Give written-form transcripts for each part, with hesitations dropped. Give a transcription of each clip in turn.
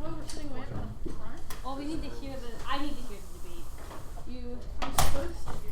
we're sitting way up in the front. Well, we need to hear the. I need to hear the debate. I'm supposed to hear.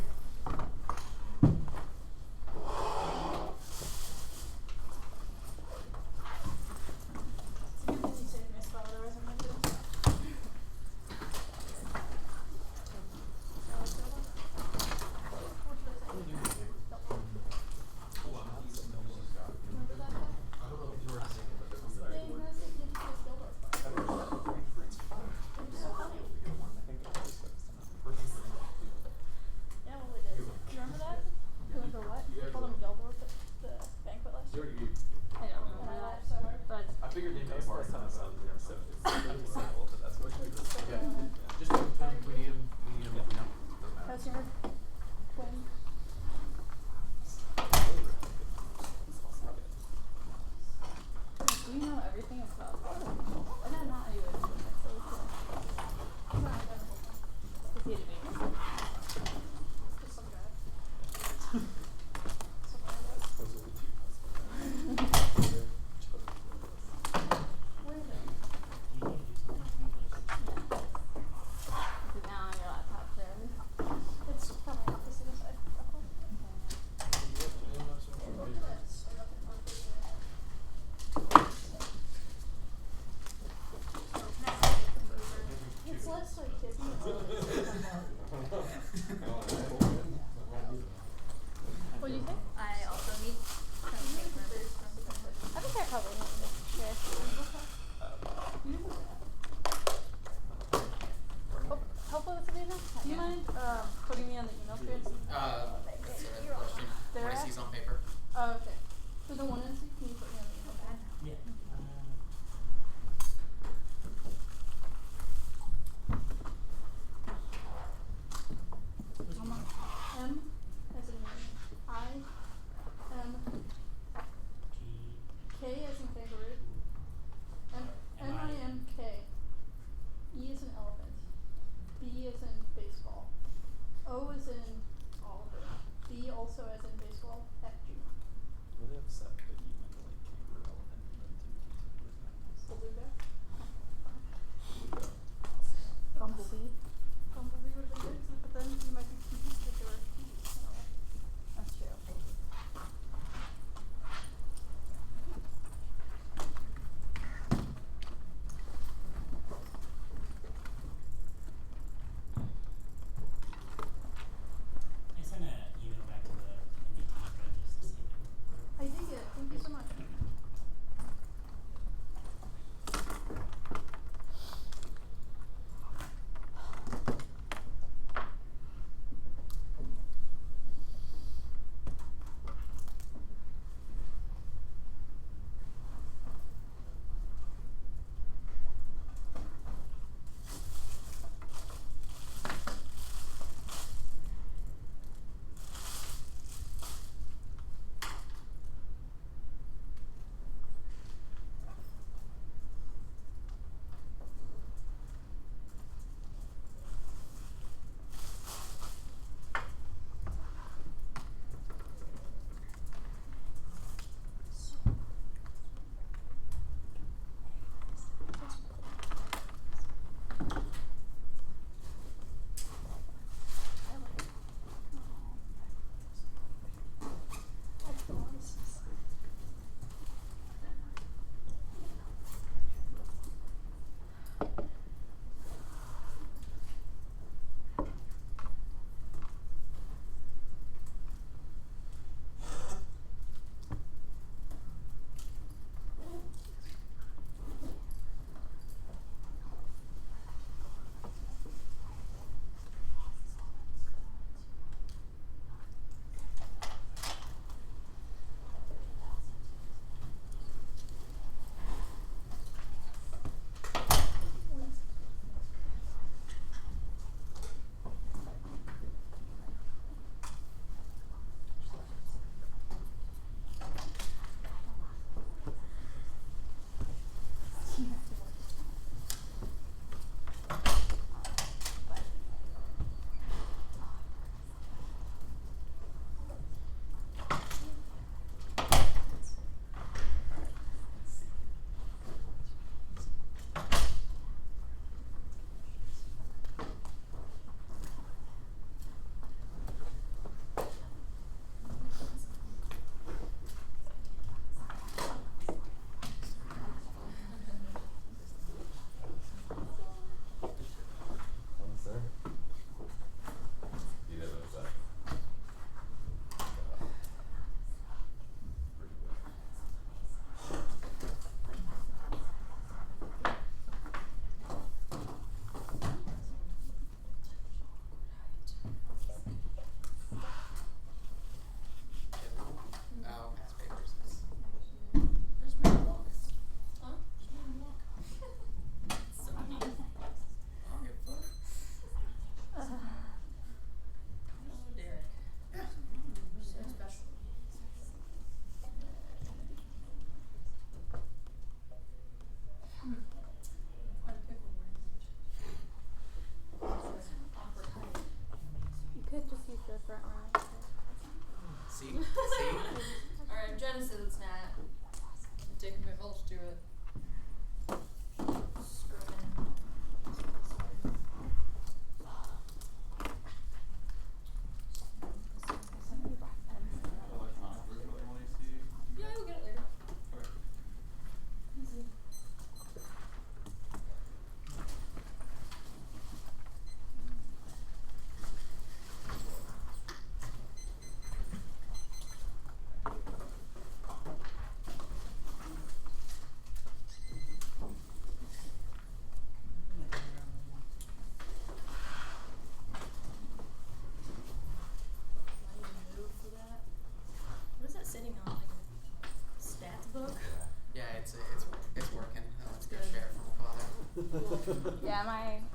Yeah,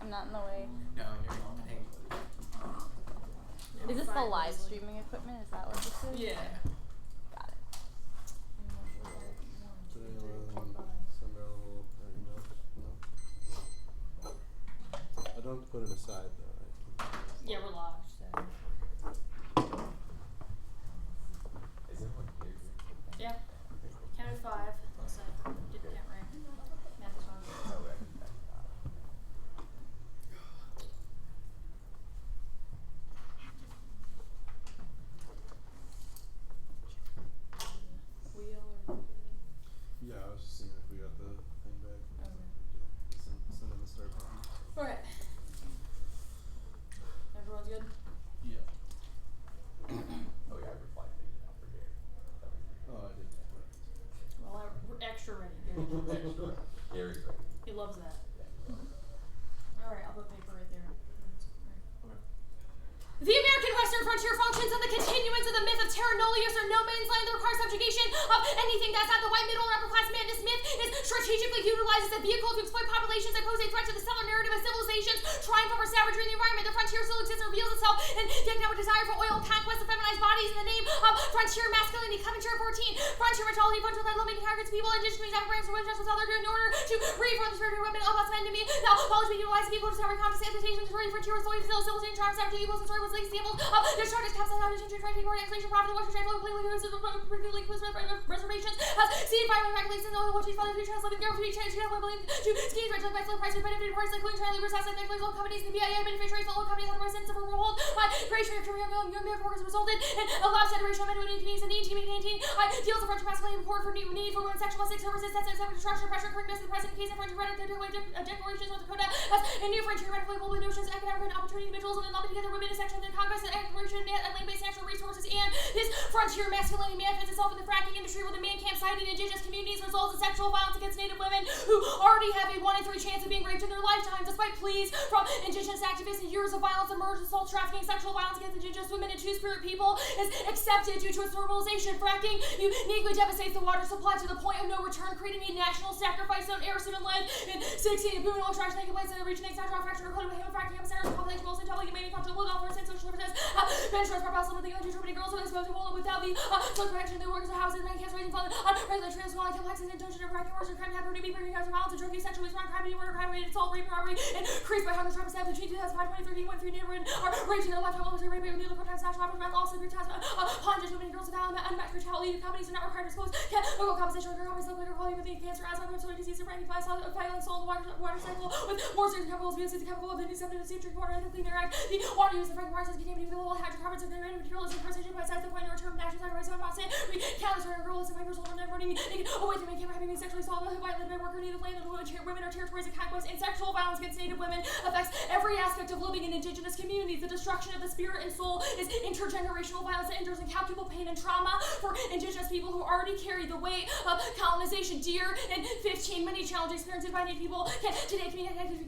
I'm not in the way. No, you're not. Is this the live streaming equipment? Is that what this is? Yeah. Got it. Send our little emails. No. I don't put it aside though. Yeah, we're locked. So. Is it one here? Yeah. Counted 5. Plus I didn't count right. Math is wrong. Oh, right. Wheel or Yeah, I was just seeing if we got the thing back. Okay. Send in the start button. Okay. Everyone's good? Yeah. Oh yeah, I replied to you now for Gary. Oh, I did. Well, we're extra ready. Extra. Gary's ready. He loves that. Yeah. Alright, I'll put paper right there. Okay. The American Western frontier functions on the continuance of the myth of terra nullius or no man's land that requires subjugation of anything that's not the white middle or upper class man. This myth is strategically utilized as a vehicle to exploit populations that pose a threat to the stellar narrative of civilizations, triumph over savagery in the environment. The frontier still exists and reveals itself in the economic desire for oil, conquest of feminized bodies in the name of frontier masculinity. Coventry 14. Frontier mentality, frontier that making targets people, indigenous communities, African for women, just other in order to reform the spirit of women of us men to be. Now, knowledge being utilized as a vehicle to discover complex expectations, frontier with soy, civilizating charms, savagery, equals, and story was examples of discharges, caps, and audition, trade, escalation, profit, western trade, reservations, seed, firing, regulations, and oil, which is found to be translated, guaranteed, change, to skis, right, like slow price, benefited parties, like trade, labor, assets, like local companies, the BIA, beneficiaries, local companies, on the residents of a world, creation of career, young American workers resulted in a large federation of men who need and need team, deals of French masculine import for need for women, sexual services, that's separate destruction, pressure, correctness, the present case of French declarations with the Coda, as a new frontier, radical notions, economic and opportunity individuals, and then lumping together women, sexual, and conquest, and exploration, and land-based natural resources, and this frontier masculinity manifests itself in the fracking industry, where the man camp siting indigenous communities results in sexual violence against Native women who already have a 1 in 3 chance of being raped in their lifetime, despite pleas from indigenous activists and years of violence, emerged assault, trafficking, sexual violence against indigenous women and two-spirit people is accepted due to its normalization. Fracking uniquely devastates the water supply to the point of no return, creating a national sacrifice zone, air, and land in 16 booming oil trash naked places in the region, extra fracture, recorded with fracking epicenter, population goals, and doubling, maybe control, wood, offer, and social services, benchmarks, purpose, some of the interpreting girls who are exposed to women without the social protection, the workers of houses, and cancer raising fund, regular trans, small, complexes, intention, and fracking, worse, and crime, have to be bringing guys of violence, and drug use, sexual abuse, crime, murder, crime, assault, rape, robbery, increased by 100% between 2005 and 2013, 1 3 neighborhood, are raped in their lifetime, almost rape, and needle, part-time, slash, robbery, also 3 times, punches, women, and girls without unmatched brutality, companies are not required to expose, local compensation, or companies, local quality, with cancer, asthma, respiratory disease, and ranking flies, violence, soil, water cycle, with more serious chemicals, abuse, the chemical of the new substance, drinking water, and the Clean Air Act, the water use, the fracking process became even the hydrocarbons, and the materials, and precision, by size, the point, or term, national sacrifice, and process, we countless girls, and fibers, and running, away from making, having sexually assaulted, violated by worker, native land, and women are territories of conquest, and sexual violence against Native women affects every aspect of living in indigenous communities. The destruction of the spirit and soul is intergenerational violence that endures incalculable pain and trauma for indigenous people who already carry the weight of colonization. Dear and 15 many challenges experienced by Native people can today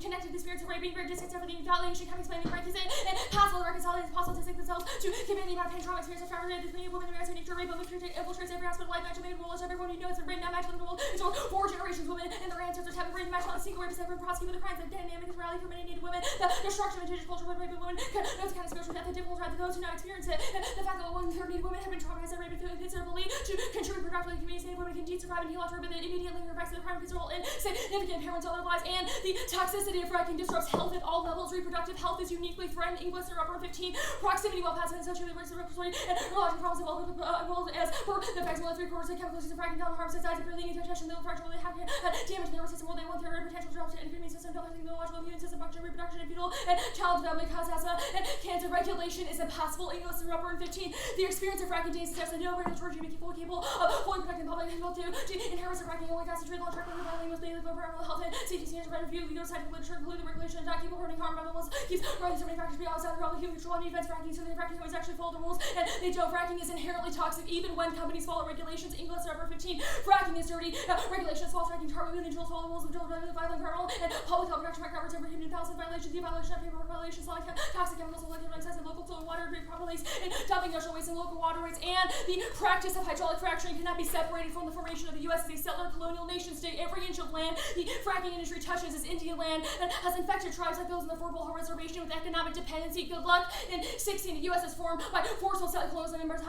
connected to the spirits of raping, very distance, everything, validation, come explaining, right, is it and possible to reconcile it, possible to take themselves to commit the amount of pain, trauma, experience, of trauma related to women, the American nature, rape, infiltrates every aspect of life, match, made rules, everyone who knows, and written down, match, the gold, until 4 generations, women and their ancestors have written match on a single rape, separate, prosecute the crimes of dynamic is reality for many Native women, the destruction of indigenous culture, raping women, knows kind of spiritual death, and difficult to those who not experience it, and the fact that 1/3 Native women have been traumatized and raped considerably to contribute productively to communities. Native women can indeed survive and heal after, but the immediate lingering effects of the crime can result in significant impairments on their lives, and the toxicity of fracking disrupts health at all levels. Reproductive health is uniquely threatened. English and upper 15, proximity well past and socially risks of respiratory and neurological problems as well as for the effects of 3/4 of chemical use of fracking down harms society, breathing, ingestion, little fracture, really have damage to the nervous system, more than 1/3 potential disruption to the immune system, developing the neurological immune system, function, reproduction, and fetal and child development, cause asthma, and cancer. Regulation is impossible. English and upper 15, the experience of fracking days suggests that no regulatory should be fully capable of fully protecting the public and able to inherit the fracking, only concentrate on track record violating most daily for environmental health and safety standards, right review, legal scientific literature, include the regulation and not keep preventing harm by the laws, keeps running so many factors beyond the problem, human control, and defense fracking, so the fracking always actually follow the rules, and they don't. Fracking is inherently toxic even when companies follow regulations. English and upper 15, fracking is dirty, regulations, false fracking, targeting individuals, follow the rules of violent criminal, and public health protection, records over human thousand violations, the violation of paperwork violations, like toxic chemicals, like excessive local soil, water, concrete properties, and dumping industrial waste in local waterways, and the practice of hydraulic fracturing cannot be separated from the formation of the U.S. as a settler colonial nation state. Every inch of land the fracking industry touches is Indian land and has infected tribes like those in the Fort Reservation with economic dependency. Good luck. In 16, the U.S. is formed by forceful settler colonialism members,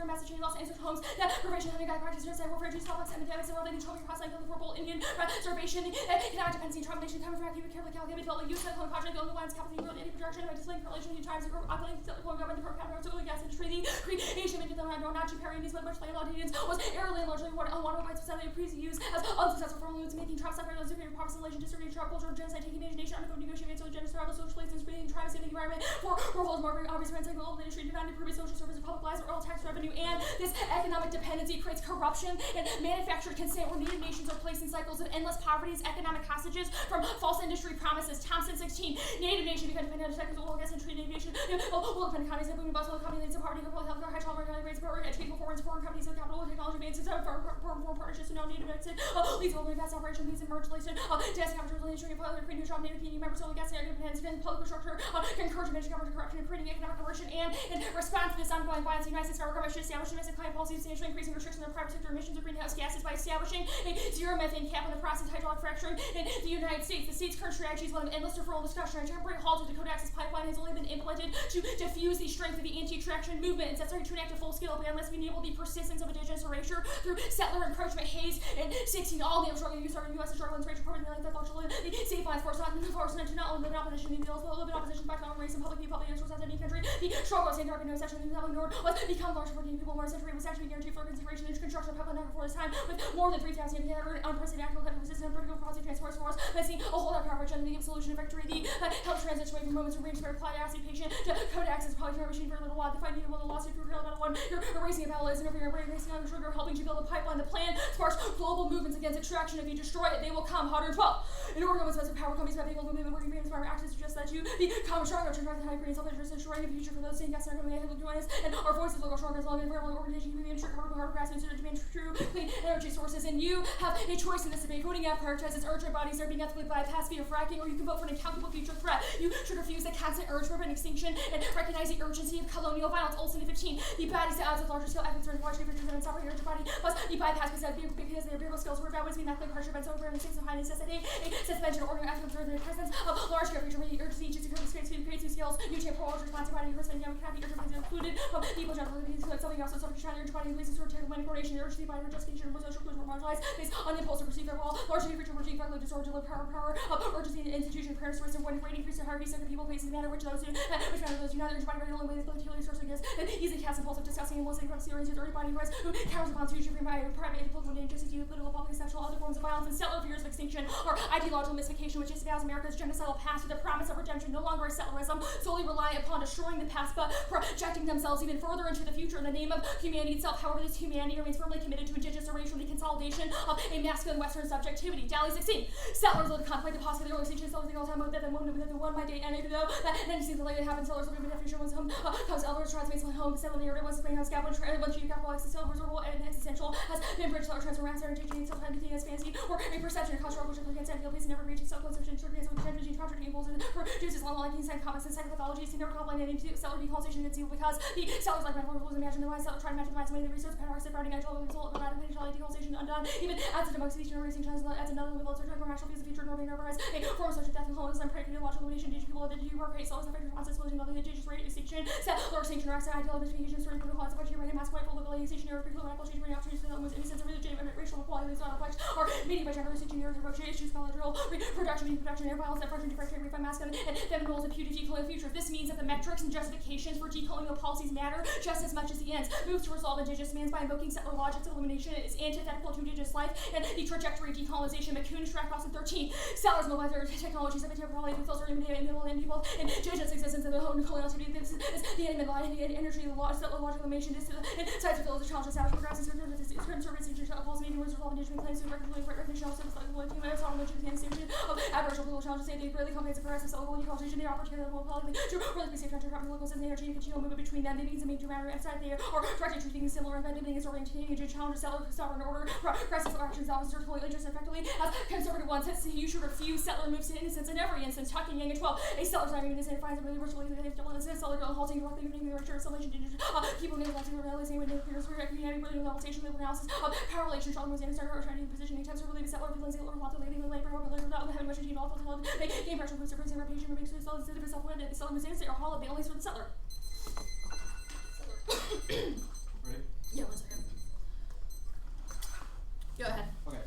Massachusetts, Los Angeles homes, that prevention of guy practices, refugees, complex epidemics, and world controlling cross-line of the Fort Indian reservation, economic dependency, tribal nation, coming from keep it carefully calculated, develop use of colonial project, on the lines, capital, world, any projection, by displaying correlation in tribes, operating government, per capita, oil, gas industry, the creation of the not Japan, these much landlocked Indians was airily and largely unwanted by society, used as unsuccessful formulas, making tribes separate, superior province, relation, distributing tribal culture, genocide, taking nation, undergoing negotiations with gender, survival, social slaves, and creating tribes in the environment for holds more obvious friends, like the old industry, demanding improving social services, public lives, oil tax revenue, and this economic dependency creates corruption and manufactured consent where native nations are placed in cycles of endless poverty as economic hostages from false industry promises. Thompson 16, native nation become dependent on cycles of oil, gas, and trade, native nation, oil dependent economies, and booming bustle, economy leads to poverty, healthcare, high child mortality rates, poor educational foreign companies, and capital, technology, advances, foreign partnerships, and now native exit, leads to vast operation, leads in mergation, desk capitalization, creating job, native community members, oil, gas, and independence, public infrastructure, encouraging government corruption, and creating economic coercion, and in response to this ongoing violence, the United States federal government should establish domestic climate policy, substantially increasing restrictions on private sector emissions of greenhouse gases by establishing a zero methane cap on the process of hydraulic fracturing in the United States. The state's current strategy is one of endless deferral discussion. A temporary halt to the Dakota Access Pipeline has only been implemented to diffuse the strength of the anti-extraction movement. It's necessary to enact a full-scale ban unless we enable the persistence of indigenous erasure through settler encroachment. Haze and 16, all the struggle use our U.S. struggle and racial property, like the state lines force not to not only live in opposition to the bills, but live in opposition to our race and public interest in any country. The struggle of Dark and no section in the North was become large for people more century was actually guaranteed for consideration and construction of pipeline before this time with more than 3,000 ever unprecedented actual country resistant vertical policy transports for us, missing a whole lot of coverage and the solution of victory. The health transition away from moments of range where apply to acid patient to code access probably machine for a little while. The fight needed one of the lawsuit for real about one. You're erasing a battle is and over your erasing on the sugar, helping to build a pipeline. The plan sparks global movements against extraction. If you destroy it, they will come. 112. In order to win power companies by people movement working to inspire actions to just that you become stronger to drive the high green self-interest and destroying the future for those saying yes and going to join us and our voices will go stronger as long as we're organization community and hard grassroots to demand true clean energy sources. And you have a choice in this debate. Voting out prioritizes urgent bodies are being ethically bypassed via fracking, or you can vote for an accountable future threat. You should refuse the constant urge to prevent extinction and recognize the urgency of colonial violence. Olson 15. The bodies that odds with larger scale efforts are in large pictures and suffering urgent body must be bypassed because their behavioral skills were bad ways to be ethically pressure by so over and states of high necessity. A suspension of ordinary ethical observers in the presence of large scale future urgency to secure the space to create new skills. New chain pro responsive body harassment cannot be urgent included from people generally like something else. Something trying to urgent body places sort of terrible coordination and urgency by justification or social clues were marginalized based on impulse or perceived their wall. Largely future regime violently disorder to live power urgency and institution fairness risk and when great increase in hierarchies of the people facing the manner which those who which manner those united urgent body regularly ways politically source against and easily cast impulsive discussing and listening from serious urgent body rights who counters upon future free by private political injustice political public sexual other forms of violence and settler fears of extinction or ideological mystification which disavows America's genocidal past with the promise of redemption no longer is settlerism solely rely upon destroying the past but projecting themselves even further into the future in the name of humanity itself. However, this humanity remains firmly committed to indigenous erasure and the consolidation of a masculine Western subjectivity. Dally 16. Settlers live to contemplate the possibility of early extinction, settlers think all the time that the one might date, and even though that anything that later happens, settlers will be the future one's home, comes elders, tries to make home, settle narrative, once the house gap, once you capital X, settlers are and existential, has been bridged, settler transfer around, energy, change, self anything as fancy, or a perception of cultural which against ideal place, never reaching self conception, circulates with energy, contradicting impulses, and produces long liking, sign comments, and psychopathologies, never complement any settler decolonization and seal because the settlers like my rules imagine their lives, settler try to imagine minds, many of the research, power, separating actual result of radical decolonization undone, even adds a democracy, erasing trends, adds another level of social rational views of future, northern never has a form of social death and colonialism, predicted logical elimination, indigenous people, the hierarchy, self effective responses, losing all the indigenous rate extinction, settler extinction, or accident, ideal identification, story, political consequence, human mass white, political alienation, or critical radical change, bringing opportunities to the innocence of religion, racial equality, is not a or meeting by gender, engineering, approach issues, bilateral, reproduction, air violence, that function, differentiate, refine masculine, and feminine roles, impute decolonial future. This means that the metrics and justifications for decolonial policies matter just as much as the ends. Moves to resolve indigenous demands by invoking settler logics of elimination is antithetical to indigenous life and the trajectory of decolonization. McCune, Strackhouse, and 13. Settlers mobilize their technologies of temporality to filter and people indigenous existence of the home colonial activity. This is the end of the energy, the law, settler logical elimination. This is the sides of the challenge of savage progressive service, policy making was resolved indigenous claims to recognition of service like human sovereign religion and station of aboriginal geopolitical challenges, they really comprehensive progressive civil consultation, the opportunity of politically to really be safe to locals and the energy and continual movement between them. They means a major matter outside there, or directly treating similar embedding is orienting to challenge sovereign order, progressive actions, officers, political interests effectively as conservative ones. You should refuse settler moves to innocence in every instance. Tucking Yang and 12, a seller's argument is in finds a really virtually seller halting directly between the rupture, assimilation, people in the elected rebellions, and with peers, community, political levelization, liberal analysis, power relations, strong moves, and starter trying to position attempts to relieve settler feelings, or lots of labor, without having much achieved, awful to make game pressure, boost, replacing reputation, makes the seller instead of self-wed, the seller moves in, or hall of the only for the settler. Ready? Yeah, 1 second. Go ahead. Okay.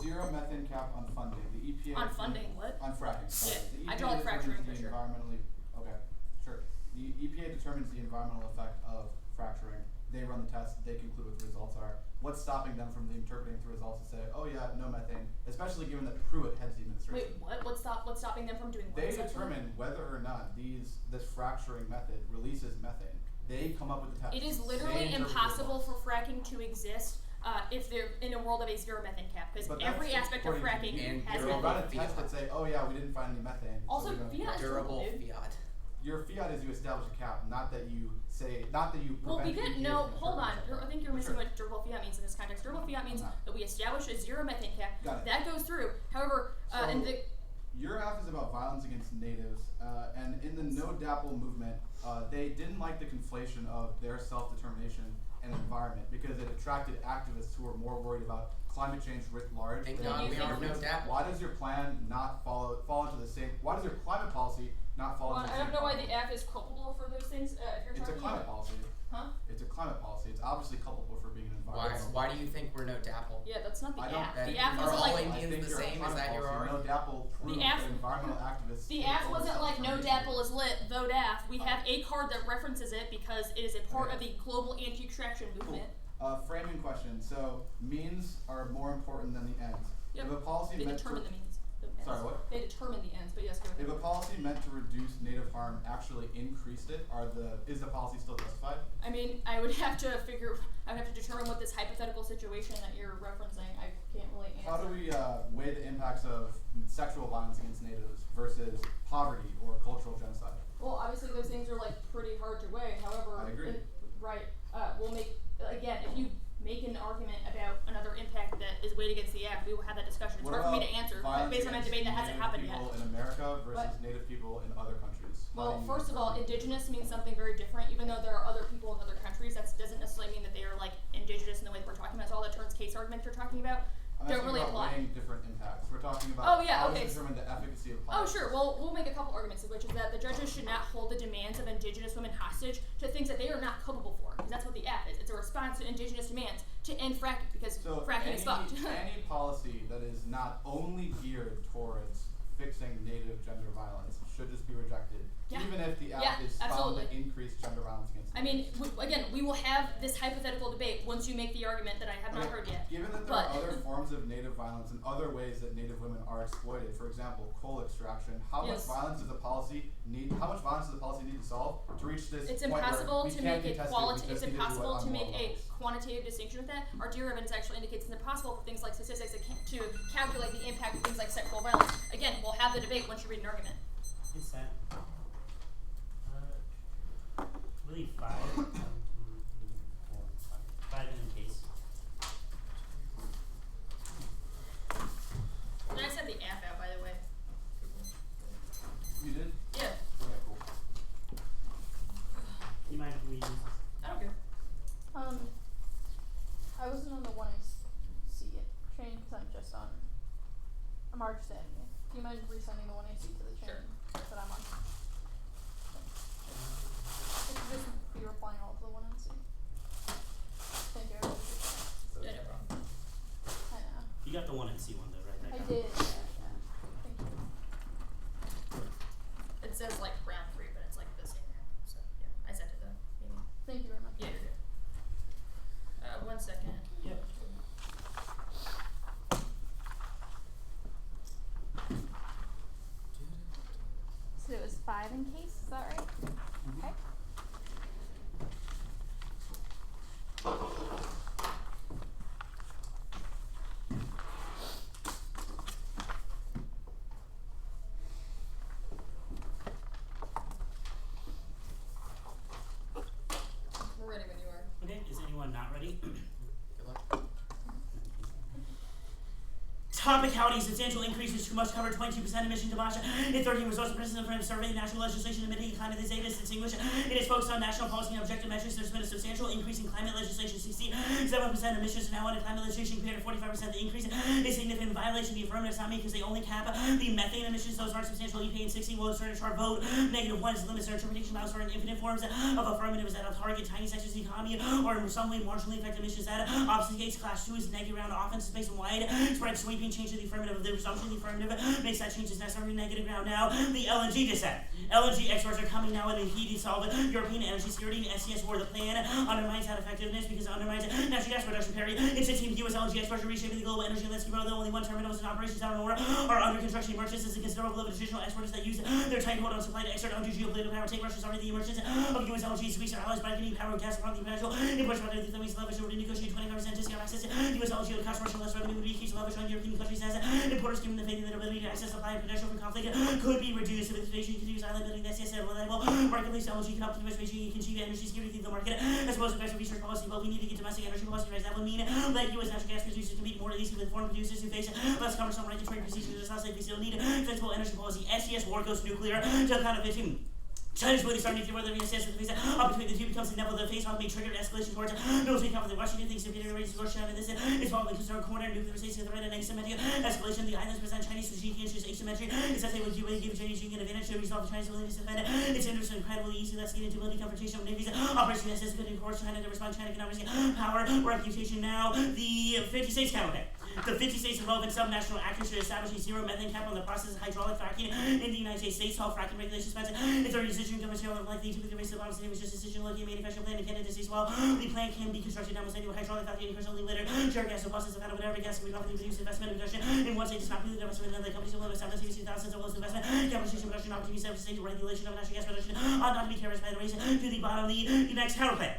Zero methane cap on funding. The EPA On funding, what? On fracking. Sorry. Yeah, The EPA hydraulic fracturing for determines the sure. environmentally. Okay, sure. The EPA determines the environmental effect of fracturing. They run the tests. They conclude what the results are. What's stopping them from interpreting the results and say, oh yeah, no methane? Especially given that Pruitt heads the administration. Wait, what? What's stopping them from doing what? They determine whether or not this fracturing method releases methane. They come up with the test. It is literally impossible for fracking to exist if they're in a world of a zero methane cap, because every aspect of fracking has methane. Run a methane. test that say, oh yeah, we didn't find any methane. Also, so fiat is durable dude. fiat. Your fiat is you establish a cap, not that you say, not that you. Well, we get no. Hold on. I think you're missing Sure. what durable fiat means in this context. Durable fiat means not. that we establish a zero methane cap. Got it. That goes through. However, in the your half is about violence against natives, and in the No DAPL movement, they didn't like the conflation of their self-determination and environment because it attracted activists who were more worried about climate change writ large. Thank than God we are No DAPL. Why does your plan not fall into the same? Why does your climate policy not fall into the I same? don't know why the F is culpable for those things. If you're It's a talking climate about, policy. huh? It's a climate policy. It's obviously culpable for being an environmental. Why do you think we're No DAPL? Yeah, that's not the I don't- F. That The F are wasn't all like Indians I think the you're a same? Is climate that your policy. argument? No DAPL proved F- that environmental activists. the take F over wasn't like no self-determination. DAPL is lit, though DAF. We have a card that references it because it is a part of the global anti-extraction movement. Framing question. So means are more important than the ends. Yep. If a policy They meant determine to, the means. The ends. Sorry, what? They determine the ends, but yes, go ahead. If a policy meant to reduce native harm actually increased it, is the policy still justified? I mean, I would have to determine what this hypothetical situation that you're referencing. I can't really answer. How do we weigh the impacts of sexual violence against natives versus poverty or cultural genocide? Well, obviously those things are like pretty hard to weigh. However, I agree. We'll make again if you make an argument about another impact that is weighed against the act, we will have that discussion. It's What hard for me about to answer violence based on a against debate that hasn't native happened yet. people in America versus What? native people in other countries? How Well, do you- first of all, indigenous means something very different. Even though there are other people in other countries, that doesn't necessarily mean that they are like indigenous in the way that we're talking about. So all the turns case arguments you're talking about I'm don't asking really about apply. weighing different impacts. We're talking about Oh, yeah, how okay. to determine the efficacy of Oh, policy. sure. Well, we'll make a couple arguments, which is that the judges should not hold the demands of indigenous women hostage to things that they are not culpable for, because that's what the act is. It's a response to indigenous demands to end fracking, because So fracking is fucked. any policy that is not only geared towards fixing native gender violence should just be rejected, Yeah. even if the act Yeah, is found absolutely. to increase gender violence against I mean, we will have this hypothetical debate once you make the argument that I have not Okay, heard yet. Given that there But- are other forms of native violence and other ways that native women are exploited, for example, coal extraction, how much Yes. violence does the policy need to solve to reach this It's point where impossible we to can't make contest a it, we it's just need to do it impossible on to make moral a levels. quantitative distinction with that. Our dear evidence actually indicates it's impossible for things like statistics to calculate the impact of things like sexual violence. Again, we'll have the debate once you read an argument. It's that. Really 5, 1, 2, 3, 4, 5 in the case. Did I send the app out, by the way? You did? Yeah, Okay, cool. You mind if we use this? I don't care. I wasn't on the 1AC training because I'm already standing it. Do you mind resending the 1AC to the Sure. training that I'm on? It should just be replying all to the 1AC. Thank you. I really appreciate Yeah, no problem. that. I know. You got the 1 and C one though, right? I did. Yeah. Thank you. It says like round 3, but it's like the same round. So yeah, I sent it though. Maybe. Thank you very much. Yeah, you're good. 1 second. Yep. So it was 5 in case, is that right? Okay. Party. Good luck. Topicality, substantial increases too much cover 22% emission demolition. In 13 results, the President of survey national legislation and mitigating climate data is distinguished. It is focused on national policy and objective measures. There's been a substantial increase in climate legislation. 67% emissions now under climate legislation compared to 45%. The increase is significant violation of the affirmative is not me because they only cap the methane emissions. Those aren't substantial. EPA and 60 will assert a sharp vote. -1 is limits their interpretation allows for an infinite forms of affirmatives that target tiny sections of the economy or in some way marginally affect emissions. That obfuscates class 2 is negative ground offense space and wide spread sweeping change to the affirmative. The resumption of the affirmative makes that change is necessary negative ground. Now the LNG dissent. LNG exports are coming now in the heat to solve European energy security and SCS war. The plan undermines that effectiveness because it undermines natural gas production parity. In 16 U.S. LNG exports are reshaping the global energy landscape. Although only one terminals in operations out in order are under construction. Emergence is a considerable level of traditional exporters that use their tight hold on supply to exert undue geopolitical power. Take Russia's already the emergence of U.S. LNG squeeze their allies by getting power and gas from the potential. In push by the Vietnamese leverage over to negotiate 25% discount access to U.S. LNG would cost Russian less revenue would decrease leverage on European countries as importers given the faith that ability to access supply and potential for conflict could be reduced. If the situation continues island building the SCS reliable marketplace LNG can help the diversification can achieve energy security through the market as well as aggressive research policy. But we need to get domestic energy policy right. That would mean that U.S. natural gas producers compete more easily with foreign producers who face less cumbersome regulatory procedures. It's not like we still need flexible energy policy. SCS war goes nuclear to account of it too. China's really starting to whether the assess with the face between the two becomes inevitable. The face-off may trigger escalation towards military conflict. Washington thinks superior rates to China. This is probably concerned corner nuclear states the threat and asymmetric escalation. The islands present Chinese strategic interests asymmetry. It says they would give Chinese an advantage to resolve the Chinese willingness to defend its interests incredibly easy. Let's get into military confrontation with navies. Operation assist could encourage China to respond. China cannot risk power or reputation now. The 50 states counterplay. The 50 states involved in subnational actors should establish a zero methane cap on the process of hydraulic fracking in the United States. Solve fracking regulations spends its already decision comes to likely to be the race of the bottom was just a decision looking at manufacturing plan and candidates as well. The plan can be constructed down with hydraulic fracking and only later. Share gas and process of whatever gas can be often reduce investment and production. In one state does not really investment in the companies will have simultaneously thousands of lost investment. Capitalization production opportunities of state regulation of natural gas production ought not to be terrorized by the race to the bottom. The next counterplay.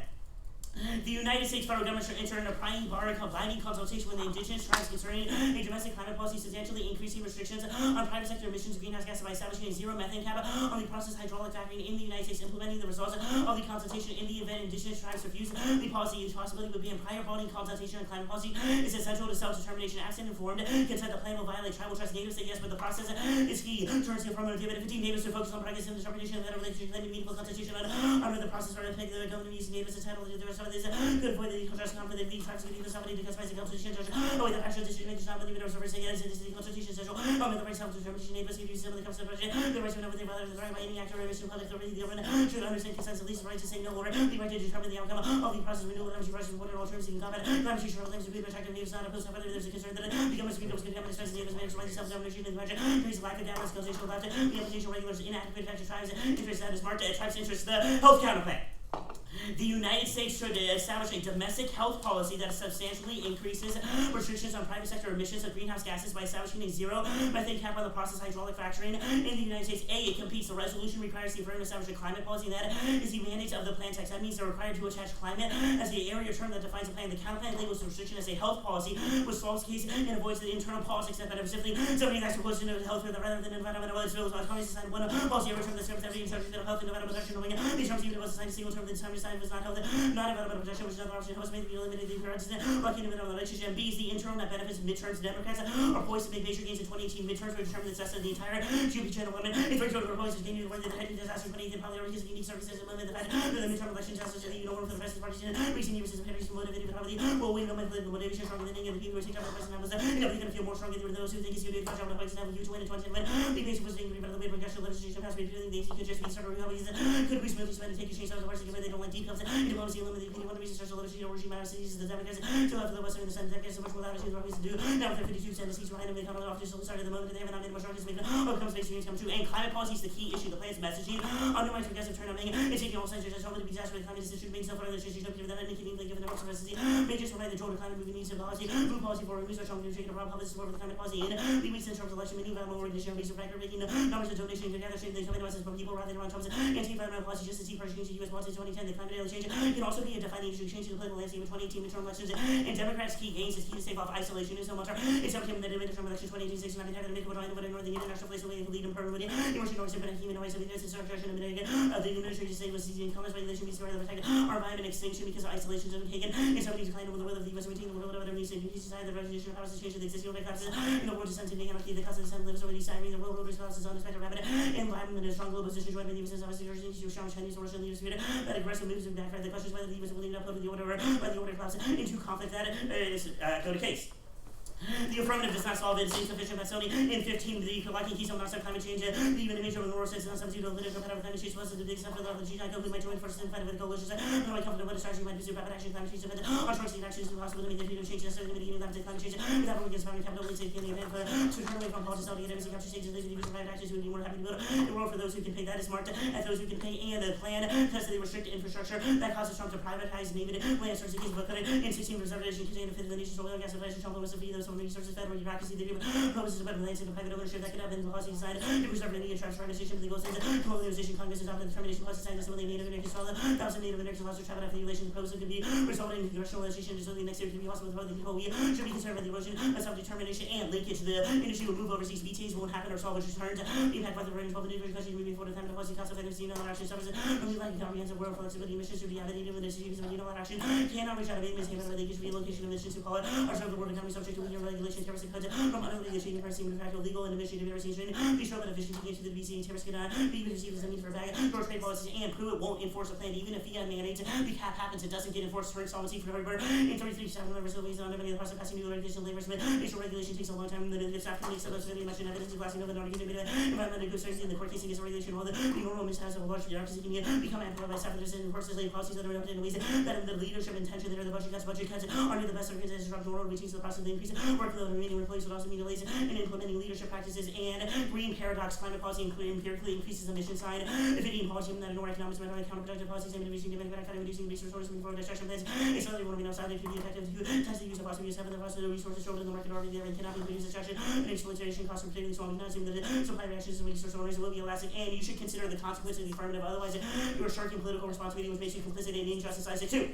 The United States federal government should enter into a binding consultation with the indigenous tribes concerning a domestic climate policy substantially increasing restrictions on private sector emissions of greenhouse gases by establishing a zero methane cap on the process hydraulic fracking in the United States, implementing the results of the consultation in the event indigenous tribes refuse the policy. The possibility would be in prior binding consultation on climate policy is essential to self-determination. Absent informed consent, the plan will violate tribal trust. Natives say yes, but the process is key. Turns to affirmative given 15 natives to focus on practice and interpretation of that relationship and meaningful consultation under the process or to take the government using natives entitled to the rest of this good for the contrast conflict the tribes to give somebody to customize the consultation judge with the actual decision makers not believe it or saying yes it is the consultation essential the right self-determination natives give you some of the consultation the right to know what they bother the right by any actor or mission public authority the government should understand consent at least the right to say no or the right to determine the outcome of the process renewal energy process important all terms in combat climate change claims to be attractive natives not opposed to whether there's a concern that the government's people can contaminate stress natives manage right to self-determination in the budget increase lack of balance consultation without the application regulars inadequate to tribes interests that is marked tribes interests the health counterplay. The United States should establish a domestic health policy that substantially increases restrictions on private sector emissions of greenhouse gases by establishing a zero methane cap on the process hydraulic fracturing in the United States. It competes. The resolution requires the affirmative to establish a climate policy that is the mandate of the plan text. That means they're required to attach climate as the area term that defines the plan. The counterplan labels the restriction as a health policy, which solves the case and avoids the internal politics that benefit somebody that's proposed to health care rather than environmental well, it's society one policy every term that serves every subject of health and environmental protection. Knowing these terms even was assigned a single term that the time was not health, not environmental protection, which is another option. Host may be eliminated the appearance lucky in the middle of the relationship. And B is the interim that benefits midterms. Democrats are poised to make major gains in 2018 midterms will determine the success of the entire GOP channel limit. It's very total proposed to gain the word that the head of disaster money and probably because of unique services and limit the fact that the midterm elections just as you know for the rest of the parties in recent years is apparently motivated with poverty will win no political motivation stronger than any of the people who take up the president was nobody gonna feel more strongly than those who think it's going to be a job of the place to have you to win in 2010. The basic was being about the way progressive legislation has been feeling things could just be started Republicans could we smoothly spend and take a change out of the party they don't like deep cuts diplomacy eliminate one of the reasons such a legislation regime out of cities is the Democrats to left of the Western and the Senate Democrats so much more latitude than to do now with their 52 Senate seats behind them they come out office started the moment they have not made much progress making outcomes based on come true and climate policy is the key issue the plan's messaging undermines progressive turn on making it's taking all sides just only to be disaster with climate decision being so far the decision don't give that indicating they given the works of necessity may just provide the jolt of climate moving needs of policy food policy for research on taking a problem public support for the climate policy in the weeks in terms of election meaning environmental organization based on record making numbers of donation together shaping the coming to us from people rather than around Trump's anti-environmental policy just to see party change the U.S. policy 2010 the climate climate daily change can also be a defining issue changing the political landscape in 2018 midterm elections. And Democrats' key gains is key to stave off isolationism. It's up to him that in midterm elections 2018, 69, the make what I know what in northern international place away to lead in permanent emerging north but human rights of the destruction of the administration to save was seizing commerce regulation means to protect our environment extinction because of isolations of taken. And somebody declined over the will of the US maintaining the world of other needs and peace society, the revolution powers to change the existing order classes in the world descending anarchy, the classes and lives over the siren, the world over classes on the spectrum rapid environment and a strong global position joined by the US of security to strong Chinese or Russian leaders that aggressive moves and backfire the questions whether the US willing to upload the order by the order class into conflict that is go to case. The affirmative does not solve it. It's insufficient. But Sony in 15, the locking keystone not climate change. Even the major of the world says not substitute of political competitive climate change was the big stuff for the G9 who might join forces in fight with the coalition. No way confident what a strategy might pursue rapid action climate change event. On short state actions impossible to make the freedom change necessarily limiting limited climate change without working against founding capital and safety in the event to turn away from politics out against the capture stages of the private actions who would be more happy to build a world for those who can pay. That is marked as those who can pay and the plan tests the restricted infrastructure that causes Trump to privatize native land sources against Buckley in 16 reservation containing the fifth of the nation's oil and gas supply. Trump was to feed those from resources federal bureaucracy. The purposes of lands and private ownership that could have been the policy design to preserve Indian tribes for organization of legal states. Colonialization Congress adopted the determination policy design to Native Americans follow. Thousand Native Americans lost their tribe after the relation proposal could be resulting in congressional legislation to the next year could be possible with the people we should be concerned about the erosion of self-determination and linkage to the industry will move overseas. BTAs won't happen or solve which returns impact by the range of the new countries moving forward time to policy cost effective unilateral action services. Only like comprehensive world flexibility missions should be added with decisions of unilateral action cannot reach out of aimless by linkage relocation of missions who call it or serve the world economy subject to weaker regulation terrorist cuts from utterly the changing pricing of factual legal and administrative intervention. Be sure that efficiency gains to the BC terrorists cannot be perceived as a means for bag or trade policies and prove it won't enforce a plan even if fiat mandates the cap happens it doesn't get enforced for insolvency for everybody. In 33 members of the the process of passing new regulation labor but facial regulation takes a long time and then it's after makes of the much evidence of glassing of the environmental good certainty in the court case against regulation all the normal mishaps of a large bureaucracy can become amplified by staff and enforces late policies that are adopted in ways that the leadership intention that are the budget cuts are near the best circumstances disrupt the world which means the process of the increase workload and remaining replace would also mean delays in implementing leadership practices and green paradox climate policy empirically increases emission side defeating policy that ignore economics matter counterproductive policies and reducing demand reducing resources moving forward destruction plans accelerating warming outside that could be effective to test the use of fossil fuels having the cost of the resources shown in the market already there and cannot be reduced destruction and exploitation costs are particularly small not assuming that supply reactions and resource owners will be elastic and you should consider the consequences of the affirmative otherwise you are shirking political responsibility which makes you complicit in injustice I say too.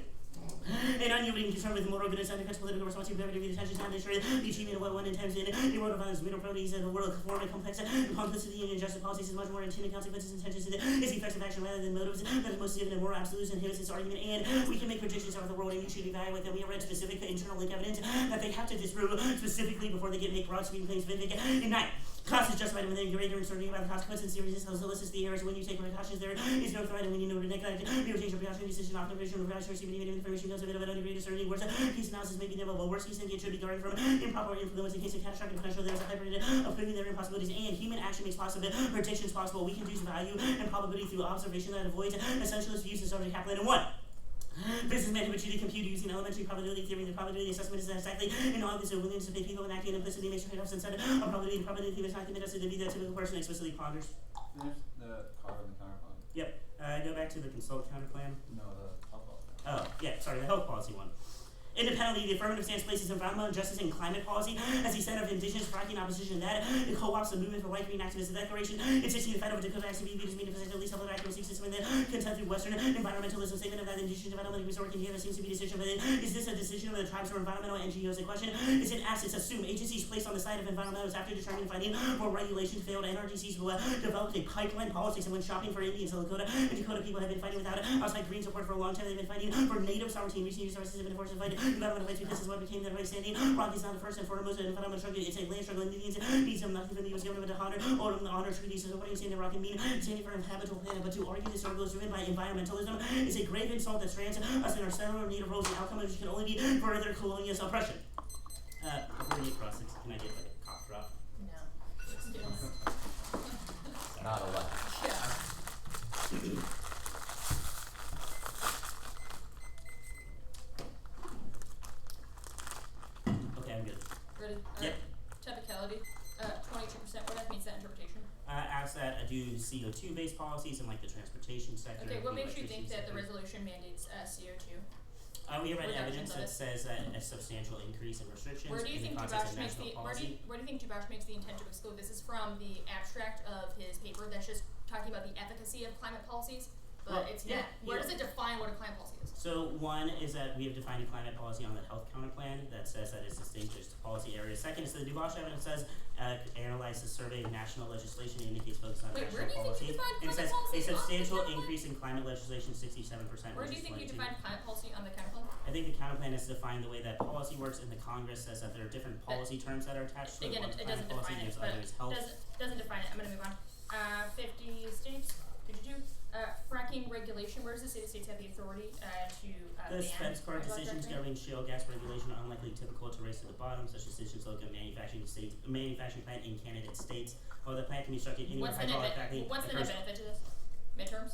An unyielding concern with moral goodness and political responsibility to attention time to ensure the achievement of what one intends in the world of violence, mineral properties, and the world of form and complex complicity and injustice policies is much more intended consequences and intentions is the effects of action rather than motives that is most given and more absolutes and inhibits its argument and we can make predictions about the world and you should evaluate them. We have read specific internal link evidence that they have to disprove specifically before they make broad sweeping claims. In 9. Cost is justified when they greater uncertainty about the consequences and seriousness of solicits the errors when you take precautions there is no threat and when you know to neglect your change of precaution decision optimization or precaution receiving information comes a bit of an undegree certainty worse case analysis may be inevitable worst case it should be guarded from improper influence in case of catastrophic potential there is a hybrid of proving their impossibilities and human action makes possible predictions possible we can use value and probability through observation that avoids essentialist uses of the Kaplan and 1. This is meant to achieve compute using elementary probability theory. The probability assessment is exactly in all this willingness to pay people and acting implicitly makes trade-offs instead of probability. The probability theory is not committed to be the typical person explicitly ponders. Finish the carbon counterplan. Yep. Go back to the consult counterplan. No, the health policy. Oh, yeah, sorry, the health policy one. Independently, the affirmative stance places environmental justice and climate policy as the center of indigenous fracking opposition to that. It co-ops the movement for white green activists. The declaration insisting the fight over Dakota activity leaders mean to present at least public accuracy system in the content through Western environmentalism statement of that indigenous development is working together seems to be a decision. But is this a decision of the tribes or environmental NGOs? The question is it asks, it's assumed agencies placed on the side of environmentalists after determining finding more regulation failed NRDCs who developed a pipeline politics and went shopping for Indians. So Lakota and Dakota people have been fighting without outside green support for a long time. They've been fighting for native sovereignty and recent resources have been forced to fight environmental rights because this is what became their right standing. Rock is not the first and foremost environmental struggle. It's a land struggle. Indians need some nothing from the U.S. government to honor or the honor treaties. So what are you saying that Rock can mean standing for a habitable planet? But to argue this struggle is driven by environmentalism is a grave insult that strands us in our cellular native roles and outcomes which can only be further colonial oppression. Before we get across this, can I get like a cough drop? No. Not a lot. Yeah. Okay, I'm good. Ready? Yep. Topicality. 22%. What that means that interpretation? Ask that I do CO2-based policies in like the transportation sector. Okay, what the makes you think that the electricity resolution mandates CO2? We have read reductions evidence of that it? says that a substantial increase in restrictions Where do you in think the context of Dubash makes national the policy. where do you think Dubash makes the intent to exclude? This is from the abstract of his paper that's just talking about the efficacy of climate policies. but Well, it's yeah, not. Where yeah. does it define what a climate policy is? So one is that we have defined a climate policy on the health counterplan that says that it's distinguished policy areas. Second is the Dubois evidence says analyze the survey of national legislation and indicates focus on Wait, national where do you policy. think you define And it climate says policy a on the substantial counterplan? increase in climate legislation, 67%. Where do which you is think you 22. define climate policy on the counterplan? I think the counterplan is defined the way that policy works, and the Congress says that there are different policy terms that are attached to it. Again, One's it climate doesn't policy, define it, there's but others health. doesn't define it. I'm gonna move on. 50 states. Fracking regulation. Where does it say the states have the authority to The ban Spence Court hydraulic decisions fracking? governing shale gas regulation are unlikely typical to race to the bottom, such decisions look at manufacturing plant in candidate states. While the plant can be structured anywhere What's the net hydraulic fracking What's the net occurs, benefit to this? Midterms.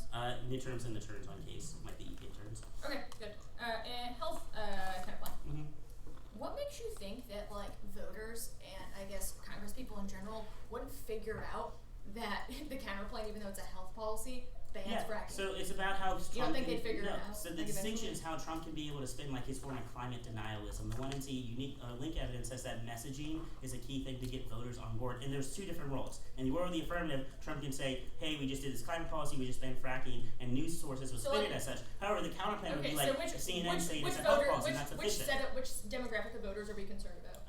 midterms and the turns on case might be EPA terms. Okay, good. And health kind of plan. Mm-hmm. What makes you think that like voters and I guess Congress people in general wouldn't figure out that the counterplan, even though it's a health policy, bans Yeah, fracking? so it's about how Trump You don't think can, they'd figure it no, out, so the like, distinction eventually? is how Trump can be able to spin like his form of climate denialism. The one NC unique link evidence says that messaging is a key thing to get voters on board, and there's two different roles. In the world of the affirmative, Trump can say, hey, we just did this climate policy, we just banned fracking, and news sources will So, spin like- it as such. However, the counterplan would Okay, be like so CNN saying which it's a health voter, policy, and that's efficient. which demographic of voters are we concerned about?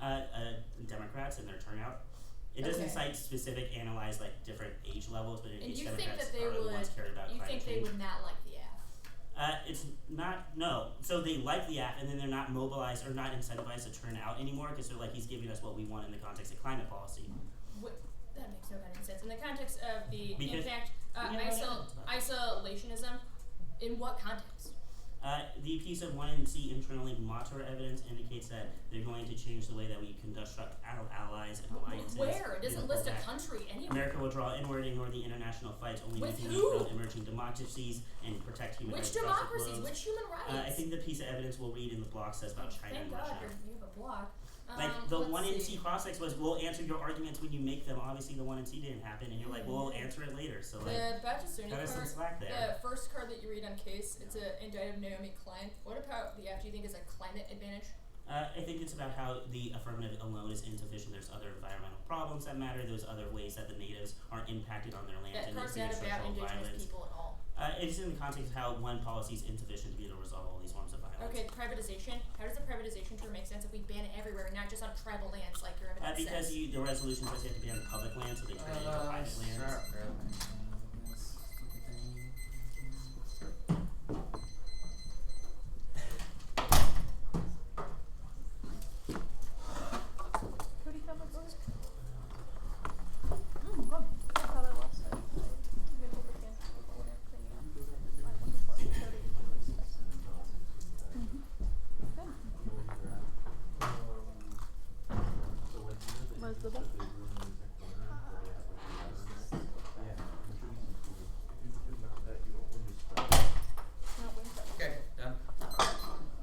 Democrats and their turnout. It doesn't Okay. cite specific, analyze like different age levels, but it And indicates you think Democrats that they are the would? ones carried about You climate think they change. would not like the app? It's not, no. So they like the app and then they're not mobilized or not incentivized to turn out anymore because they're like, he's giving us what we want in the context of climate policy. That makes no kind of sense. In the context of the Because- impact, isolationism, in what context? The piece of 1NC internally monitor evidence indicates that they're going to change the way that we construct our allies and alliances. Where? It doesn't and list a pull back. country anywhere. America will draw inward, ignore the international fights, only With making who? build emerging democracies and protect human Which rights across the democracies? globe. Which human rights? I think the piece of evidence we'll read in the block says about China Thank and God Russia. you have a block. Like the let's one see. NC cross-ex was, we'll answer your arguments when you make them. Obviously, the one NC didn't happen, and you're like, well, we'll answer it later. So like, The Baptist cut us some card, slack there. the first card that you read on case, it's an indicted Naomi Klein. What about the app? Do you think is a climate advantage? I think it's about how the affirmative alone is insufficient. There's other environmental problems that matter. There's other ways that the natives are impacted on their land That and card's not experience about structural indigenous violence. people at all. It's in the context of how one policy is insufficient to be able to resolve all these forms of violence. Okay, privatization. How does the privatization term make sense if we ban it everywhere, not just on tribal lands like your evidence Because says? the resolution says you have to be on public land, so they turn it into private lands. Cody have a book? Good. I thought I lost it. I didn't hold the chance to look over everything yet. I'm looking for it. Cody. Where's the book? No, wait a second. Okay, done.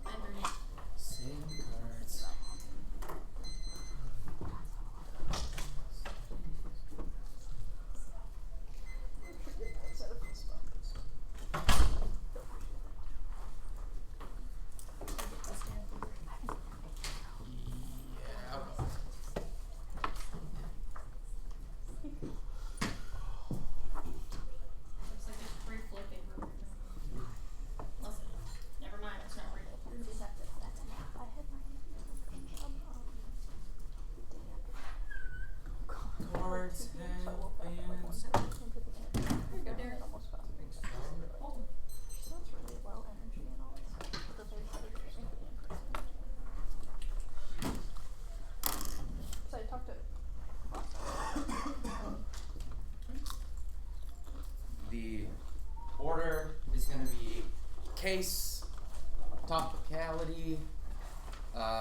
And Same cards. Outside of this phone. Yeah. Looks like it's free flow paper. Listen, never mind, it's not real. I had my job. Cards have fans. Here you go, Derek. Almost fast. Oh, She sounds really low energy and all this stuff. But they're very interesting in person. So I talked to The order is going to be case, topicality,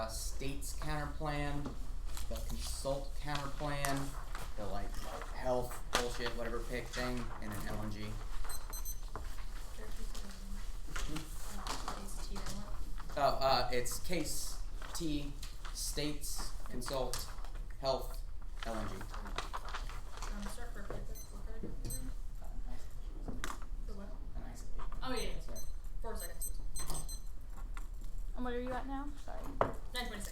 states counterplan, the consult counterplan, the like health bullshit whatever pick thing, and then LNG. It's case, T, states, consult, health, LNG. Start for paper. The what? Oh yeah, yeah. 4 seconds. And what are you at now? Sorry. 9:26.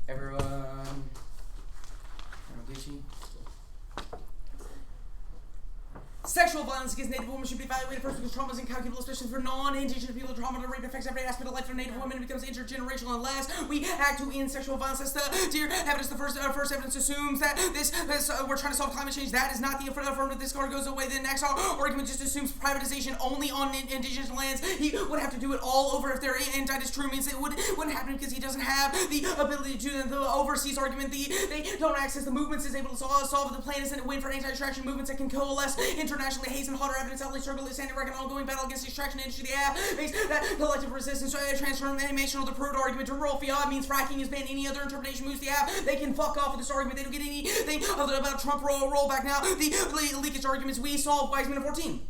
Everyone, Gucci. Sexual violence against Native women should be evaluated first because trauma is incalculable, especially for non-indigenous people. Trauma to rape affects every aspect of life for Native women. It becomes intergenerational unless we act to end sexual violence. That's the dear evidence. The first evidence assumes that this we're trying to solve climate change. That is not the affirmative. This card goes away. The next argument just assumes privatization only on indigenous lands. He would have to do it all over if their indictment is true. Means it wouldn't happen because he doesn't have the ability to do the overseas argument. They don't access the movements is able to solve the plan. Isn't a win for anti-extraction movements that can coalesce internationally. Hasten hotter evidence. Outlay struggle is standing record ongoing battle against the extraction industry. The app makes that collective resistance transformation of the proved argument to roll fiat means fracking is banned. Any other interpretation moves the app. They can fuck off with this argument. They don't get anything other about Trump rollback now. The leakage arguments we solve by Minute 14.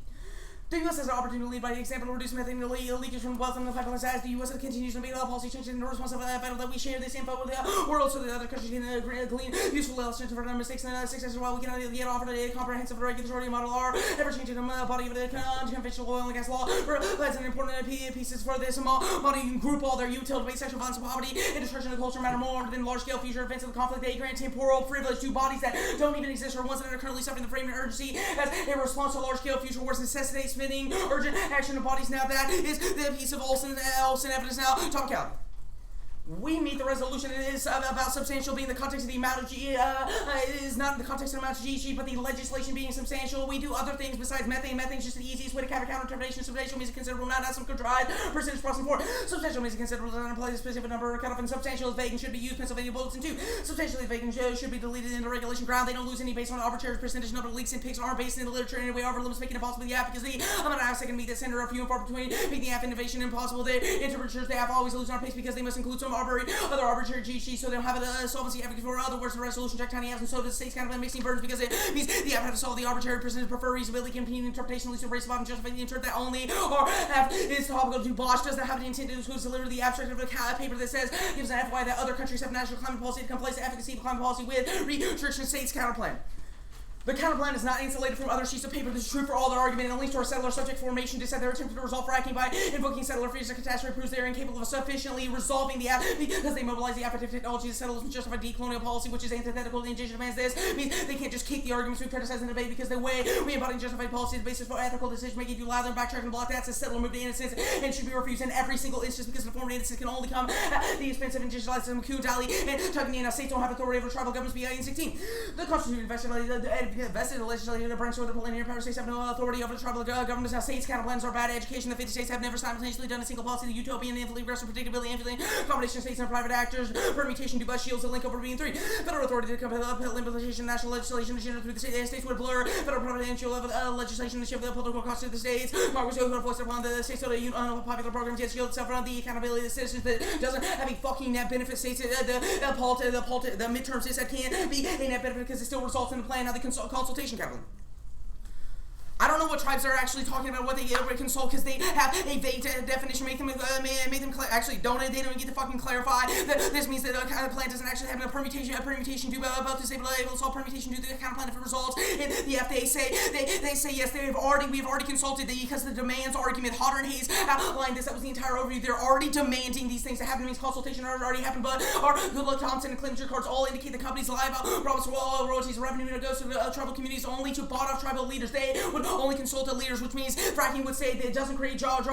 The U.S. has an opportunity to lead by the example of reducing methane leakage from wealth and the pipelines as the U.S. continues to make policy changes in response to that battle that we share this info with the world so that other countries can glean useful lessons from our mistakes and successes while we cannot yet offer a comprehensive regulatory model. Our ever-changing body of the conventional oil and gas law provides an important pieces for this body can group all their utility-based sexual violence and poverty and destruction of culture matter more than large-scale future events of the conflict. They grant temporal privilege to bodies that don't even exist or ones that are currently suffering the frame of urgency as a response to large-scale future wars necessitates spending urgent action of bodies. Now that is the piece of Olson evidence. Now Topicality. We meet the resolution. It is about substantial being the context of the amount of G. It is not in the context of the amount of GHG, but the legislation being substantial. We do other things besides methane. Methane is just the easiest way to counter interpretation. Substantial means a considerable amount, not some contrived percentage crossing for. Substantial means a considerable amount implies a specific number cut off, and substantial is vague and should be used. Pennsylvania Bulletin 2. Substantially vague and should be deleted in the regulation ground. They don't lose any based on arbitrary percentage number of leaks and pigs aren't based in the literature in any way. Over limits making it possible. The app because the amount of apps that can meet the center of few and far between making the app innovation impossible. The interpreters the app always lose on pace because they must include some other arbitrary GHG, so they don't have a solvency efficacy for other words. The resolution check tiny apps, and so does states kind of mixing burdens because it means the app have to solve the arbitrary percentage, prefer reasonability, competing interpretation, least embrace about and justify the interpret that only or have is topical to Bosch does not have the intent to exclude deliver the abstract of a paper that says gives an FY that other countries have national climate policy to come place the efficacy of climate policy with restriction states counterplan. The counterplan is not insulated from other sheets of paper. This is true for all their argument and links to our settler subject formation to set their attempt to resolve fracking by invoking settler fears. A catastrophe proves they are incapable of sufficiently resolving the app because they mobilize the affective technology to settle this justify decolonial policy, which is antithetical to indigenous demands. This means they can't just kick the arguments we criticize in debate because the way we embody justified policy is the basis for ethical decision making. Do lather and backtrack and block that's a settler move to innocence and should be refused in every single instance because the form of innocence can only come at the expense of indigenizing coup dally and tugging the states don't have authority over tribal governments. BI in 16. The Constitution invested in the legislature. The branch of the plenary power states have no authority over the tribal governments. Now states counterplans are bad. Education. The 50 states have never simultaneously done a single policy. The utopian, infinitely aggressive, predictability, infinitely combination of states and private actors. Permutation do bus shields the link over being 3. Federal authority to compel implementation, national legislation, agenda through the states would blur. Federal providential legislation to shift the political cost of the states. Congress who enforce upon the states so the popular programs yet shield itself from the accountability of the citizens that doesn't have a fucking net benefit. States the midterm states that can't be a net benefit because it still results in the plan. Now the consultation capital. I don't know what tribes are actually talking about, what they consult, because they have a vague definition. Make them actually don't they don't get to fucking clarify. This means that the kind of plan doesn't actually have a permutation do about this able to solve permutation do the kind of plan if it results in the F. They say yes, we've already consulted because the demands argument. Hodder and Hayes outlined this. That was the entire overview. They're already demanding these things to happen. It means consultation already happened, but our good luck Thompson and Clinton cards all indicate the company's live promise for all royalties revenue that goes to the tribal communities only to bought off tribal leaders. They would only consult the leaders, which means fracking would say that it doesn't create jobs.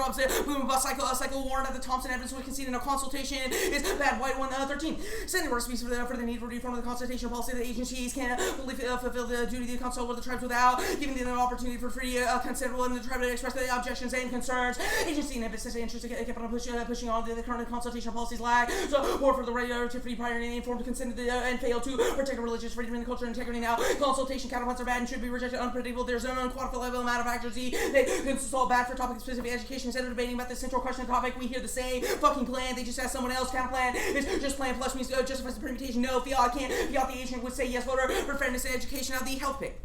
Boom about cycle warrant at the Thompson evidence we concede in a consultation is bad. White 113. Sending recipes for the need for reform of the consultation policy. The agencies can fully fulfill the duty to consult with the tribes without giving them an opportunity for free consent and the tribe to express their objections and concerns. Agency and business interest kept on pushing on the current consultation policies lag. So more for the regulatory prior and informed consent and fail to protect religious freedom and cultural integrity. Now consultation counterplans are bad and should be rejected. Unpredictable. There's an unquantifiable amount of accuracy. They consult bad for topic specific education. Instead of debating about the central question topic, we hear the same fucking plan. They just ask someone else. Counterplan is just plan plus means justifies the permutation. No, fiat can't. Fiat the agent would say yes, voter for fairness and education. Now the health pick.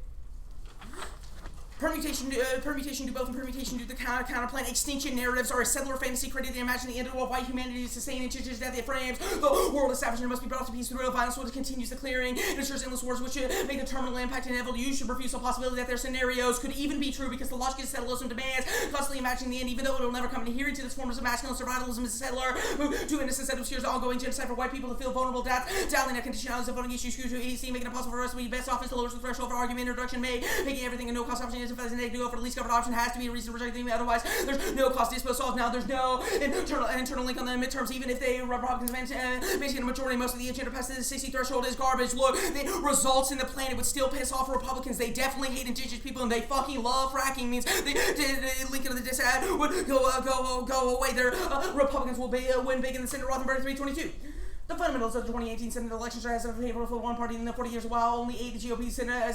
Permutation do both, and permutation do the counterplan. Extinction narratives are a settler fantasy created to imagine the end of white humanity is sustained in changes that it frames. The world of savagery must be brought to peace through real violence, which continues the clearing and ensures endless wars, which make the terminal impact inevitable. You should refuse the possibility that their scenarios could even be true because the logic is settlerism demands constantly imagining the end, even though it will never come. Adhering to this form of masculine survivalism is a settler who, to innocent set of fears, ongoing genocide for white people to feel vulnerable. That's dialing a conditionalities of voting issues to making it possible for us to be best off is to lower the threshold for argument introduction, making everything a no-cost option. if as a negative for the least covered option has to be a reason to reject them. Otherwise, there's no cost disposal. Now there's no internal link on the midterms. Even if they Republicans maintain a majority, most of the agenda past the 60 threshold is garbage. Look, the results in the plan it would still piss off Republicans. They definitely hate indigenous people and they fucking love fracking. Means the link to the dissad would go away. Their Republicans will win big in the Senate. Rothenberg 322. The fundamentals of the 2018 Senate elections are as favorable for one party in the 40 years, while only 8 GOP Senate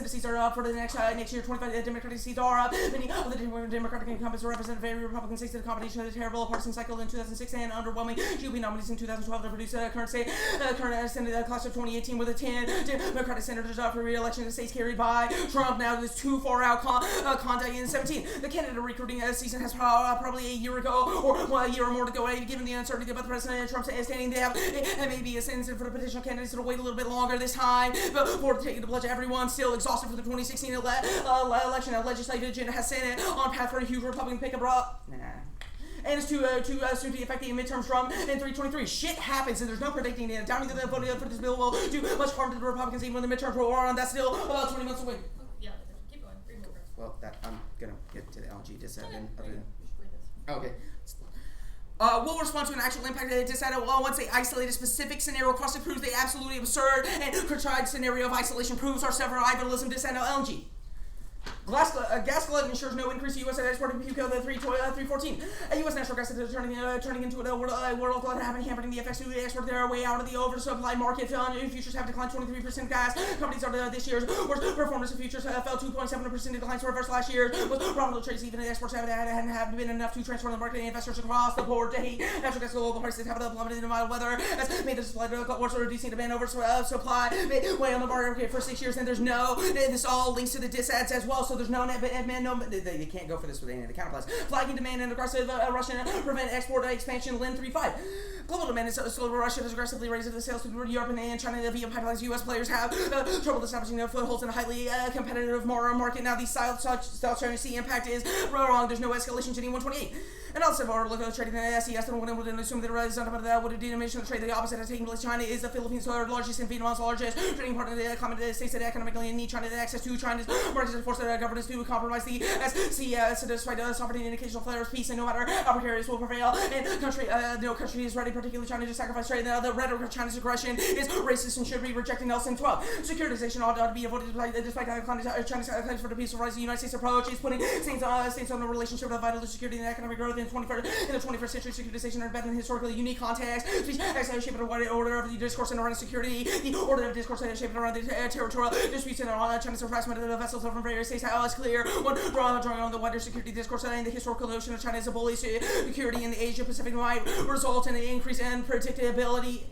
seats are up for the next year. 25 Democratic seats are up. Many of the Democratic incumbents represent very Republican states. The combination of the terrible partisan cycle in 2006 and underwhelming GOP nominees in 2012 to produce a current Senate class of 2018 with a 10 Democratic senators up for re-election. The states carried by Trump. Now this too far out conduct in 17. The candidate recruiting season has probably a year ago or a year or more to go. Given the uncertainty about the President Trump's standing, they have. And maybe a incentive for the potential candidates to wait a little bit longer this time before taking the pledge. Everyone still exhausted for the 2016 election. A legislative agenda has Senate on path for a huge Republican pickup. And it's too soon to affect the midterms from in 323. Shit happens, and there's no predicting it. Doubting that the voting for this bill will do much harm to the Republicans even when the midterms roll on. That's still about 20 months away. Yeah, keep going. Read more. Well, I'm gonna get to the LG dissent. Read this. Okay. Will respond to an actual impact that they decided once they isolate a specific scenario across the proves the absolutely absurd and contrived scenario of isolation proves our survivalism dissent LNG. Gaslight ensures no increase in U.S. export of PUCO 314. U.S. natural gas is turning into a world glut hampering the effects of the export their way out of the oversupply market. Futures have declined 23% gas. Companies started this year's worst performance of futures fell 2.7% declines reversed last year. With profitable trades, even the exports hadn't been enough to transform the market. Investors across the board to hate natural gas global prices have plummeted in mild weather has made the supply worse, reducing demand over supply way on the market for 6 years. And there's no this all links to the disads as well. So there's no they can't go for this with any of the counterplans. Flagging demand and aggressive Russian prevent export expansion. Lin 3.5. Global demand is slow. Russia has aggressively raised the sales to Europe and China via pipelines. U.S. players have trouble establishing their footholds in a highly competitive market. Now the South China Sea impact is wrong. There's no escalation to 128. And also, if our look at trading in the SES, then one would assume that that would dimension of trade. The opposite has taken place. China is the Philippines' third largest and Vietnam's largest trading partner. The common states that economically need China to access to China's markets and force their governments to compromise the SCS despite sovereignty and occasional flares, peace, and no matter how precarious will prevail. And no country is ready, particularly China, to sacrifice trade. Now the rhetoric of China's aggression is racist and should be rejected. Nelson 12. Securitization ought to be avoided despite China's claims for the peaceful rise. The United States approach is putting states on the relationship of vital to security and economic growth in the 21st century. Securitization are better in historically unique context. Shaped around the order of the discourse and around security. The order of discourse shaped around the territorial disputes and around China's harassment of the vessels from various states. How is clear when drawing on the wider security discourse and the historical notion of China as a bully security in the Asia Pacific might result in an increase in predictability.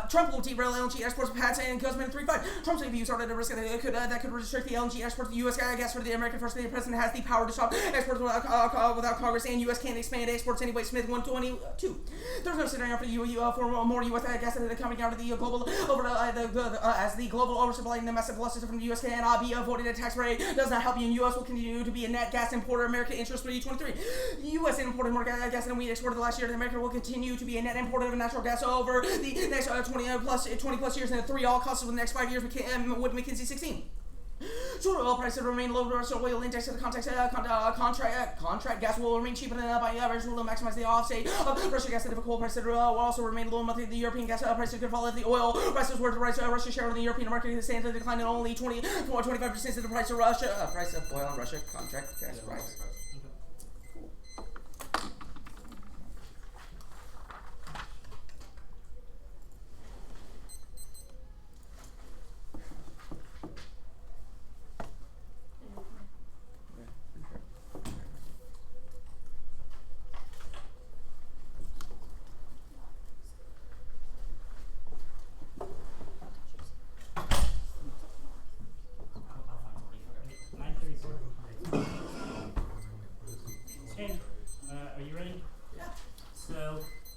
Trump will derail LNG exports past and Guzman 3.5. Trump's views are at a risk that could restrict the LNG exports to U.S. gas for the American First. The president has the power to stop exports without Congress, and U.S. can't expand exports anyway. Smith 122. There's no scenario for more U.S. gas coming out of the global as the global oversupply and the massive losses from the U.S. cannot be avoided. A tax rate does not help you, and U.S. will continue to be a net gas importer. American interest 323. The U.S. imported more gas than we exported last year. America will continue to be a net importer of natural gas over the next 20 plus years, and the 3 all costs over the next 5 years with McKinsey 16. So oil prices remain low. Russian oil index in the context of contract gas will remain cheaper than by average. Will maximize the offset of Russian gas. The coal prices will also remain low. Monthly, the European gas prices could fall if the oil prices were to rise. Russia's share of the European market is standing to decline at only 25% of the price of Russia. Price of oil and Russia contract gas price.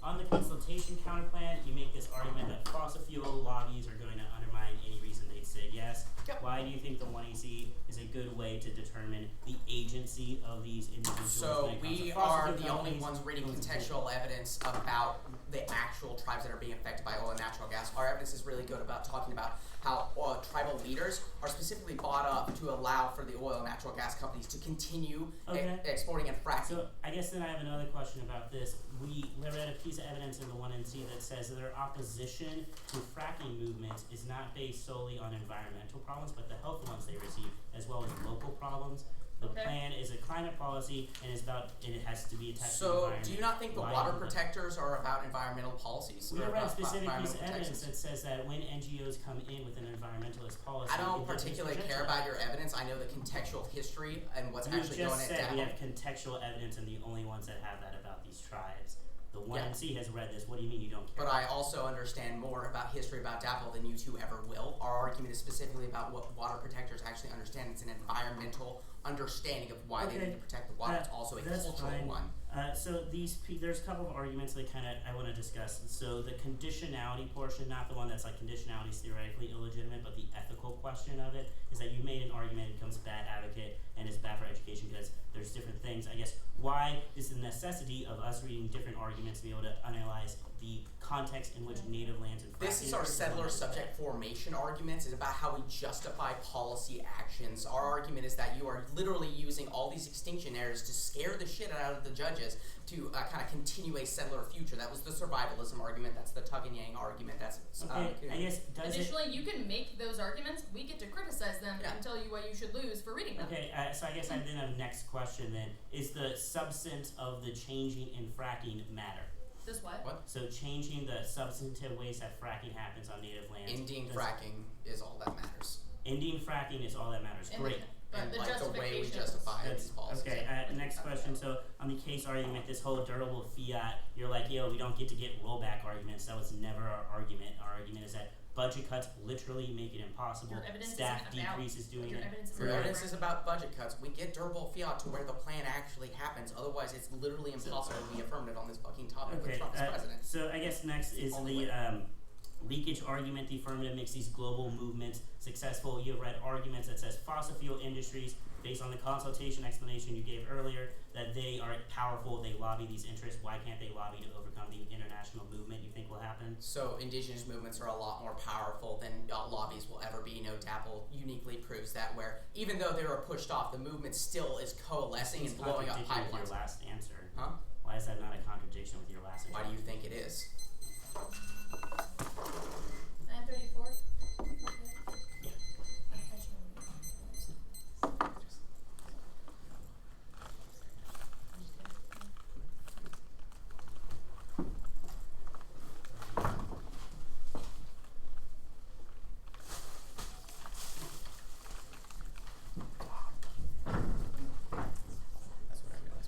on the consultation counterplan, you make this argument that fossil fuel lobbies are going to undermine any reason they'd say yes. Yep. Why do you think the 1AC is a good way to determine the agency of these individuals? So when it comes we to fossil are fuel the only companies? ones reading contextual evidence about the actual tribes that are being affected by oil and natural gas. Our evidence is really good about talking about how tribal leaders are specifically bought up to allow for the oil and natural gas companies to continue exporting and fracking. So I guess then I have another question about this. We read a piece of evidence in the 1NC that says that their opposition to fracking movements is not based solely on environmental problems, but the health ones they receive, as well as local problems. The plan is a climate policy, and it's about, and it has to be attached to the So environment. do you not think the Why water do that? protectors are about environmental policies? We or have read a about specific piece of environmental evidence protections? that says that when NGOs come in with an environmentalist policy, I don't it doesn't particularly restrict care them. about your evidence. I know the contextual history and what's You actually going just at said we down. have contextual evidence, and the only ones that have that about these tribes. The 1NC has read this. What do you mean you don't care? But I also understand more about history about DAPL than you two ever will. Our argument is specifically about what water protectors actually understand. It's an environmental understanding of why they need to protect the water. It's also a That's cultural fine. one. So there's a couple of arguments that I want to discuss. So the conditionality portion, not the one that's like conditionality is theoretically illegitimate, but the ethical question of it is that you made an argument, it becomes bad advocate, and it's bad for education because there's different things. I guess why is the necessity of us reading different arguments to be able to analyze the context in which native lands and This fracking is our is settler implemented. subject formation arguments. It's about how we justify policy actions. Our argument is that you are literally using all these extinction errors to scare the shit out of the judges to kind of continue a settler future. That was the survivalism argument. That's the tug and yang argument. That's Okay, I guess does it? Additionally, you can make those arguments. We get to criticize them and tell you what you should lose for reading them. Okay, so I guess I then have a next question then. Is the substance of the changing in fracking matter? This what? So changing the substantive ways that fracking happens on native lands. ending does- fracking is all that matters. Ending fracking is all that matters. And Great. But And the like the way we justification. justify That's these policies. okay. Next question. So on the case argument, this whole durable fiat, you're like, yo, we don't get to get rollback arguments. That was never our argument. Our argument is that budget cuts literally make it impossible. Your evidence Staff isn't about- decrease is doing your it. evidence isn't Your about- evidence is about budget cuts. We get durable fiat to where the plan actually happens. Otherwise, it's literally impossible to be affirmative on this fucking topic with Okay, Trump's president. so I guess next is Only the leakage argument. The affirmative makes these global movements successful. You have read arguments that says fossil fuel industries, based on the consultation explanation you gave earlier, that they are powerful, they lobby these interests. Why can't they lobby to overcome the international movement you think will happen? So indigenous movements are a lot more powerful than lobbies will ever be. DAPL uniquely proves that, where even though they were pushed off, the movement still is coalescing It's and blowing up contradicting with pipelines. your last answer. Huh? Why is that not a contradiction with your last answer? Why do you think it is? 934. That's what I realized.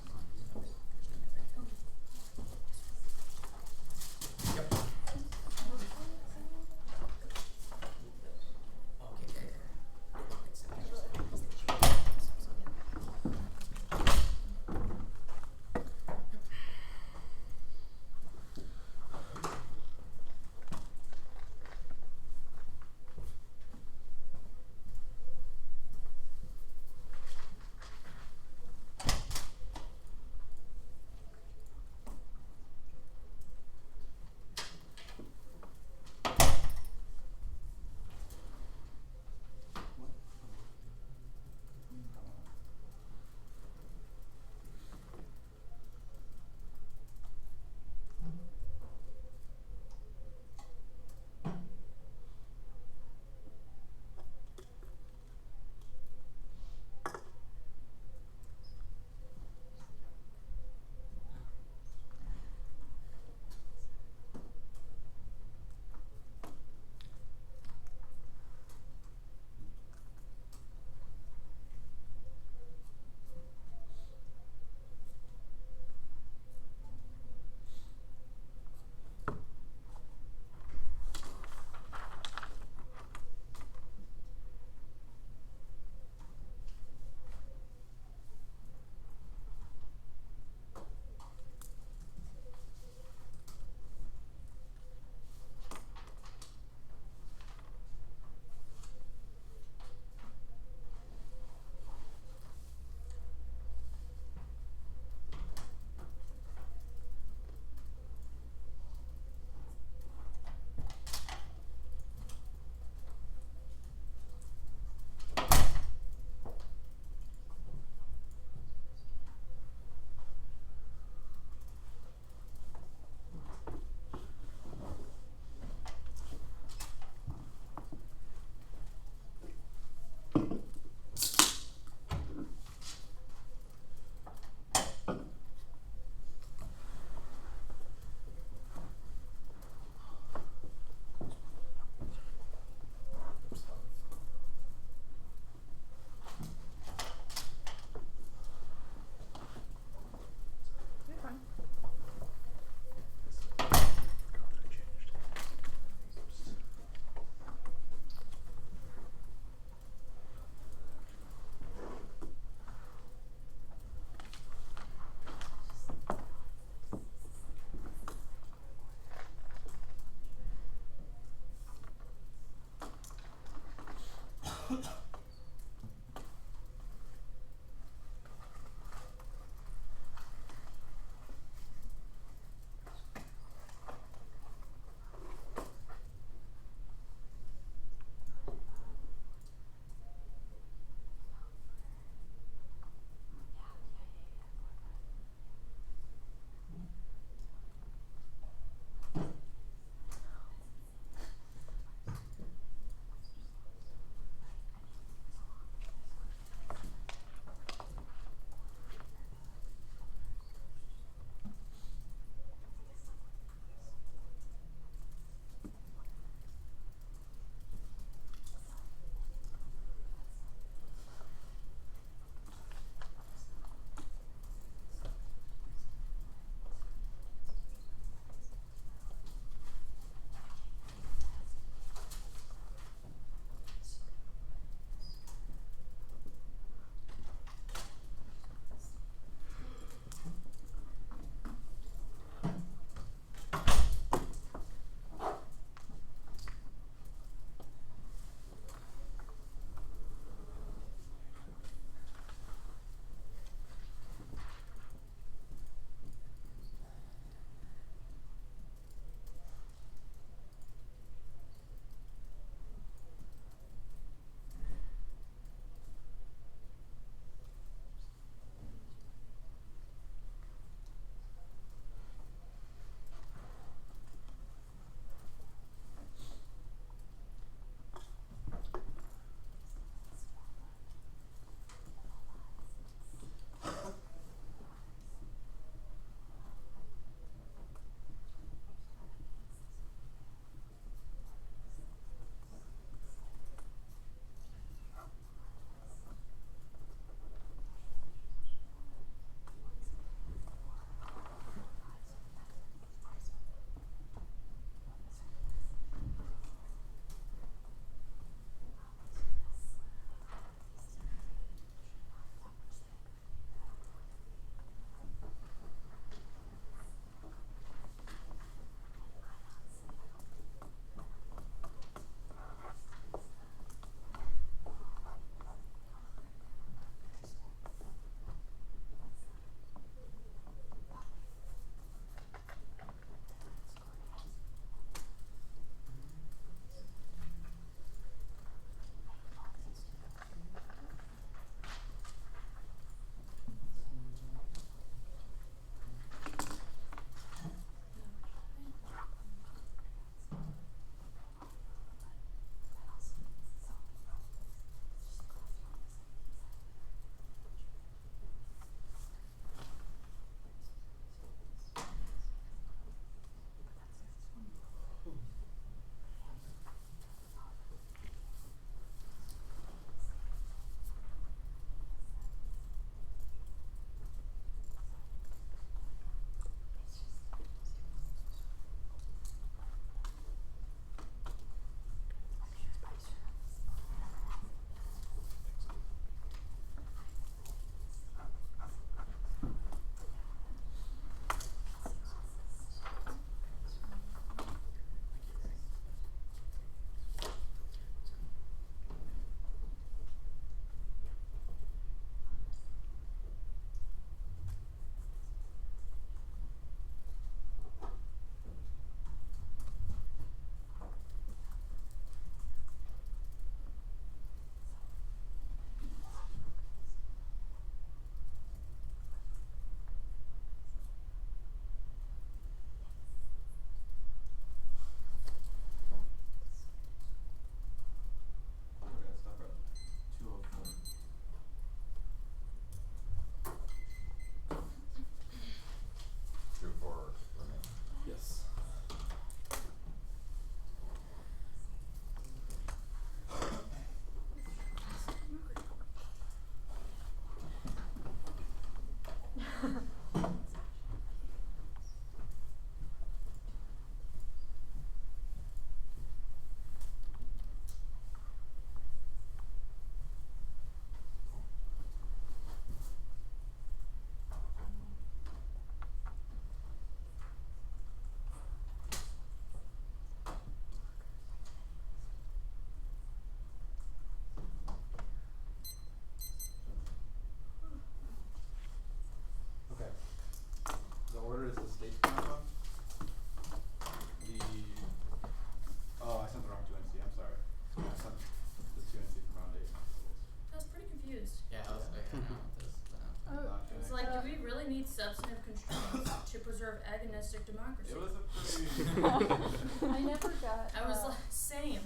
I never got I was like, same.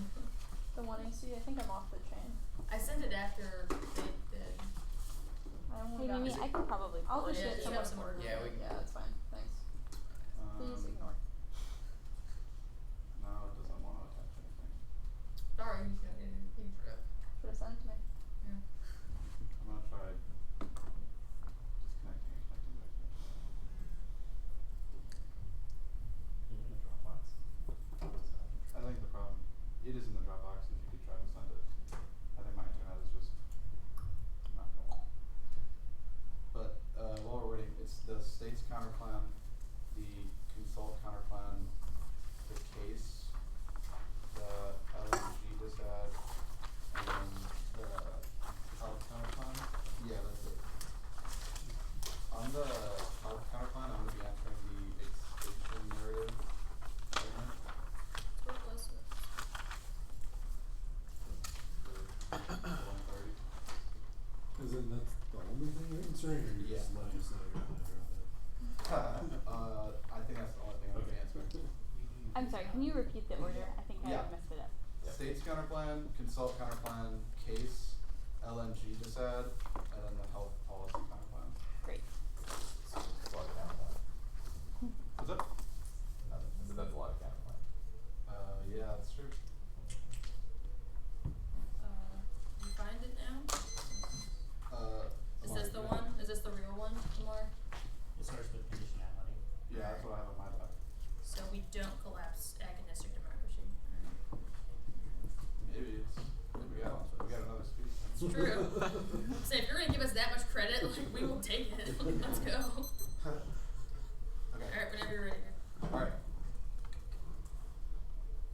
the 1AC. I think I'm off the chain. I sent it after they did. I only Hey, got Mimi, I could probably I'll pull just it. Yeah, get you have someone some to more. Yeah, we- Yeah, that's fine. Thanks. Please ignore. No, it doesn't want to attach anything. Sorry, you should have did a picture of. Should have sent it to me. Yeah. I'm gonna try disconnecting and connecting back to it. In the Dropbox. I think the problem, it is in the Dropbox if you could try to send it. I think my internet is just not going. But while we're waiting, it's the state's counterplan, the consult counterplan, the case, the LNG disad, and then the health counterplan. Yeah, that's it. On the health counterplan, I'm gonna be answering the extinction narrative segment. What was it? The 130. Is it that's the only thing you're answering, or you're just Yeah. letting us know you're gonna drop it? I think that's the only thing I'm gonna be answering. I'm sorry, can you repeat the order? I think Yeah. I messed it up. States counterplan, consult counterplan, case, LNG disad, and then the health policy counterplan. Great. That's a lot of counterplan. What's up? Nothing. I said that's a lot of counterplan. Yeah, that's true. You find it now? Is hold this on, the give me a one? minute. Is this the real one, Lamar? It starts with conditionality. Yeah, that's what I have on my lap. So we don't collapse agonistic democracy. Maybe it's, we got another speech. It's true. So if you're gonna give us that much credit, like, we will take it. Let's go. Okay. Alright, whenever you're ready. Alright.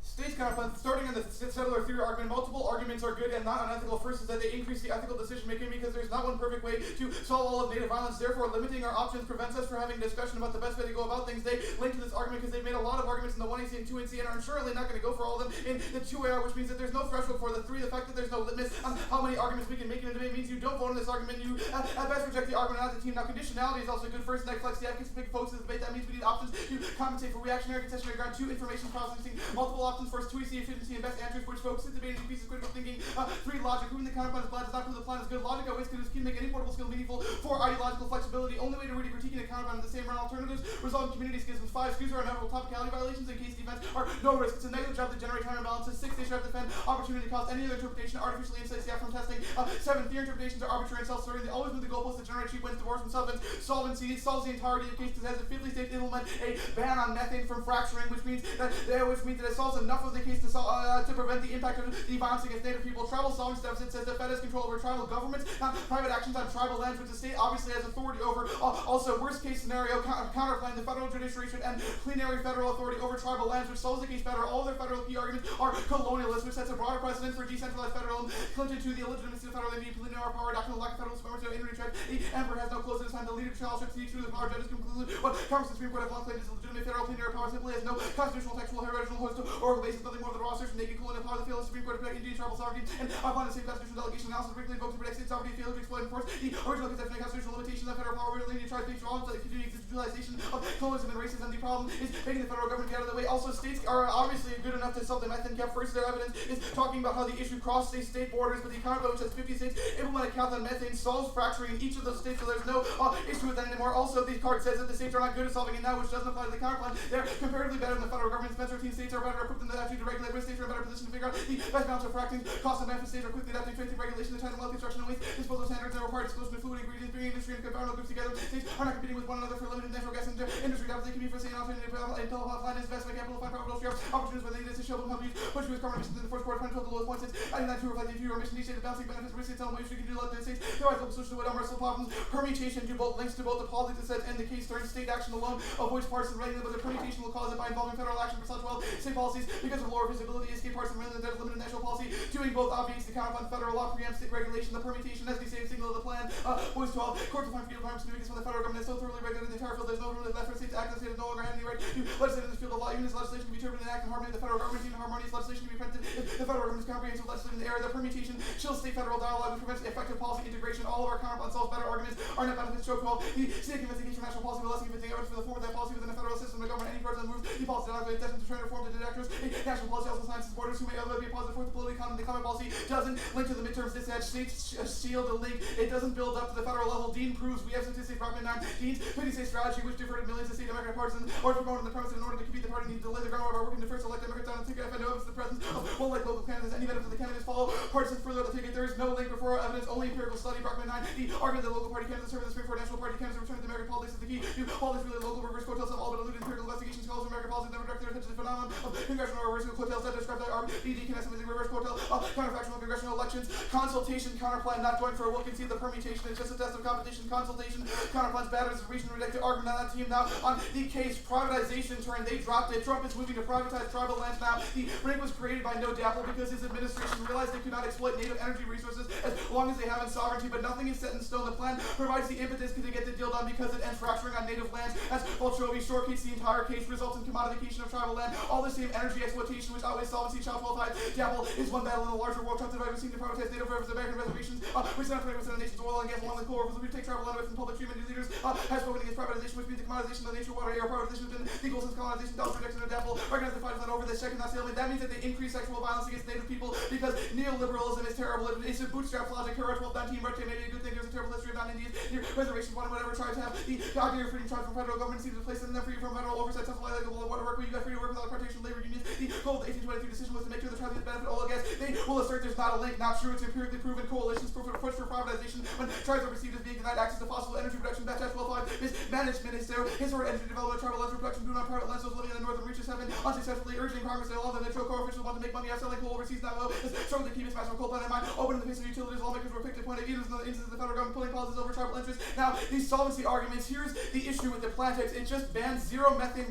States counterplan, starting on the settler theory argument, multiple arguments are good and not unethical. First is that they increase the ethical decision making because there's not one perfect way to solve all of native violence. Therefore, limiting our options prevents us from having a discussion about the best way to go about things. They link to this argument because they've made a lot of arguments in the 1AC and 2AC and are surely not going to go for all of them in the 2AR, which means that there's no threshold for the 3. The fact that there's no limit on how many arguments we can make in a debate means you don't vote on this argument. You at best reject the argument, not the team. Now, conditionality is also good. First, next flex the advocates pick folks in the debate. That means we need options to compensate for reactionary, concessionary ground. 2, information processing. Multiple options. First, 2AC efficiency and best answers, which focuses debating pieces of critical thinking. 3, logic. Proving the counterplan is bad does not prove the plan is good. Logic always can make any portable skill meaningful. 4, ideological flexibility. Only way to read a critiquing a counterplan in the same round. Alternatives resolving community schisms. 5, screws are inevitable. Topicality violations and case defense are no risk. It's a negative job to generate time imbalances. 6, they should have defend opportunity cost. Any other interpretation artificially insights the from testing. 7, theory interpretations are arbitrary and self-serving. They always move the goalposts to generate cheap wins. Divorce from solvency solves the entirety of cases. Has the 50 states implement a ban on methane from fracturing, which means that it solves enough of the case to prevent the impact of the violence against native people. Tribal solving steps. It says the Fed has control over tribal governments, not private actions on tribal lands, which the state obviously has authority over. Also, worst case scenario, counterplan, the federal judiciary should end plenary federal authority over tribal lands, which solves the case better. All of their federal key arguments are colonialist, which sets a broader precedent for decentralized federalism. Clinton to the illegitimacy of federal immunity, plenary power, doctrine of lack of federal supremacy, injury check. The emperor has no closeness time. The leader shall seek through the power. Judges conclude what Congress and Supreme Court have long claimed is legitimate federal plenary power simply has no constitutional, textual, hereditary, host, or basis, nothing more than the raw assertion naked colonial power. The failed Supreme Court to protect Indian tribal sovereignty and upon the same constitutional delegation analysis briefly invoked to protect state sovereignty, failed to exploit and enforce the original conception of constitutional limitations of federal power. Originally, Indian tribes face wrong to the continuing institutionalization of colonialism and racism. The problem is making the federal government get out of the way. Also, states are obviously good enough to solve the method cap. First, their evidence is talking about how the issue crossed state borders, but the economy, which has 50 states, implement a count on methane, solves fracturing in each of those states, so there's no issue with that anymore. Also, the card says that the states are not good at solving it now, which doesn't apply to the counterplan. They're comparatively better than the federal government. Spencer 13 states are better equipped than the actually to regulate. Which states are in a better position to figure out the best balance of fracking. Cost and benefit states are quickly adapting to regulation, the time of wealth construction and waste disposal standards that require disclosure of fluid ingredients, bringing industry and environmental groups together. States are not competing with one another for limited natural gas industry jobs. They compete for saying alternative finance, investment capital, find profitable share opportunities where they need to show them companies push with carbon emissions in the first quarter, find the lowest points. I did not to reflect the fewer emission each state of balancing benefits, risk states, ways we can do like the states. There are global solutions to what unmerciful problems. Permutation to both links to both the politics that says and the case during state action alone avoids partisan regulation, but the permutation will cause it by involving federal action for such well state policies because of lower visibility, escape partisan regulation, there's limited national policy. Doing both obviates the counterplan federal law preempts state regulation. The permutation as the same signal of the plan. Boys 12, court defined field requirements to make this when the federal government is so thoroughly regulated in the entire field, there's no room left for states to act. The state has no longer any right to legislate in this field of law. Even as legislation can be determined and act in harmony with the federal government, even harmonious legislation can be printed if the federal government is comprehensive legislation in the area. The permutation chills state federal dialogue, which prevents effective policy integration. All of our counterplan solves better arguments are net benefits. Stroke 12, the state convincing for national policy, but less convincing evidence for the form of that policy within the federal system. The government, any person moves the policy not destined to try to reform the directors, national policy also sciences borders who may otherwise be a positive for the political economy. The climate policy doesn't link to the midterms disadvantage states shield the link. It doesn't build up to the federal level. Dean proves we have statistics Rockman 9. Dean's 50-state strategy which diverted millions of state Democrat partisans or promoted the premise that in order to compete the party needs to lay the groundwork by working to first elect Democrats down and take no evidence of the presence of well like local candidates. Any benefit of the candidates follow partisans further the ticket. There is no link before evidence, only empirical study. Brockman 9. The argument that local party candidates serve as the spring for national party candidates return to the American politics is the key. Politics really local reverse quotails have all but eluded empirical investigation. Scholars of American politics never direct their attention to the phenomenon of congressional reverse quotails that describe the RBD can estimate the reverse quotail counterfactual congressional elections. Consultation, counterplan, not going for a will concede the permutation. It's just a test of competition. Consultation, counterplans, batteries, reason rejected argument on that team. Now on the case privatization turn, they dropped it. Trump is moving to privatize tribal lands now. The break was created by No Dapple because his administration realized they could not exploit native energy resources as long as they have in sovereignty, but nothing is set in stone. The plan provides the impetus to get the deal done because it ends fracturing on native lands. As Voltrovi shortcuts the entire case, results in commodification of tribal land. All the same energy exploitation which outweighs solvency, child qualified. Dapple is one battle in a larger world. Trump divided seeking to privatize native American reservations, which is not 20% of the nation's oil and gas along the core rivers. We take tribal land away from public treatment. New leaders have spoken against privatization, which means the commodization of nature, water, air. Privatization has been legal since colonization. Dollars rejection of Dapple. Recognize the fight is not over. This check is not sailing. That means that they increase sexual violence against native people because neoliberalism is terrible. It's a bootstrap logic. Kara 1219, Red maybe a good thing. There's a terrible history of non-Indians. Reservations, whatever tribes have. The document of freedom tribes from federal government seems to place them free from federal oversight. Self-reliant, like water work where you got free to work without participation labor unions. The goal of the 1823 decision was to make sure the tribes get benefit all gas. They will assert there's not a link. Not true. It's empirically proven. Coalitions push for privatization when tribes are perceived as being denied access to fossil energy production. Batch 12.5 mismanagement is there. Historic energy development, tribal land production, do not private lands. Those living in the northern reaches have been unsuccessfully urging Congress to allow the natural core officials want to make money out selling coal overseas. Now, struggle to keep its massive coal plant in mind. Open in the face of utilities, lawmakers were picked to point of view. There's another instance of the federal government pulling policies over tribal interests. Now, these solvency arguments. Here's the issue with the plan text. It just bans zero methane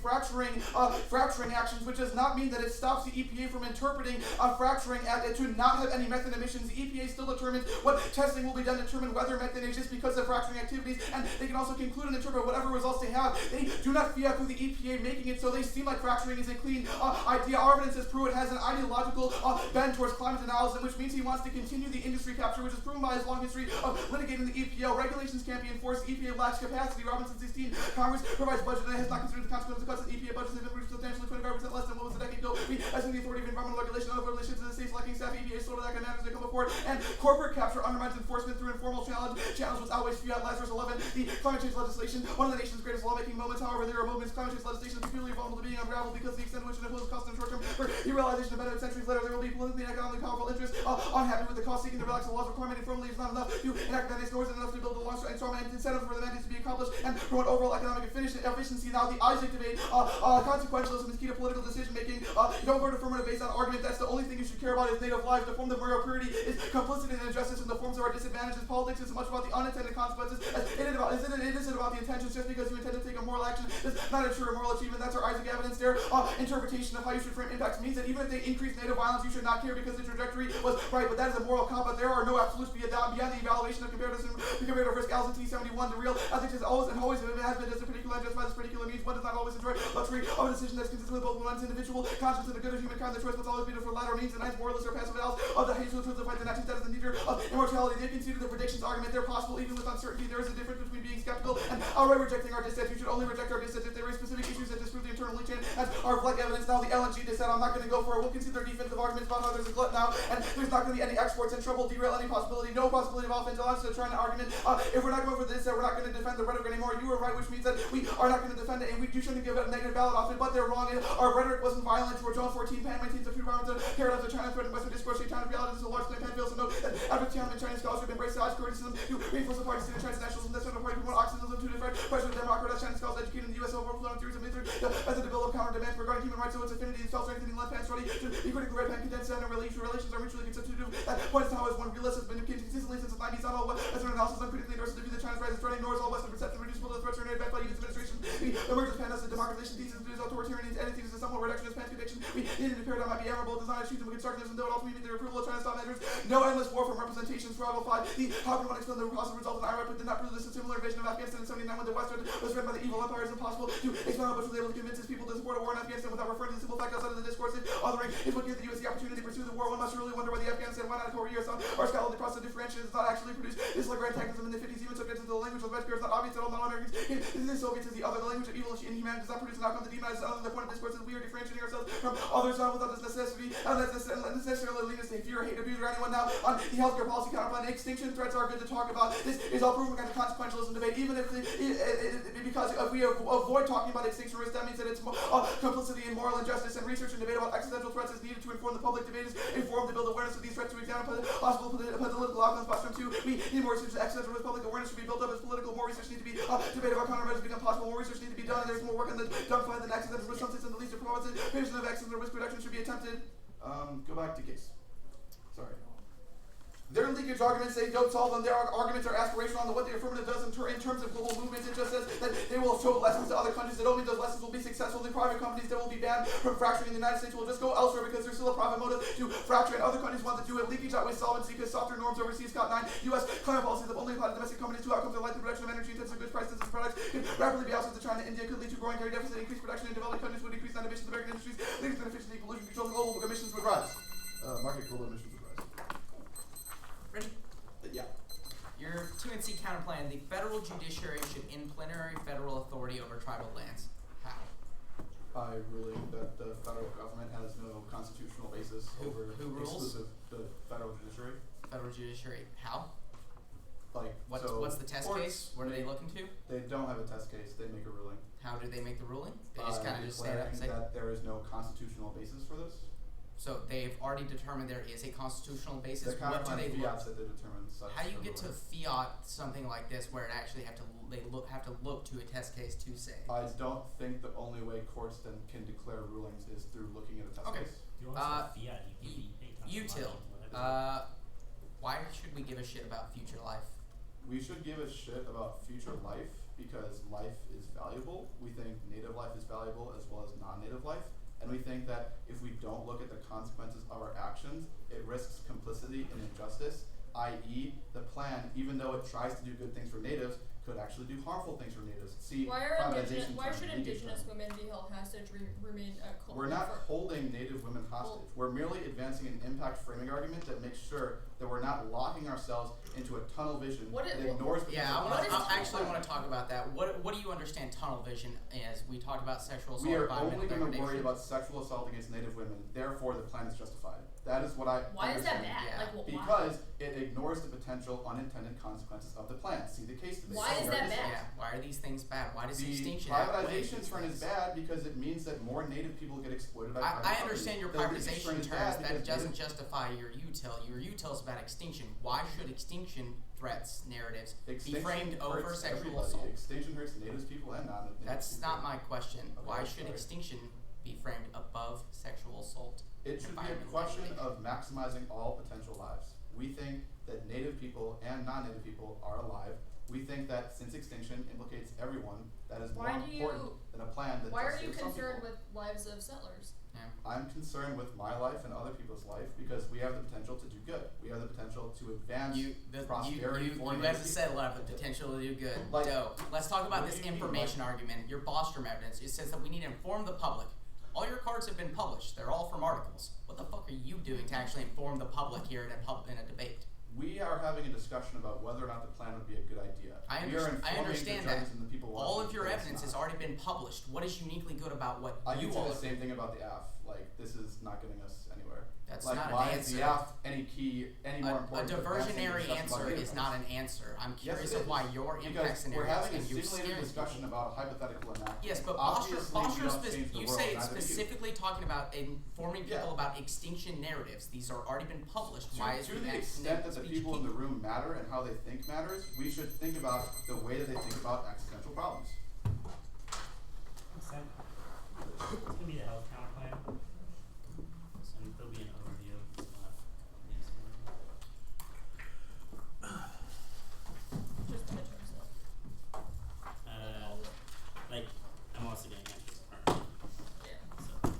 fracturing actions, which does not mean that it stops the EPA from interpreting a fracturing act to not have any methane emissions. The EPA still determines what testing will be done to determine whether methane exists because of fracturing activities, and they can also conclude and interpret whatever results they have. They do not fiat through the EPA making it so they seem like fracturing is a clean idea. Our evidence says Pruitt has an ideological bend towards climate denialism, which means he wants to continue the industry capture, which is proven by his long history of litigating the EPA. Regulations can't be enforced. The EPA lacks capacity. Robinson 16, Congress provides budget and has not considered the consequences of cuts. The EPA budgets have been reduced substantially 25% less than what was a decade ago. We estimate the authority of environmental regulation and other regulations to the states lacking staff. EPA is sort of that kind of matters they come before it. And corporate capture undermines enforcement through informal challenge which outweighs fiat. Lazarus 11, the climate change legislation, one of the nation's greatest lawmaking moments. However, there are moments climate change legislation is peculiarly vulnerable to being unraveled because the extent to which it imposes cost in short term for the realization of benefit centuries later, there will be politically and economically powerful interests unhappy with the cost seeking to relax the laws requirement firmly is not enough to enact mandates, nor is it enough to build a long and strong incentive for the mandates to be accomplished and promote overall economic efficiency. Now, the Isaac debate, consequentialism is key to political decision making. Don't vote affirmative based on argument. That's the only thing you should care about is native lives. The form of moral purity is complicit in injustice in the forms of our disadvantages. Politics is as much about the unintended consequences as it isn't about the intentions. Just because you intend to take a moral action does not ensure a moral achievement. That's our Isaac evidence there. Interpretation of how you should frame impacts means that even if they increase native violence, you should not care because the trajectory was right. But that is a moral combat. There are no absolutes beyond the evaluation of comparative risk. Alison T71. The real ethics is always and always has been just a particular and justifies this particular means. One does not always enjoy luxury of a decision that's consistent with both one's individual conscience and the good of humankind. The choice must always be for latter means. And hence moralists or passive analysts of the hateful truth of fight the Nazis. That is the nature of immortality. They consider the predictions argument. They're possible even with uncertainty. There is a difference between being skeptical and outright rejecting our dissent. You should only reject our dissent if there are specific issues that disprove the internal leaching. As our flag evidence. Now the LNG dissent. I'm not going to go for it. We'll concede their defensive arguments about how there's a glut now, and there's not going to be any exports and trouble derail any possibility. No possibility of offense. Allows us to try an argument. If we're not going for this, we're not going to defend the rhetoric anymore. You were right, which means that we are not going to defend it, and we shouldn't give it a negative ballot off it. But they're wrong. Our rhetoric wasn't violent. We're John 14. Pan maintains the food environment. Carried out to China, threatened Western discourse. China reality is a large claim. Pan fails to note that after Tiananmen, Chinese scholars have embraced God's criticism to reinforce the party's Chinese nationalism. That's not a party promote Occidentalism to different question of democracy. Chinese scholars educated in the U.S. over on theories of nature as a developed counter demands regarding human rights. So its affinity is self-strengthening left hand study to be critical red pen condensed and relations are mutually constitutive. That points to how as one realist has been consistently since the 90s. Not all Western analysis uncritically endorses the view that China's rise is threatening, nor is all Western perception reducible to the threats generated by its administration. The emergence pan as a democratization thesis is authoritarian entities is a somewhat reductionist pan conviction. We need a new paradigm might be admirable, designed to choose them constructionism that would ultimately meet their approval of China's top measures. No endless war from representations. Survival 5. The how can one explain the possible result in Iraq but did not prove this a similar invasion of Afghanistan in 79 when the West was threatened by the evil empire is impossible to explain how Bush was able to convince his people to support a war in Afghanistan without referring to the simple fact outside of the discourse that authoring is what gave the U.S. the opportunity to pursue the war. One must really wonder why the Afghanistan went out of years on our scholarly process of differentiation does not actually produce this like antagonism in the 50s, even subject to the language of the West is not obvious at all. Non-Americans in the Soviets is the other. The language of evil and inhumanity does not produce an outcome that demonizes other than the point of discourse that we are differentiating ourselves from others without this necessity and that's necessarily leading us to fear, hate, abuse, or anyone now on the healthcare policy counterplan. Extinction threats are good to talk about. This is all proven kind of consequentialism debate. Even if because if we avoid talking about extinction risk, that means that it's complicity in moral injustice and research and debate about existential threats is needed to inform the public. Debate is informed to build awareness of these threats to examine possible political outcomes. Posture 2, we need more research. Existential risk, public awareness should be built up as political. More research needs to be debate about countermeasures become possible. More research needs to be done. And there's more work on the dump fight than accidental risk. Some states in the least of provinces, prevention of accidental risk reduction should be attempted. Go back to case. Sorry. Their leakage arguments say don't solve them. Their arguments are aspirational on what the affirmative does in terms of global movements. It just says that they will show lessons to other countries. That don't mean those lessons will be successful. The private companies that will be banned from fracturing in the United States will just go elsewhere because there's still a profit motive to fracture. And other countries want to do it. Leakage outweighs solvency because softer norms overseas. Scott 9. U.S. climate policies that only apply to domestic companies. Two outcomes are like the production of energy intensive goods, price sensitive products can rapidly be outsourced to China. India could lead to growing carry deficit. Increased production in developing countries would increase non-emissions of American industries. Leading to efficiency, pollution control, global emissions would rise. Market global emissions would rise. Ready? Yeah. Your 2NC counterplan. The federal judiciary should in plenary federal authority over tribal lands. How? I ruling that the federal government has no constitutional basis over who rules? exclusive the federal judiciary. Federal judiciary. How? Like What's the test case? What are they looking to? They don't have a test case. They make a ruling. How do they make the ruling? They just kind of just stand up and say that there is no constitutional basis for this. So they've already determined there is a constitutional basis. The What do they look? fiats that they determine such. How do you a get to ruling. fiat something like this where it actually have to look to a test case to say? I don't think the only way courts then can declare rulings is through looking at a test Okay. case. You also fiat, you can be paid util. Why should we give a shit about future life? We should give a shit about future life because life is valuable. We think native life is valuable as well as non-native life. And we think that if we don't look at the consequences of our actions, it risks complicity and injustice, i.e. the plan, even though it tries to do good things for natives, could actually do harmful things for natives. See, Why should indigenous women be held hostage remain at We're not holding native women hostage. We're merely advancing an impact framing argument that makes sure that we're not locking ourselves into a tunnel vision that ignores the I actually want to talk about that. What do you understand tunnel vision as? We talk about sexual assault. We are only going to worry about sexual assault against native women. Therefore, the plan is justified. That is what I Why is that understand. bad? Yeah. Like, Because it ignores the potential unintended consequences of the plan. See the case debate. Why is that bad? Yeah. Why are these things bad? Why does The extinction privatization turn is bad because it means that more native people get exploited by private I companies. understand your The leakage privatization is terms. bad That because doesn't justify your util. Your util is about extinction. Why should extinction threats narratives be extinction framed over hurts sexual everybody. assault? Extinction hurts native people and non-native That's people. not my question. Okay, Why should sorry. extinction be framed above sexual assault? It should be a environmental question degradation? of maximizing all potential lives. We think that native people and non-native people are alive. We think that since extinction implicates everyone, that is more Why do you- important than a plan that Why just are you saves some concerned people. with lives of settlers? Yeah. I'm concerned with my life and other people's life because we have the potential to do good. We have the potential to advance prosperity for you native as a people. settler have the potential to do good. Like, Dope. Let's talk about what this do you mean, information like- argument. Your Bostrom evidence. It says that we need to inform the public. All your cards have been published. They're all from articles. What the fuck are you doing to actually inform the public here in a debate? We are having a discussion about whether or not the plan would be a good idea. I We are informing understand the that. judges and the people All watching of your that it's evidence not. has already been published. What is uniquely good about what I you can say all the are same thing about the AF. Like, this is not getting us anywhere. That's like, not an why is answer. the AF any more A important? to advancing diversionary discussion about answer native is not rights? an answer. I'm Yes, curious it of is. why your impact Because we're scenarios having a and you're stimulated scaring discussion people. about a hypothetical enactment. Yes, but Obviously, we don't change the you world, say neither do you. specifically talking about informing people Yeah. about extinction narratives. These are already been published. Why is To the the next extent that the speech people in the room matter and how they think matters, we should think about the way that they think about existential problems. It's gonna be the health counterplan. So there'll be an overview. Just the midterms though. Like I'm also getting answers. Yeah. So.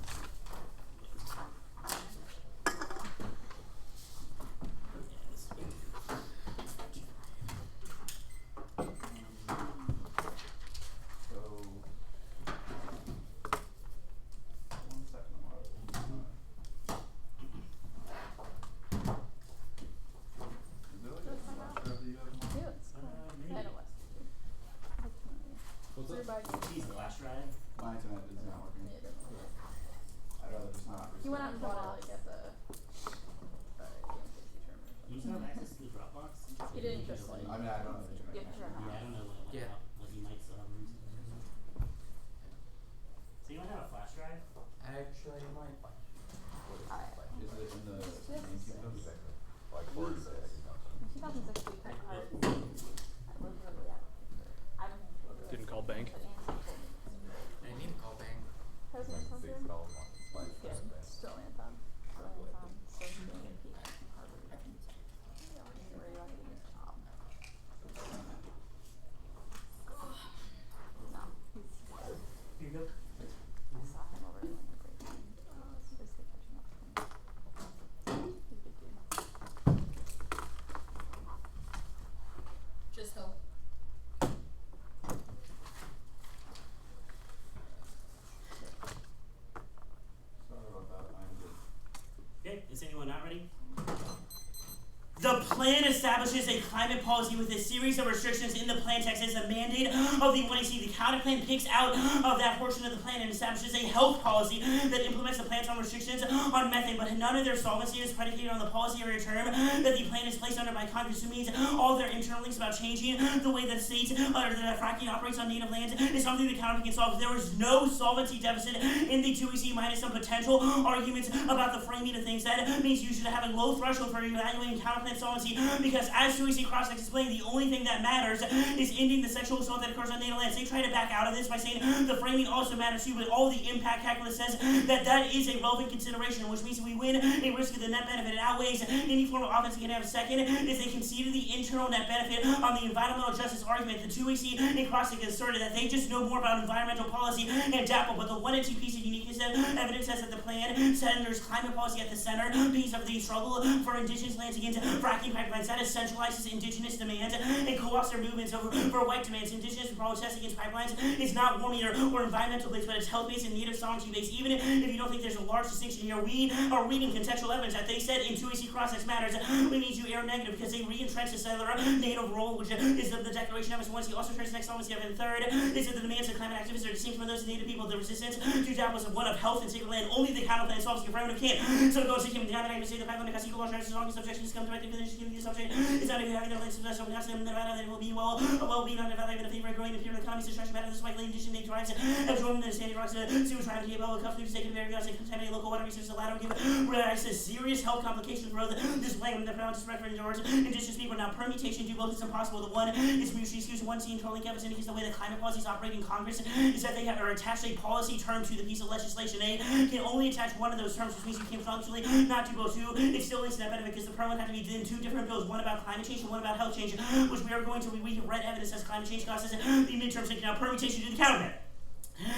Actually, I might find you. What is Alright. it like? Is it in the main team code? Exactly. Like, where is it? In 2006, we cut cards. I was really out. I don't think it was Didn't call bank. but Anthony told me. I need to call bank. President Like, something? 6 calls on. Like, Yeah, still Anthony. Still Anthony. Still doing a PhD from Harvard. Yeah, where you want to get his job. No, he's dead. Here you go. I saw him over in the break room. So basically catching up with him. He's a good dude. Just hope. Sorry about that. I'm good. Okay, is anyone not ready? The plan establishes a climate policy with a series of restrictions in the plan text as a mandate of the 1AC. The counterplan picks out of that portion of the plan and establishes a health policy that implements the plan's own restrictions on methane, but none of their solvency is predicated on the policy or term that the plan is placed under by Congress, which means all their internal links about changing the way that states or that fracking operates on native lands is something the counterplan can solve. There was no solvency deficit in the 2EC minus some potential arguments about the framing of things. That means you should have a low threshold for evaluating counterplan solvency, because as 2EC Crossix explained, the only thing that matters is ending the sexual assault that occurs on native lands. They try to back out of this by saying the framing also matters too, but all the impact calculus says that that is a relevant consideration, which means we win a risk of the net benefit. It outweighs any form of offense you can have. Second is they conceded the internal net benefit on the environmental justice argument. The 2EC and Crossix asserted that they just know more about environmental policy and DAPL, but the one and two piece of uniqueness of evidence says that the plan centers climate policy at the center piece of the struggle for indigenous lands against fracking pipelines. That centralizes indigenous demands and co-ops their movements over for white demands. Indigenous protests against pipelines is not warming or environmental based, but it's health based and native sovereignty based. Even if you don't think there's a large distinction here, we are reading contextual evidence that they said in 2EC Crossix matters. We need you error negative because they re-entrench the settler native role, which is the declaration of its once. He also turns next solvency up. And third is that the demands of climate activists are distinct from those of native people. The resistance to DAP was one of health and sacred land. Only the counterplan solves the affirmative can't. So it goes to him. The climate activists say the pipeline because equal law as long as subjections come directly within the subject. It's not even having their lands so we ask them that it will be well-being on development in favor of growing imperial economies, destruction matter. This is why land addition they drives have joined the standing rocks sewage trying to keep all the cups to take America and contaminate local water resources allowed to give rise to serious health complications for this land that found to spread for indigenous people. Now permutation do both is impossible. The one is mutually exclusive. One scene totally evidence indicates the way that climate policies operate in Congress is that they are attached a policy term to the piece of legislation. They can only attach one of those terms, which means you can functionally not do both. Two, it still links to that benefit because the perm would have to be in two different bills, one about climate change and one about health change, which we are going to we have read evidence as climate change causes the midterm thinking. Now permutation to the counterplan.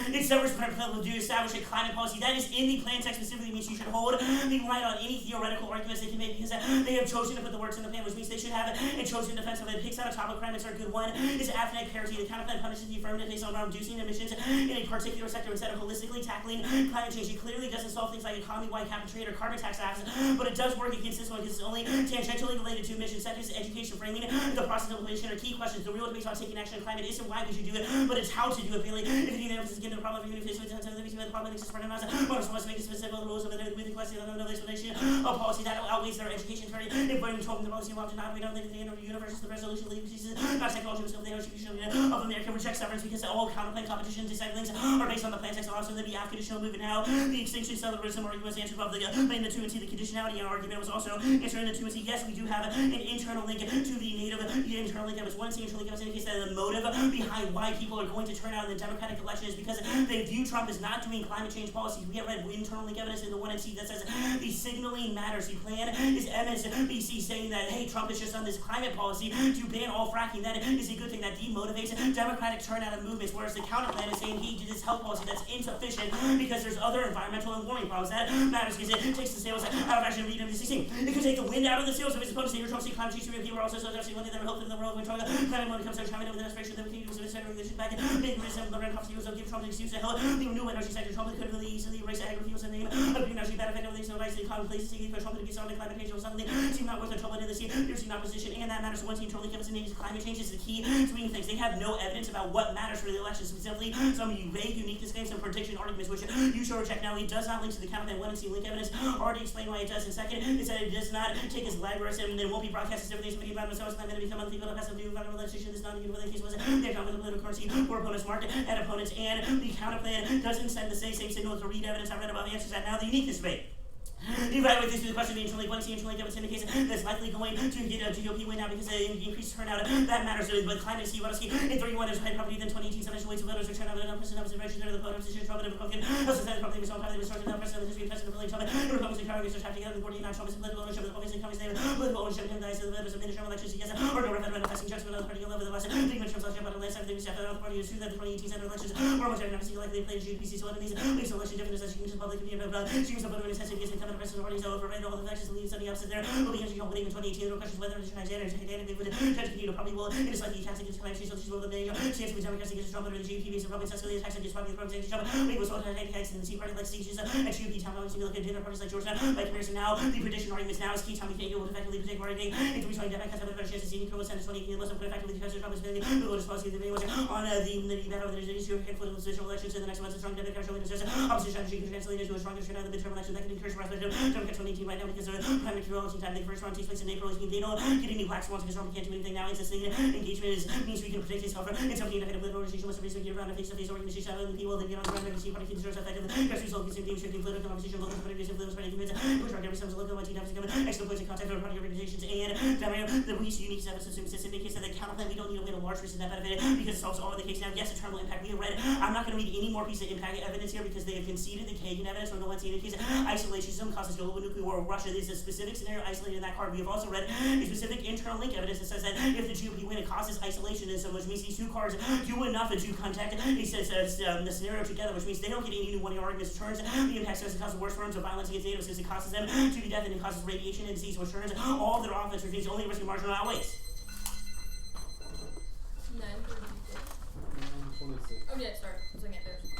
It's several proposal to establish a climate policy that is in the plan text specifically means you should hold the line on any theoretical arguments they can make because they have chosen to put the words in the plan, which means they should have a chosen defense of it. It picks out a topic requirements are a good one. Is athletic parity. The counterplan punishes the affirmative based on reducing emissions in a particular sector instead of holistically tackling climate change. It clearly doesn't solve things like economy-wide cap and trade or carbon tax acts, but it does work against this one because it's only tangentially related to emissions. Second is education framing. The process of implementation are key questions. The real debate about taking action on climate isn't why we should do it, but it's how to do it. Really, if you need emphasis again to the problem of unity, the problem exists for us. One of us make specific rules with the question of no explanation of policy that outweighs their education trade. If we're controlling the policy of not we don't think the end of the universe is the resolution leading pieces, not technology, so the execution of America rejects severance because all counterplan competitions disciples are based on the plan text. Also, the conditional movement now. The extinction Survivalism argument was answered above the in the 2 and C. The conditionality argument was also answered in the 2 and C. Yes, we do have an internal link to the native internal link that was 1 C internal link that indicates that the motive behind why people are going to turn out in the Democratic election is because they view Trump as not doing climate change policies. We have read internal link evidence in the 1 and C that says the signaling matters. The plan is MSNBC saying that hey, Trump has just done this climate policy to ban all fracking. That is a good thing that demotivates Democratic turnout of movements, whereas the counterplan is saying he did this health policy that's insufficient because there's other environmental and warming problems. That matters because it takes the sails out of action. Read it could take the wind out of the sails of his opponents. You're Trump saying climate change people are also so desperately one thing that we're hoping in the world when climate when it comes to China with an aspiration that we can use this regulation back big reason the red cops use give Trump an excuse to help the renewable energy sector. Trump could really easily erase agri-fuels and name of greenhouse especially bad effect of these noise, the commonplace seeking for trouble to be solved in climate change or something. Seem not worth the trouble in this year. There's an opposition, and that matters. One team totally gives an climate change is the key swinging things. They have no evidence about what matters for the election, specifically some vague, unique claims and prediction arguments, which you should reject. Now, it does not link to the counterplan 1 and C link evidence. Already explained why it does. And second, is that it does not take as libraries and it won't be broadcast as everything video about themselves. Not going to become unlegal to pass a new environmental legislation. This is not a uniform case. Was they're not with the political currency or opponents market and opponents, and the counterplan doesn't send the same signal to read evidence I read above. The answers that now the uniqueness debate. Evaluate this to the question of the interlink. One C interlink evidence indicates that's likely going to get a GOP win now because the increased turnout that matters. But climate C, what else? In 31, there's high property than 2018. Some weights of voters are turned out enough percent of the register of the voter position. Trump and Republican. Also, said property was all probably restored enough percent of the history of President William Trump. Republicans and Congress are trapped together in 49 Trump is political ownership of the Republicans and Congress. Political ownership of the eyes of the voters of midterm elections. Yes, or no referendum manifesting judgment on the party level of the last. Big midterm election, but on the last time, we said that the party is true that the 2018 Senate elections were much never seen likely to play GPC. So, one of these leaves election differences as you can public community about she was a voter in his testing against the incumbent president parties over. All the factions leave study opposite there. Will be answering on in 2018. No questions whether it's Alexander and they would judge continue probably will. It is likely attacks against climate change, so she's over the day. Chance with Democrats against Trump under the GOP base and probably successfully attacks against popular programs against Trump. We was voted attacks in the Tea Party like CGs and GOP town governments. We look at dinner parties like Georgetown. By comparison now, the prediction arguments now is key time we can't able to effectively predict bargaining. Into rejoining Democrats have a better chance of seeing Congress Senate 2018 unless we effectively because Trump is spending the voters policy of the video on the battle of the issue of handful of special elections in the next months. A strong Democrat showing opposition strategy can translate into a stronger turnout of the midterm election that can encourage referendum. Democrats 2018 right now because they're primary time. The first round takes place in April. They don't get any black swans because Trump can't do anything now. It's a thing. Engagement means we can predict his offer. It's something independent political organization must be around a face-to-face organization. Other people that get on the ground and see party considers effective. Press result is in shifting political conversation. Local political influence party convince. Push our every some local team having extra points in contact with party organizations and the least unique evidence of in case of the counterplan. We don't need to win a large percent of that benefit because it solves all of the case now. Yes, a terminal impact. We have read. I'm not going to read any more piece of impact evidence here because they have conceded the Kagan evidence from the one in case isolationism causes global nuclear war. Russia. This is a specific scenario isolated in that card. We have also read a specific internal link evidence that says that if the GOP win, it causes isolationism, which means these two cards do enough to contact. It says the scenario together, which means they don't get any new one arguments. Turns the impact says it causes worse forms of violence against natives because it causes them to be death and it causes radiation and disease, which turns all of their offense, which means only risk of marginal outweighs. 26. Oh yeah, sorry. I was looking at theirs.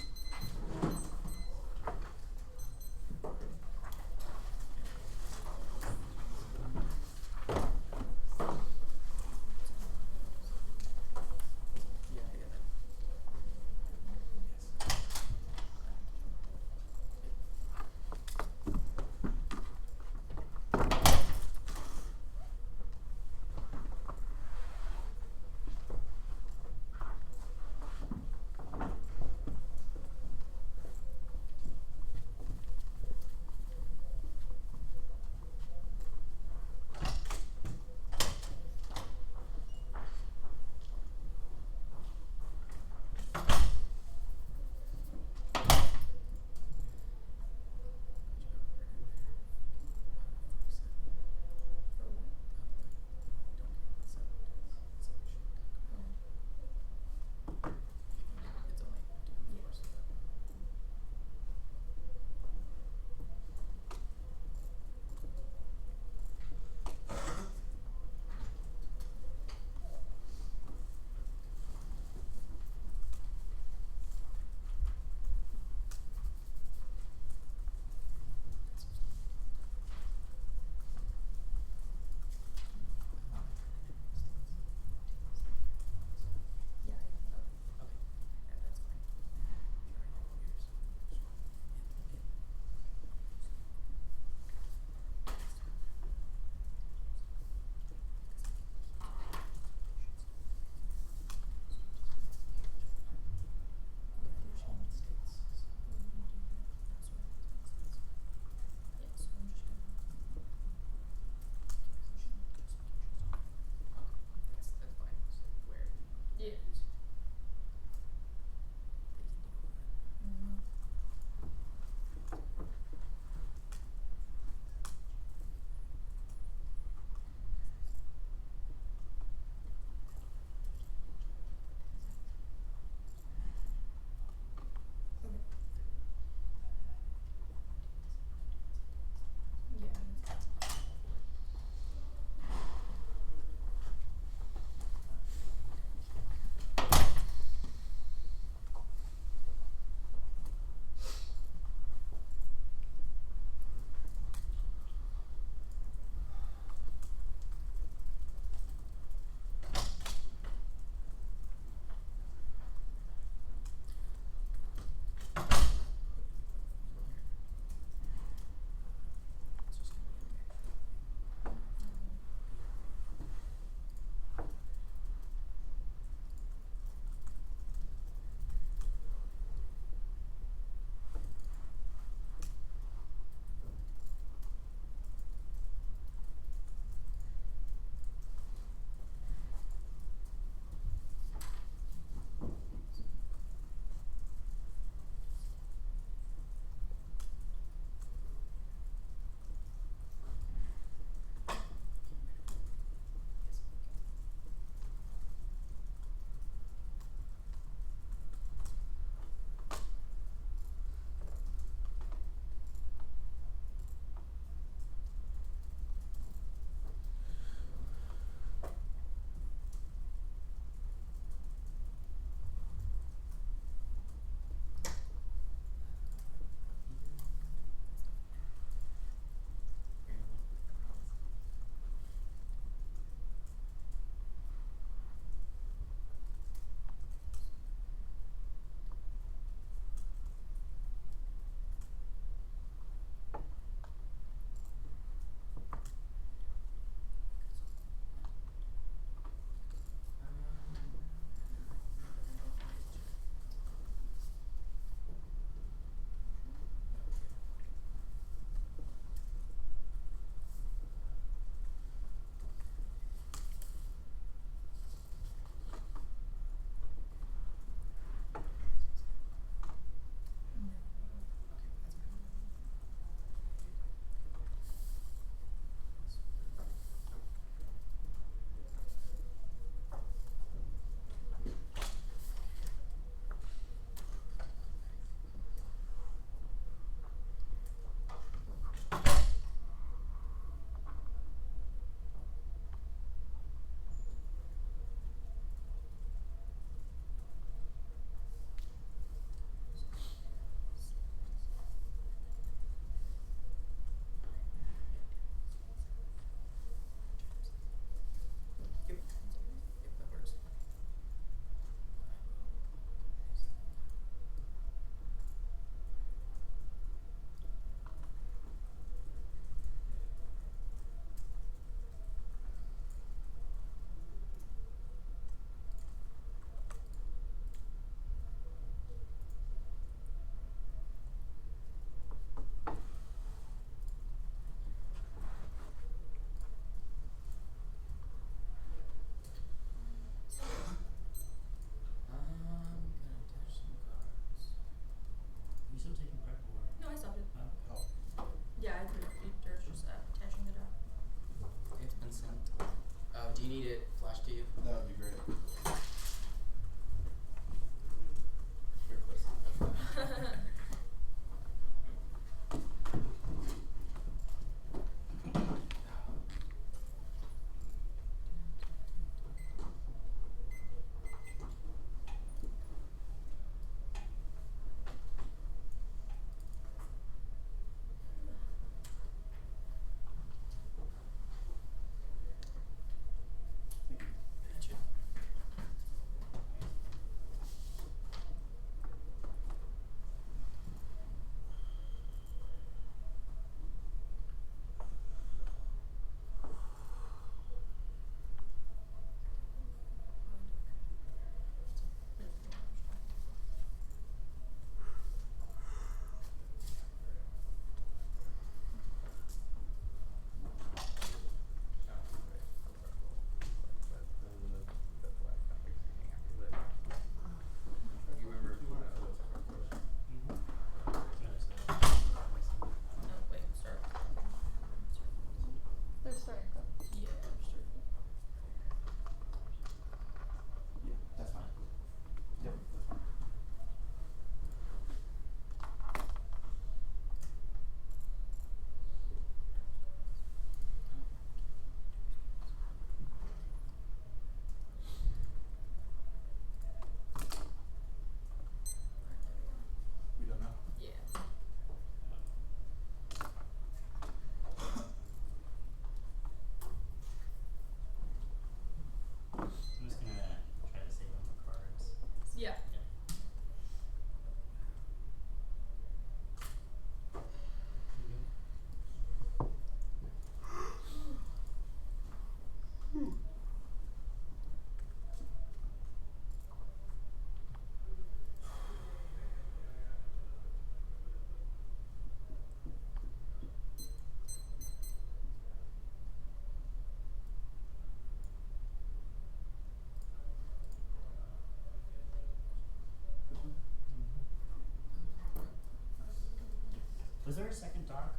Was there a second doc?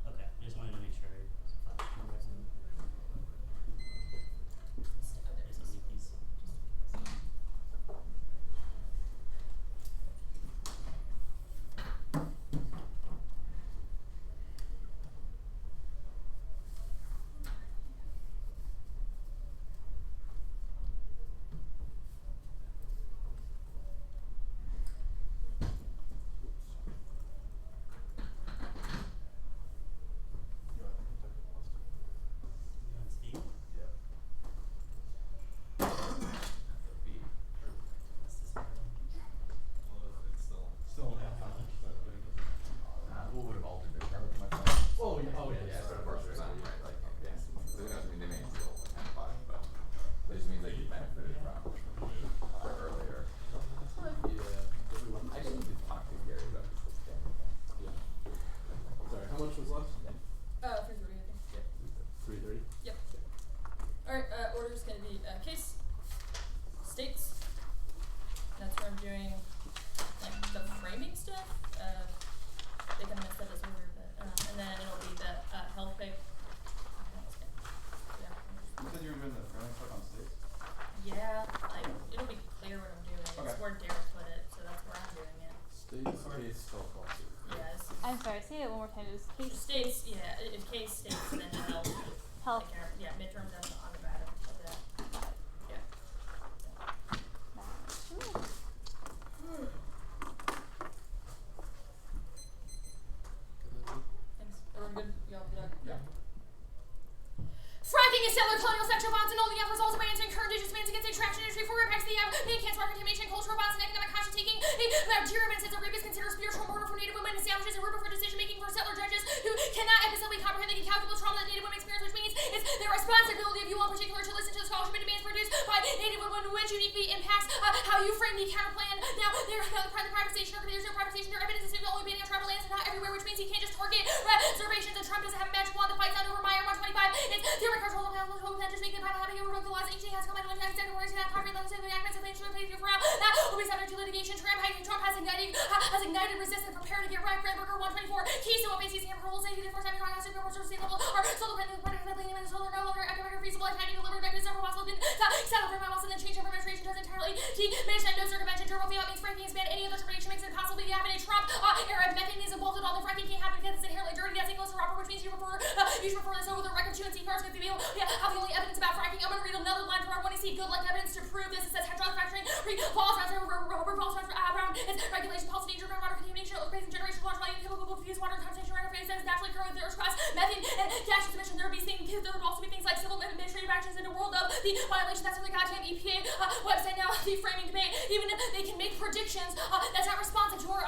Okay, I just wanted to make sure. I'm sorry, say it one more time. It was case States, yeah, if case states, then health. health. Take care of, yeah, midterms and on the bad of that. Yeah. Thanks. Everyone good? Y'all good? Yeah. Fracking is settler colonial sexual bonds and only efforts also by to encourage indigenous means against extraction industry for impacts the being cancer, contamination, cultural bonds, and economic hostage taking. Nigerian says a rape is considered spiritual murder for Native women, establishes a rubric for decision making for settler judges who cannot episodically comprehend the incalculable trauma that Native women experience, which means it's their responsibility, if you want particular, to listen to the scholarship and demands produced by Native women, which uniquely impacts how you frame the counterplan. Now, the privatization or there's no privatization, their evidence is only banning on tribal lands and not everywhere, which means he can't just target reservations, and Trump doesn't have a magic wand that fights under Meyer 125. It's their control of that just make the private having overrode the laws. Each has come out one time, second words, and copyright those enactments of nature pays you for out. That will be subject to litigation. Trump has ignited resistance, prepare to get right. Grandberger 124. Keystone bases and rules. The first time you're going to have state level or solar panel and solar no longer economically feasible. If having delivered back to several possible settle for my and then change of administration does entirely diminish that no circumvention. Durable fiat means fracking is banned. Any other termination makes it impossible to have a Trump era mechanism bolted on the fracking can't happen because it's inherently dirty. That's equals to Robert, which means you should prefer this over the record 2 and C cards with the deal. Have the only evidence about fracking. I'm going to read another line from our 1AC. Good luck evidence to prove this. It says hydraulic fracturing falls around its regulation, policy, danger, groundwater contamination, raising generation of large volume, chemical diffuse water, concentration, right of says naturally occurring with the Earth's crust, methane, and gaseous emission. There would also be things like civil and administrative actions in the world of the violation. That's on the goddamn EPA website now. The framing debate, even if they can make predictions, that's not responsive to our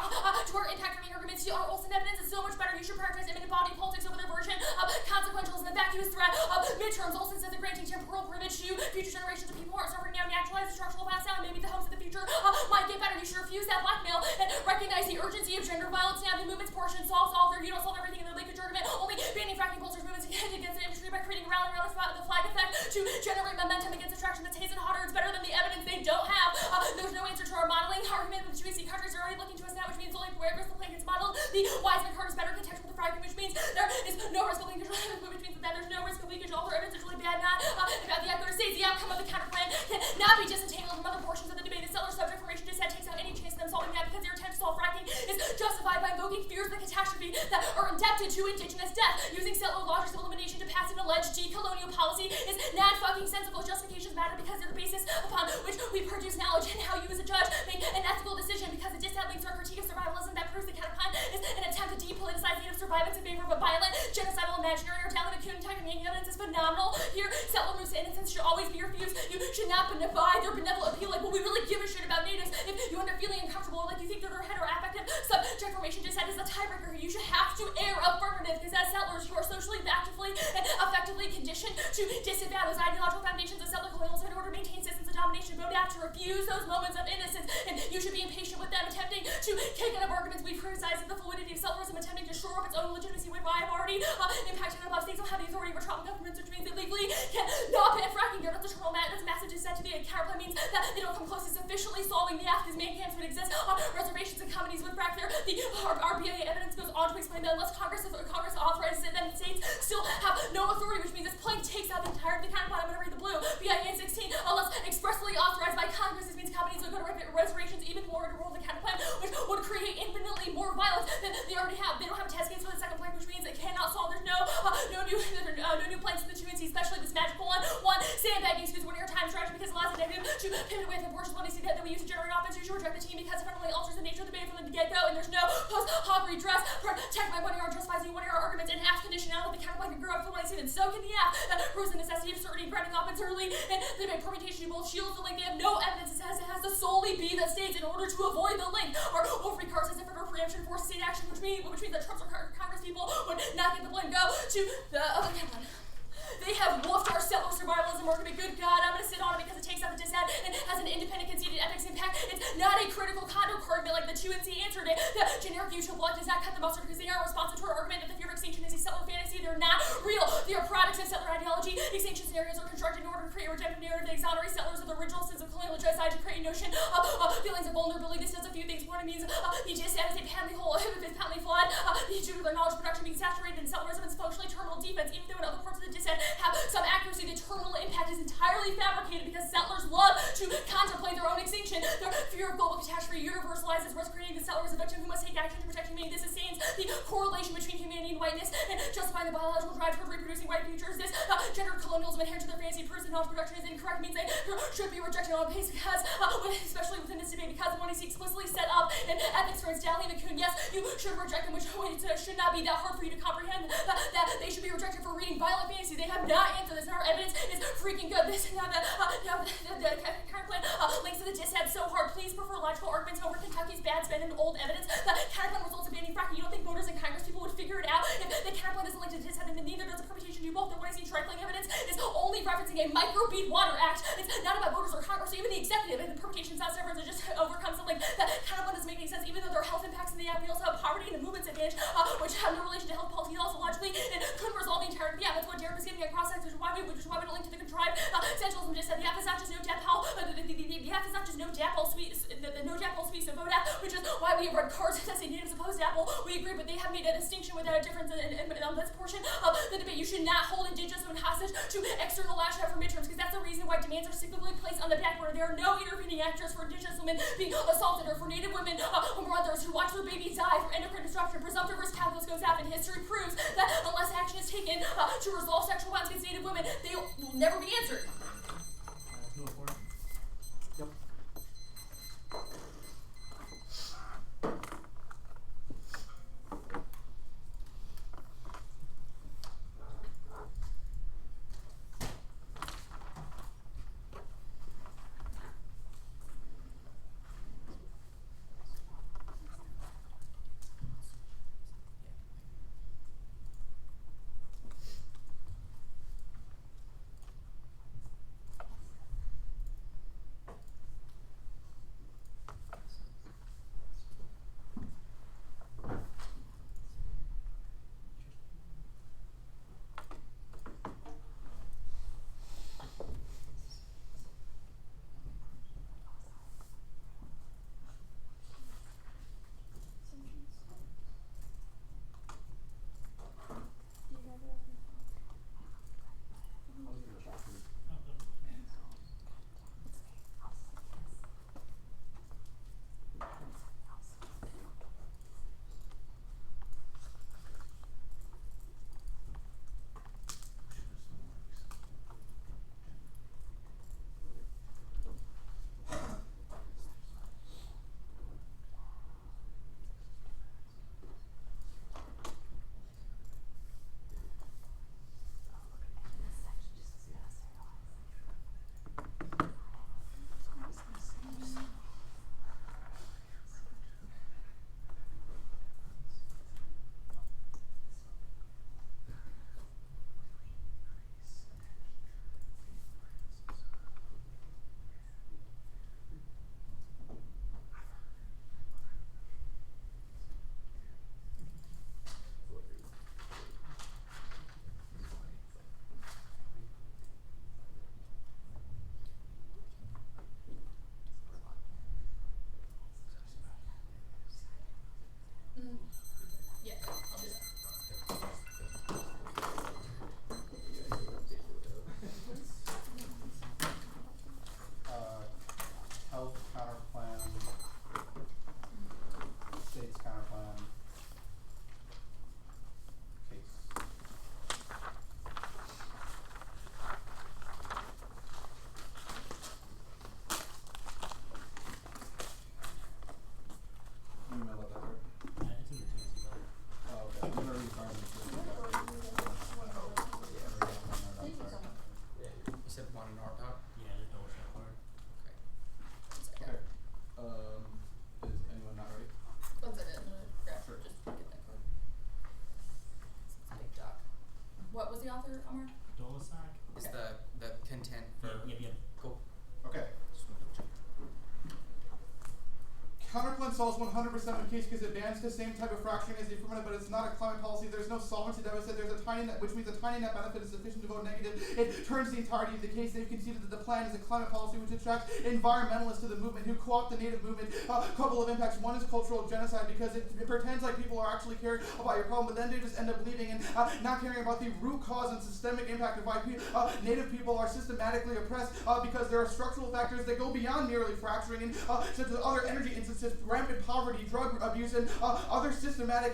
impact framing arguments. Our Olsen evidence is so much better. You should prioritize imminent body politics over their version of consequentialism. The vacuous threat of midterms. Olsen says the granting temporal privilege to future generations of people who are suffering now naturalize the structural past now. Maybe the hopes of the future might get better. You should refuse that blackmail and recognize the urgency of gender violence. Now the movement's portion solve there. You don't solve everything in the linkage argument. Only banning fracking bolsters movements against the industry by creating a rally around the flag effect to generate momentum against attraction that's hazy and hotter. It's better than the evidence they don't have. There's no answer to our modeling argument. The GCC countries are already looking to us now, which means only where the plan gets modeled. The Wiseman card is better contextual with the fracking, which means there is no risk of leakage, which means that there's no risk of leakage. All their evidence is really bad, not about the echo to say the outcome of the counterplan cannot be disentangled from other portions of the debate. The settler subject formation dissent takes out any chance of them solving that because their attempt to solve fracking is justified by invoking fears of the catastrophe that are indebted to indigenous death. Using settler logics of elimination to pass an alleged decolonial policy is not fucking sensible. Justifications matter because they're the basis upon which we produce knowledge, and how you as a judge make an ethical decision, because the dissent links to our critique of survivalism that proves the counterplan is an attempt to depoliticize the end of survivance in favor of a violent, genocidal, imaginary, or talented Kuhn-type making evidence is phenomenal. Here, settler moves to innocence should always be refused. You should not divide their benevolent appeal like, well, we really give a shit about natives. If you end up feeling uncomfortable, like you think they're heteroaffective, subject formation dissent is a tiebreaker. You should have to err affirmative, because as settlers, you are socially, actively, and effectively conditioned to disavow those ideological foundations of settler colonialism in order to maintain systems of domination. Vote out to refuse those moments of innocence, and you should be impatient with them attempting to kick out of arguments we criticize the fluidity of settlerism, attempting to shore up its own legitimacy when I have already impacted and above states will have the authority over tribal governments, which means they legally cannot ban fracking. You're not the terminal mat. That's a massive dissent to the counterplan means that they don't come close to sufficiently solving the Africa's main camps would exist on reservations and communities with frack there. The RBA evidence goes on to explain explained that unless Congress authorizes it, then states still have no authority, which means this plank takes out the entirety of the counterplan. I'm going to read the blue. BIA 16, unless expressly authorized by Congress, this means companies will go to reservations even more to roll the counterplan, which would create infinitely more violence than they already have. They don't have a test case for the second plank, which means it cannot solve. There's no new planks in the 2NC, especially this magical one. One, sandbagging excuse one of your time strategy because it allows the negative to pivot away from the portions of money that we use to generate offense. You should reject the team because it fundamentally alters the nature of the debate from the get-go, and there's no post-hoc redress. Protect my 1 year justifies you 1 year arguments and half conditionality. The counterplan can grow up to 1 and so can the F. That proves the necessity of certainty, granting offense early, and the debate permutation both shields the link. They have no evidence. It has to solely be that states, in order to avoid the link, are overly cards as if for preemption force state action, which means that Trump's or Congress people would not get the blame. Go to the other counterplan. They have wolfed our settler survivalism argument. Good God, I'm going to sit on it because it takes out the dissent and has an independent conceded ethics impact. It's not a critical condo argument like the 2NC answered it. The generic usual block does not cut the mustard because they are responsive to our argument that the fear of extinction is a settler fantasy. They're not real. They are products of settler ideology. Extinction scenarios are constructed in order to create a redemptive narrative that exonerates settlers of the original sins of colonial genocide to create a notion of feelings of vulnerability. This does a few things. One, it means the dissent is a patently whole, if it's patently flawed. Due to their knowledge production being saturated in settlerism is functionally terminal defense, even though in other parts of the dissent have some accuracy. The terminal impact is entirely fabricated because settlers love to contemplate their own extinction. Their fear of global catastrophe universalizes risk, creating the settler as a victim who must take action to protect humanity. This sustains the correlation between humanity and whiteness and justifying the biological drive toward reproducing white futures. This gender colonialism inherent to their fantasy proves that knowledge production is incorrect, means they should be rejected on pace because, especially within this debate, because one is explicitly set up in ethics for Stanley and Kuhn. Yes, you should reject them, which should not be that hard for you to comprehend that they should be rejected for reading violent fantasy. They have not answered this. Our evidence is freaking good. This now the counterplan links to the dissent so hard. Please prefer logical arguments over Kentucky's bad spin and old evidence. The counterplan results in banning fracking. You don't think voters and Congress people would figure it out if the counterplan doesn't link to the dissent, and then neither does the permutation do both. The one I see trifling evidence is only referencing a microbead water act. It's not about voters or Congress or even the executive, and the permutation sounds different. It just overcomes the link. The counterplan doesn't make any sense, even though there are health impacts in the app. We also have poverty and the movement's advantage, which have no relation to health policy. Also logically, it could resolve the entire. Yeah, that's what Jared was getting across. Which is why we don't link to the contrived essentialism. Just said the F is not just no DAPL. The F is not just no DAPL suite. The no DAPL suite of vote app, which is why we have read cards that say natives opposed to Apple. We agree, but they have made a distinction without a difference in this portion of the debate. You should not hold indigenous women hostage to external lash out for midterms, because that's the reason why demands are cyclically placed on the back burner. There are no intervening actors for indigenous women being assaulted or for native women or mothers who watch their babies die from endocrine disruption. Presumptive risk calculus goes out, and history proves that unless action is taken to resolve sexual violence against native women, they will never be answered. Yep. author, Amar? Dolasac? It's the content for. Yep. Cool. Okay. Counterplan solves 100% of the case because it bans the same type of fracturing as the affirmative, but it's not a climate policy. There's no solvency deficit. There's a tiny net, which means a tiny net benefit is sufficient to vote negative. It turns the entirety of the case. They've conceded that the plan is a climate policy which attracts environmentalists to the movement who co-opt the native movement. A couple of impacts. One is cultural genocide because it pretends like people are actually caring about your problem, but then they just end up leaving and not caring about the root cause and systemic impact of why native people are systematically oppressed because there are structural factors that go beyond merely fracturing and such as other energy instances, rampant poverty, drug abuse, and other systematic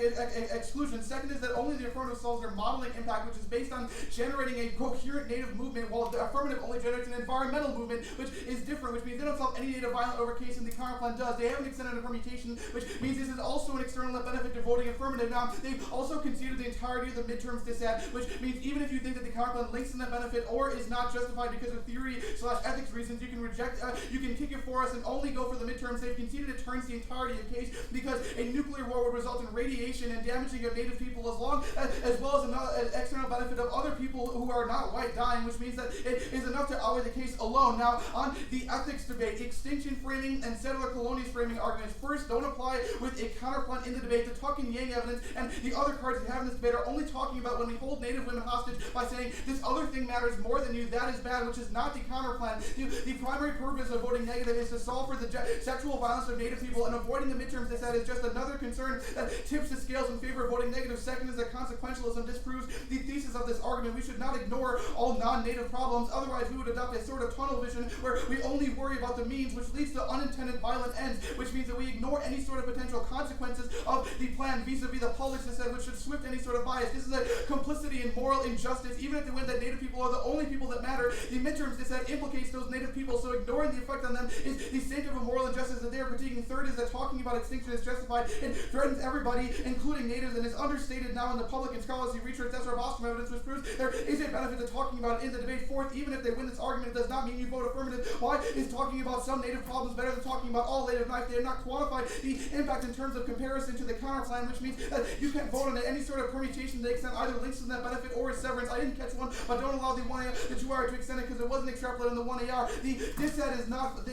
exclusion. Second is that only the affirmative solves their modeling impact, which is based on generating a coherent native movement, while the affirmative only generates an environmental movement, which is different, which means they don't solve any native violent over case, and the counterplan does. They haven't extended a permutation, which means this is also an external net benefit to voting affirmative. Now, they've also conceded the entirety of the midterms dissent, which means even if you think that the counterplan links in that benefit or is not justified because of theory/ethics reasons, you can reject, you can kick it for us and only go for the midterms. They've conceded it turns the entirety of case because a nuclear war would result in radiation and damaging of native people as well as an external benefit of other people who are not white dying, which means that it is enough to outweigh the case alone. Now, on the ethics debate, extinction framing and settler colonies framing arguments first don't apply with a counterplan in the debate. The tuck and yang evidence and the other cards we have in this debate are only talking about when we hold native women hostage by saying this other thing matters more than you, that is bad, which is not the counterplan. The primary purpose of voting negative is to solve for the sexual violence of native people, and avoiding the midterms, they said, is just another concern that tips the scales in favor of voting negative. Second is that consequentialism disproves the thesis of this argument. We should not ignore all non-native problems, otherwise we would adopt a sort of tunnel vision where we only worry about the means, which leads to unintended violent ends, which means that we ignore any sort of potential consequences of the plan vis-a-vis the politics, they said, which should swift any sort of bias. This is a complicity in moral injustice. Even if they win that native people are the only people that matter, the midterms, they said, implicates those native people, so ignoring the effect on them is the same type of moral injustice that they are critiquing. Third is that talking about extinction is justified and threatens everybody, including natives, and is understated now in the public and scholarly research. That's our Boston evidence, which proves there is a benefit to talking about it in the debate. Fourth, even if they win this argument, it does not mean you vote affirmative. Why is talking about some native problems better than talking about all native life? They have not quantified the impact in terms of comparison to the counterplan, which means that you can't vote on any sort of permutation that extend either links to that benefit or its severance. I didn't catch one, but don't allow the 2AR to extend it because it wasn't extrapolated in the 1AR. The dissent is not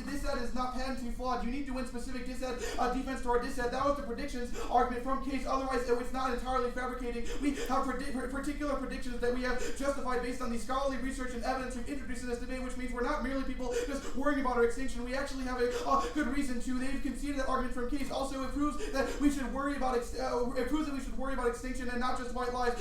patently flawed. You need to win specific dissent defense to our dissent. That was the predictions argument from case. Otherwise, it's not entirely fabricating. We have particular predictions that we have justified based on the scholarly research and evidence we've introduced in this debate, which means we're not merely people just worrying about our extinction. We actually have a good reason to. They've conceded that argument from case. Also, it proves that we should worry about extinction and not just white lives.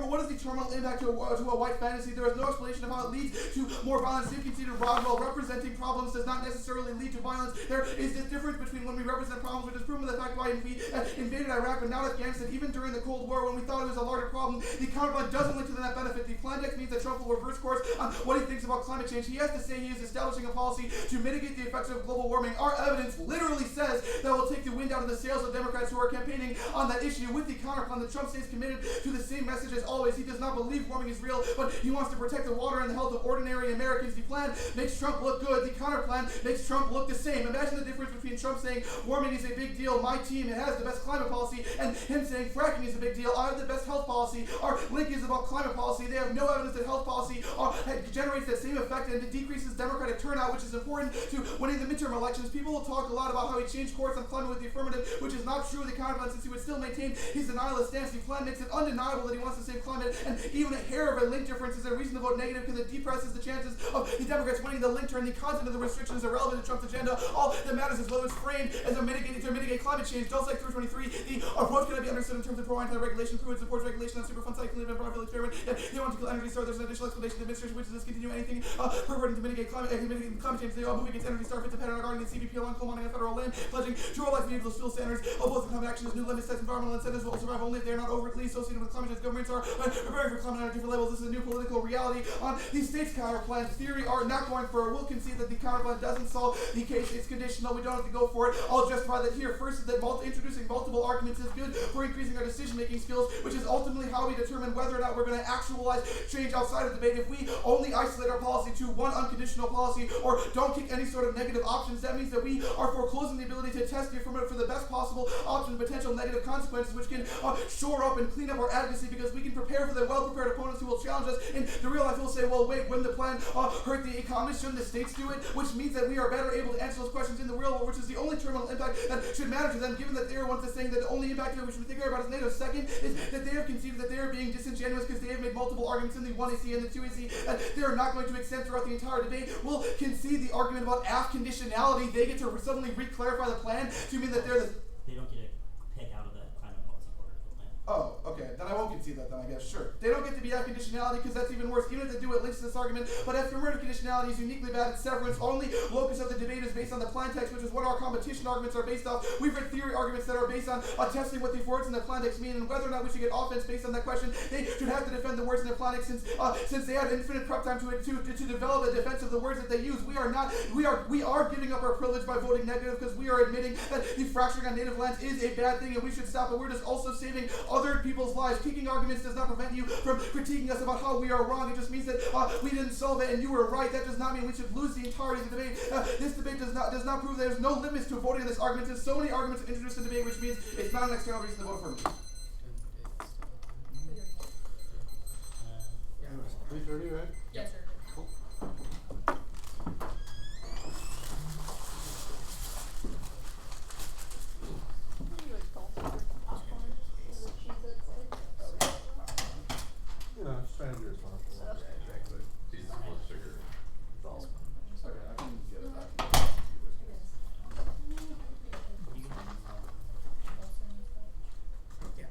What is the terminal impact to a white fantasy? There is no explanation of how it leads to more violence. They've conceded Rodwell representing problems does not necessarily lead to violence. There is this difference between when we represent problems, which is proven by the fact why we invaded Iraq, but not Afghanistan. Even during the Cold War, when we thought it was a larger problem, the counterplan doesn't link to the net benefit. The plan text means that Trump will reverse course on what he thinks about climate change. He has to say he is establishing a policy to mitigate the effects of global warming. Our evidence literally says that will take the wind out of the sails of Democrats who are campaigning on that issue. With the counterplan, that Trump stays committed to the same message as always. He does not believe warming is real, but he wants to protect the water and the health of ordinary Americans. The plan makes Trump look good. The counterplan makes Trump look the same. Imagine the difference between Trump saying warming is a big deal, my team has the best climate policy, and him saying fracking is a big deal, I have the best health policy. Our link is about climate policy. They have no evidence that health policy generates that same effect, and it decreases Democratic turnout, which is important to winning the midterm elections. People will talk a lot about how he changed course on climate with the affirmative, which is not true. The counterplan, since he would still maintain his denialist stance, the plan makes it undeniable that he wants to save climate, and even a hair of a link difference is a reason to vote negative because it depresses the chances of the Democrats winning the link turn. The content of the restriction is irrelevant to Trump's agenda. All that matters is whether it's framed as to mitigate climate change. Just like 323, the approach cannot be understood in terms of pro-anti-regulation. Prove it supports regulation on Superfund cycling and brownfield experiment. They want to kill energy star. There's an additional explanation of the administration which is discontinue anything perverting to mitigate climate change. They all move against energy star fits dependent on guarding the CBP along coal mining on federal land, pledging to our life vehicles fuel standards. Opposing climate action is new limit sets environmental incentives will survive only if they are not overtly associated with climate change. Governments are preparing for climate under different labels. This is a new political reality. On the state's counterplan theory are not going for it. We'll concede that the counterplan doesn't solve the case. It's conditional. We don't have to go for it. I'll justify that here. First is that introducing multiple arguments is good for increasing our decision-making skills, which is ultimately how we determine whether or not we're going to actualize change outside of debate. If we only isolate our policy to one unconditional policy or don't kick any sort of negative options, that means that we are foreclosing the ability to test the affirmative for the best possible option, potential negative consequences, which can shore up and clean up our advocacy, because we can prepare for the well-prepared opponents who will challenge us. In the real life, we'll say, well, wait, when the plan hurt the economists, shouldn't the states do it? Which means that we are better able to answer those questions in the real world, which is the only terminal impact that should matter to them, given that they are ones that saying that the only impact that we should be thinking about is NATO. Second is that they have conceded that they are being disingenuous because they have made multiple arguments in the 1AC and the 2AC that they are not going to accept throughout the entire debate. We'll concede the argument about AF conditionality. They get to suddenly re-clarify the plan to mean that they're the... They don't get to pick out of the climate policy quarter of the plan. Oh, okay. Then I won't concede that then, I guess. Sure. They don't get to be F conditionality because that's even worse. Even if they do, it links to this argument. But affirmative conditionality is uniquely bad at severance. Only locus of the debate is based on the plan text, which is what our competition arguments are based off. We've read theory arguments that are based on testing what the words in the plan text mean and whether or not we should get offense based on that question. They should have to defend the words in the plan text since they had infinite prep time to develop a defense of the words that they use. We are giving up our privilege by voting negative because we are admitting that the fracturing on native lands is a bad thing and we should stop it. We're just also saving other people's lives. Kicking arguments does not prevent you from critiquing us about how we are wrong. It just means that we didn't solve it and you were right. That does not mean we should lose the entirety of the debate. This debate does not prove there's no limits to voting on this argument. There's so many arguments introduced in the debate, which means it's not an external reason to vote for me. Yeah, 3:30, right? Yes, sir. Cool. You know, just trying to be responsible. Yeah, exactly. Jesus, blood sugar. It's all. Okay, I can get it back. Yeah.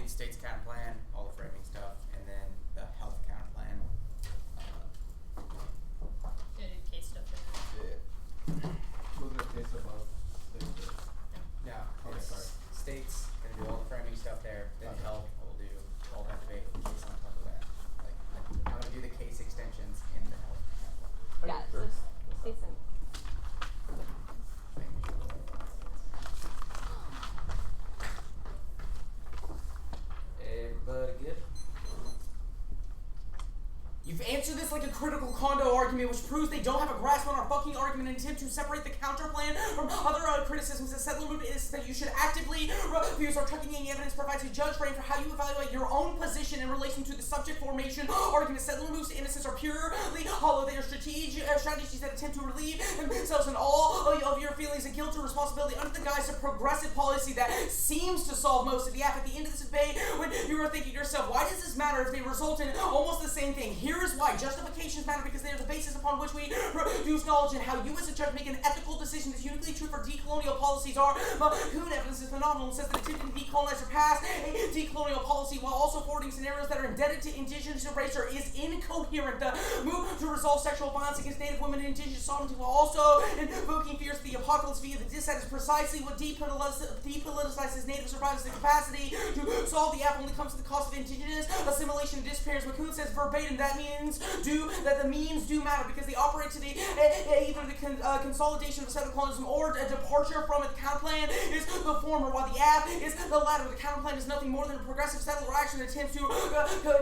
the state's counterplan, all the framing stuff, and then the health counterplan. Case stuff there. Those are case above states. No, Okay, it's sorry. states gonna do all the framing stuff there, then Gotcha. health will do all that debate case on top of that. Like, I'm gonna do the case extensions in the health counterplan. Yeah, so states and Everybody good? You've answered this like a critical condo argument, which proves they don't have a grasp on our fucking argument and attempt to separate the counterplan from other criticisms. The settler movement is that you should actively refuse or tracking evidence provides a judge frame for how you evaluate your own position in relation to the subject formation argument. Settler moves to innocence are purely hollow. They are strategies that attempt to relieve themselves in all of your feelings of guilt or responsibility under the guise of progressive policy that seems to solve most of the app. At the end of this debate, when you are thinking to yourself, why does this matter if they result in almost the same thing? Here is why. Justifications matter because they are the basis upon which we produce knowledge, and how you as a judge make an ethical decision is uniquely true for decolonial policies are. Coon evidence is phenomenal and says that attempting to decolonize or pass a decolonial policy while also forwarding scenarios that are indebted to indigenous erasure is incoherent. The move to resolve sexual violence against Native women and indigenous sovereignty while also invoking fears of the apocalypse via the dissent is precisely what depoliticizes Native survivors. The capacity to solve the app only comes at the cost of indigenous assimilation and disappearance. McCoon says verbatim that the means do matter because they operate to the either the consolidation of settler colonialism or a departure from it. The counterplan is the former, while the app is the latter. The counterplan is nothing more than a progressive settler action that attempts to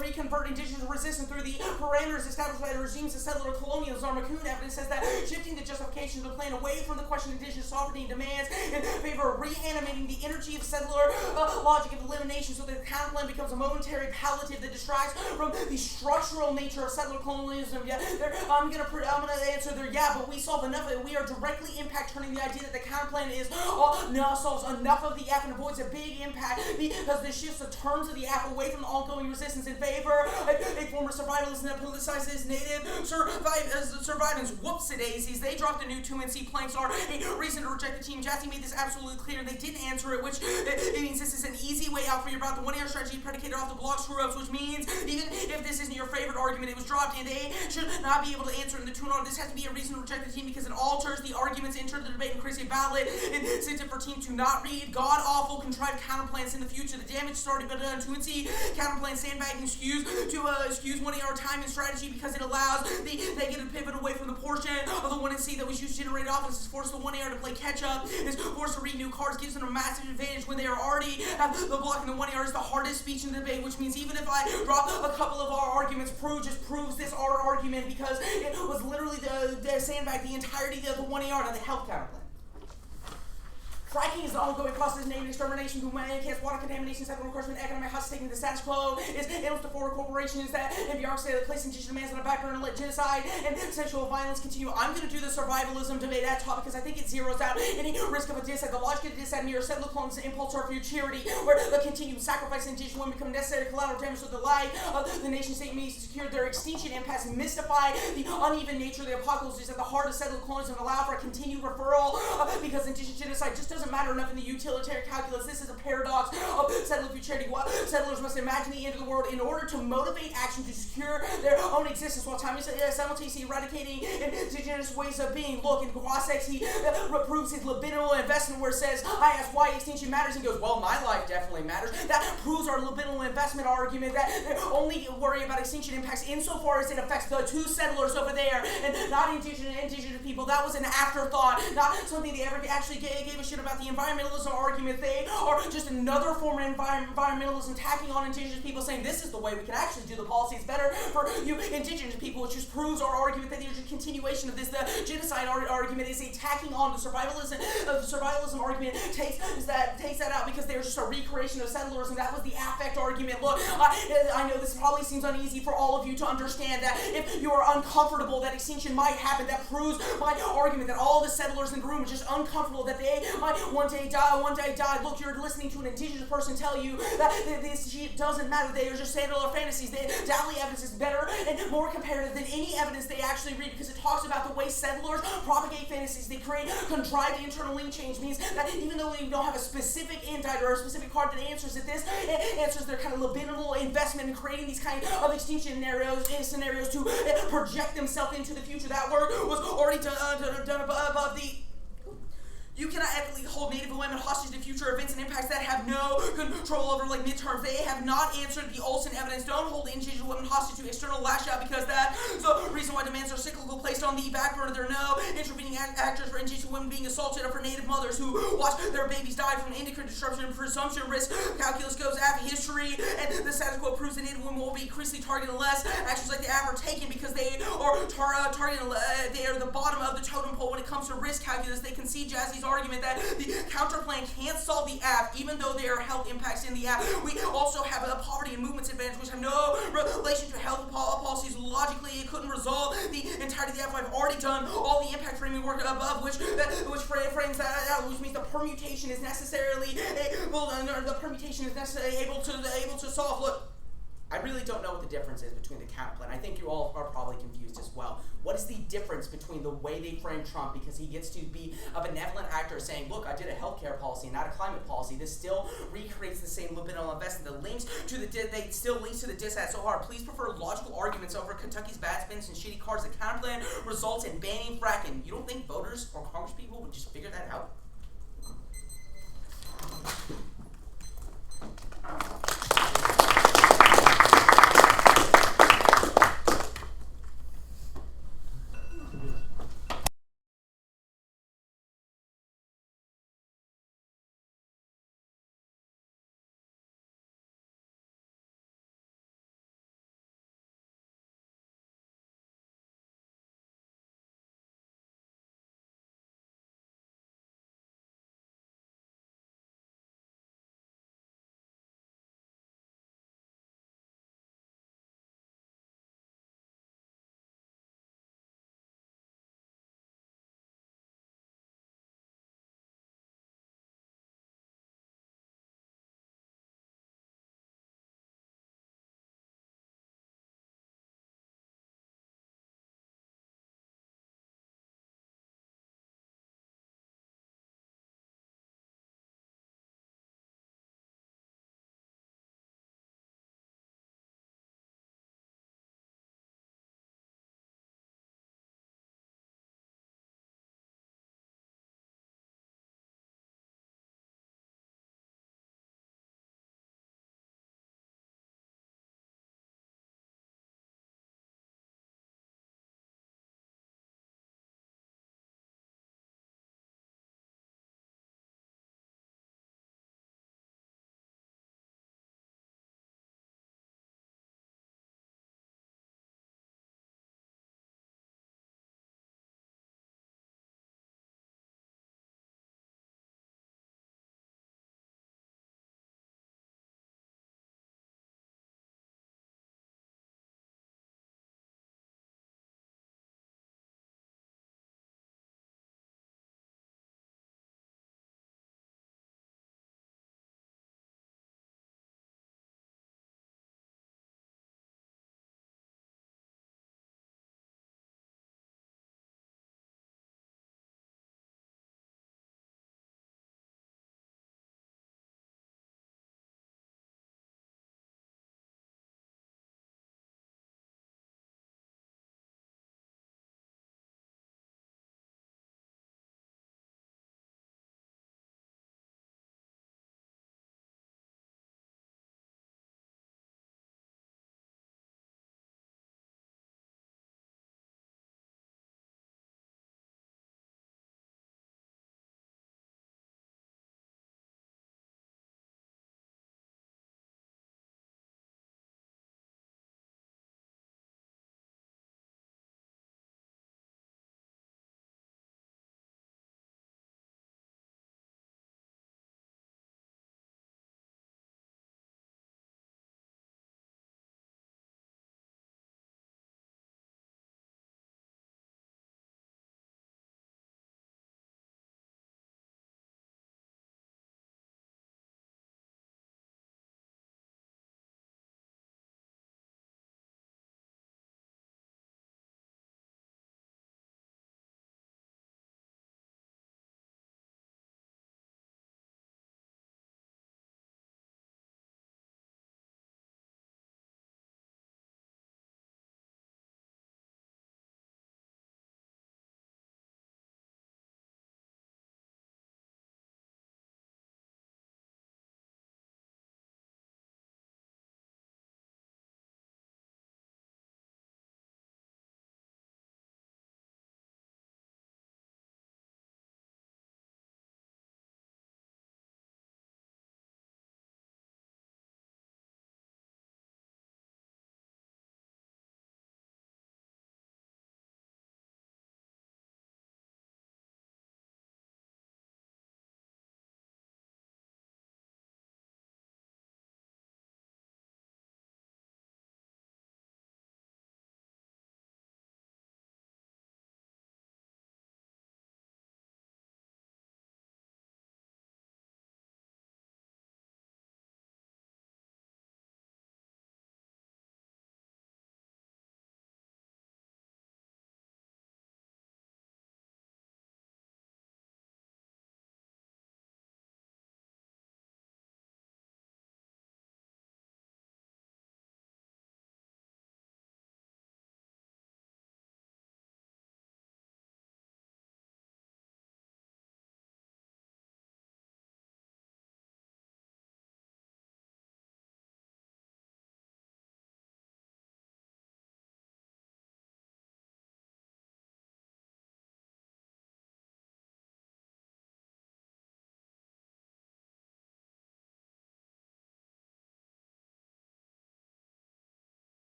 reconvert indigenous resistance through the parameters established by the regimes of settler colonialism. Our McCoon evidence says that shifting the justification of the plan away from the question of indigenous sovereignty demands in favor of reanimating the energy of settler logic of elimination, so that the counterplan becomes a momentary palliative that distracts from the structural nature of settler colonialism. Yeah, I'm gonna answer there. Yeah, but we solve enough of it. We are directly impact turning the idea that the counterplan is now solves enough of the app and avoids a big impact because this shifts the terms of the app away from the ongoing resistance in favor of a former survivalist that politicizes Native survivors. Whoopsie-daisies. They dropped the new 2NC planks are a reason to reject the team. Jassy made this absolutely clear. They didn't answer it, which it means this is an easy way out for you about the one-year strategy predicated off the block screw-ups, which means even if this isn't your favorite argument, it was dropped and they should not be able to answer it in the tune order. This has to be a reason to reject the team because it alters the arguments, enter the debate, and creates a valid incentive for team to not read god-awful contrived counterplans in the future. The damage started but done. 2NC counterplan sandbagging skews one of our time and strategy because it allows the negative pivot away from the portion of the 1NC that was used to generate offenses, force the 1AR to play catch up, is forced to read new cards, gives them a massive advantage when they are already at the block, and the 1AR is the hardest speech in the debate, which means even if I drop a couple of our arguments, just proves this our argument because it was literally the sandbag the entirety of the 1AR to the health counterplan. Fracking is the ongoing process of naming extermination to enhance water contamination, settler encroachment, economic hostage, the status quo is endless to forward corporations that NPR say that placing indigenous demands on the back burner and let genocide and sexual violence continue. I'm going to do the survivalism debate at top because I think it zeroes out any risk of a dissent. The logic of the dissent mirrors settler colonialism impulse or futurity, where the continued sacrifice of indigenous women become necessary collateral damage to the life of the nation state needs to secure their extinction impacts and mystify the uneven nature of the apocalypse is at the heart of settler colonialism and allow for a continued referral because indigenous genocide just doesn't matter enough in the utilitarian calculus. This is a paradox of settler futurity. Settlers must imagine the end of the world in order to motivate action to secure their own existence while simultaneously eradicating indigenous ways of being. Look, in Gwasek, he reproves his libidinal investment where it says, I ask why extinction matters, and he goes, well, my life definitely matters. That proves our libidinal investment argument that they only worry about extinction impacts insofar as it affects the two settlers over there and not indigenous people. That was an afterthought, not something they ever actually gave a shit about. The environmentalism argument, they are just another form of environmentalism tacking on indigenous people, saying this is the way we can actually do the policy. It's better for you indigenous people, which just proves our argument that there's a continuation of this. The genocide argument is a tacking on the survivalism. The survivalism argument takes that out because they're just a recreation of settlers, and that was the affect argument. Look, I know this probably seems uneasy for all of you to understand that if you are uncomfortable that extinction might happen, that proves my argument that all the settlers in the room are just uncomfortable that they might one day died. Look, you're listening to an indigenous person tell you that this shit doesn't matter. They are just sandal fantasies. Dowley evidence is better and more comparative than any evidence they actually read because it talks about the way settlers propagate fantasies. They create contrived internal link change, means that even though we don't have a specific indictment or a specific card that answers it, this answers their kind of libidinal investment in creating these kind of extinction scenarios to project themselves into the future. That work was already done above the... You cannot ethically hold Native women hostage to future events and impacts that have no control over, like, midterms. They have not answered the Olsen evidence. Don't hold indigenous women hostage to external lash out because that's the reason why demands are cyclical, placed on the back burner. There are no intervening actors for indigenous women being assaulted or for Native mothers who watch their babies die from endocrine disruption and presumption risk. Calculus goes after history, and the status quo proves that Native women will be increasingly targeted unless actions like the app are taken because they are targeted. They are the bottom of the totem pole when it comes to risk calculus. They concede Jazzy's argument that the counterplan can't solve the app, even though there are health impacts in the app. We also have a poverty and movements advantage, which have no relation to health policies. Logically, it couldn't resolve the entirety of the app. I've already done all the impact framing work above, which frames that out, which means the permutation is necessarily able to solve. Look, I really don't know what the difference is between the counterplan. I think you all are probably confused as well. What is the difference between the way they frame Trump, because he gets to be a benevolent actor saying, look, I did a healthcare policy, not a climate policy. This still recreates the same libidinal investment. The links to they still links to the dissat so hard. Please prefer logical arguments over Kentucky's bad spins and shitty cards. The counterplan results in banning fracking. You don't think voters or congresspeople would just figure that out?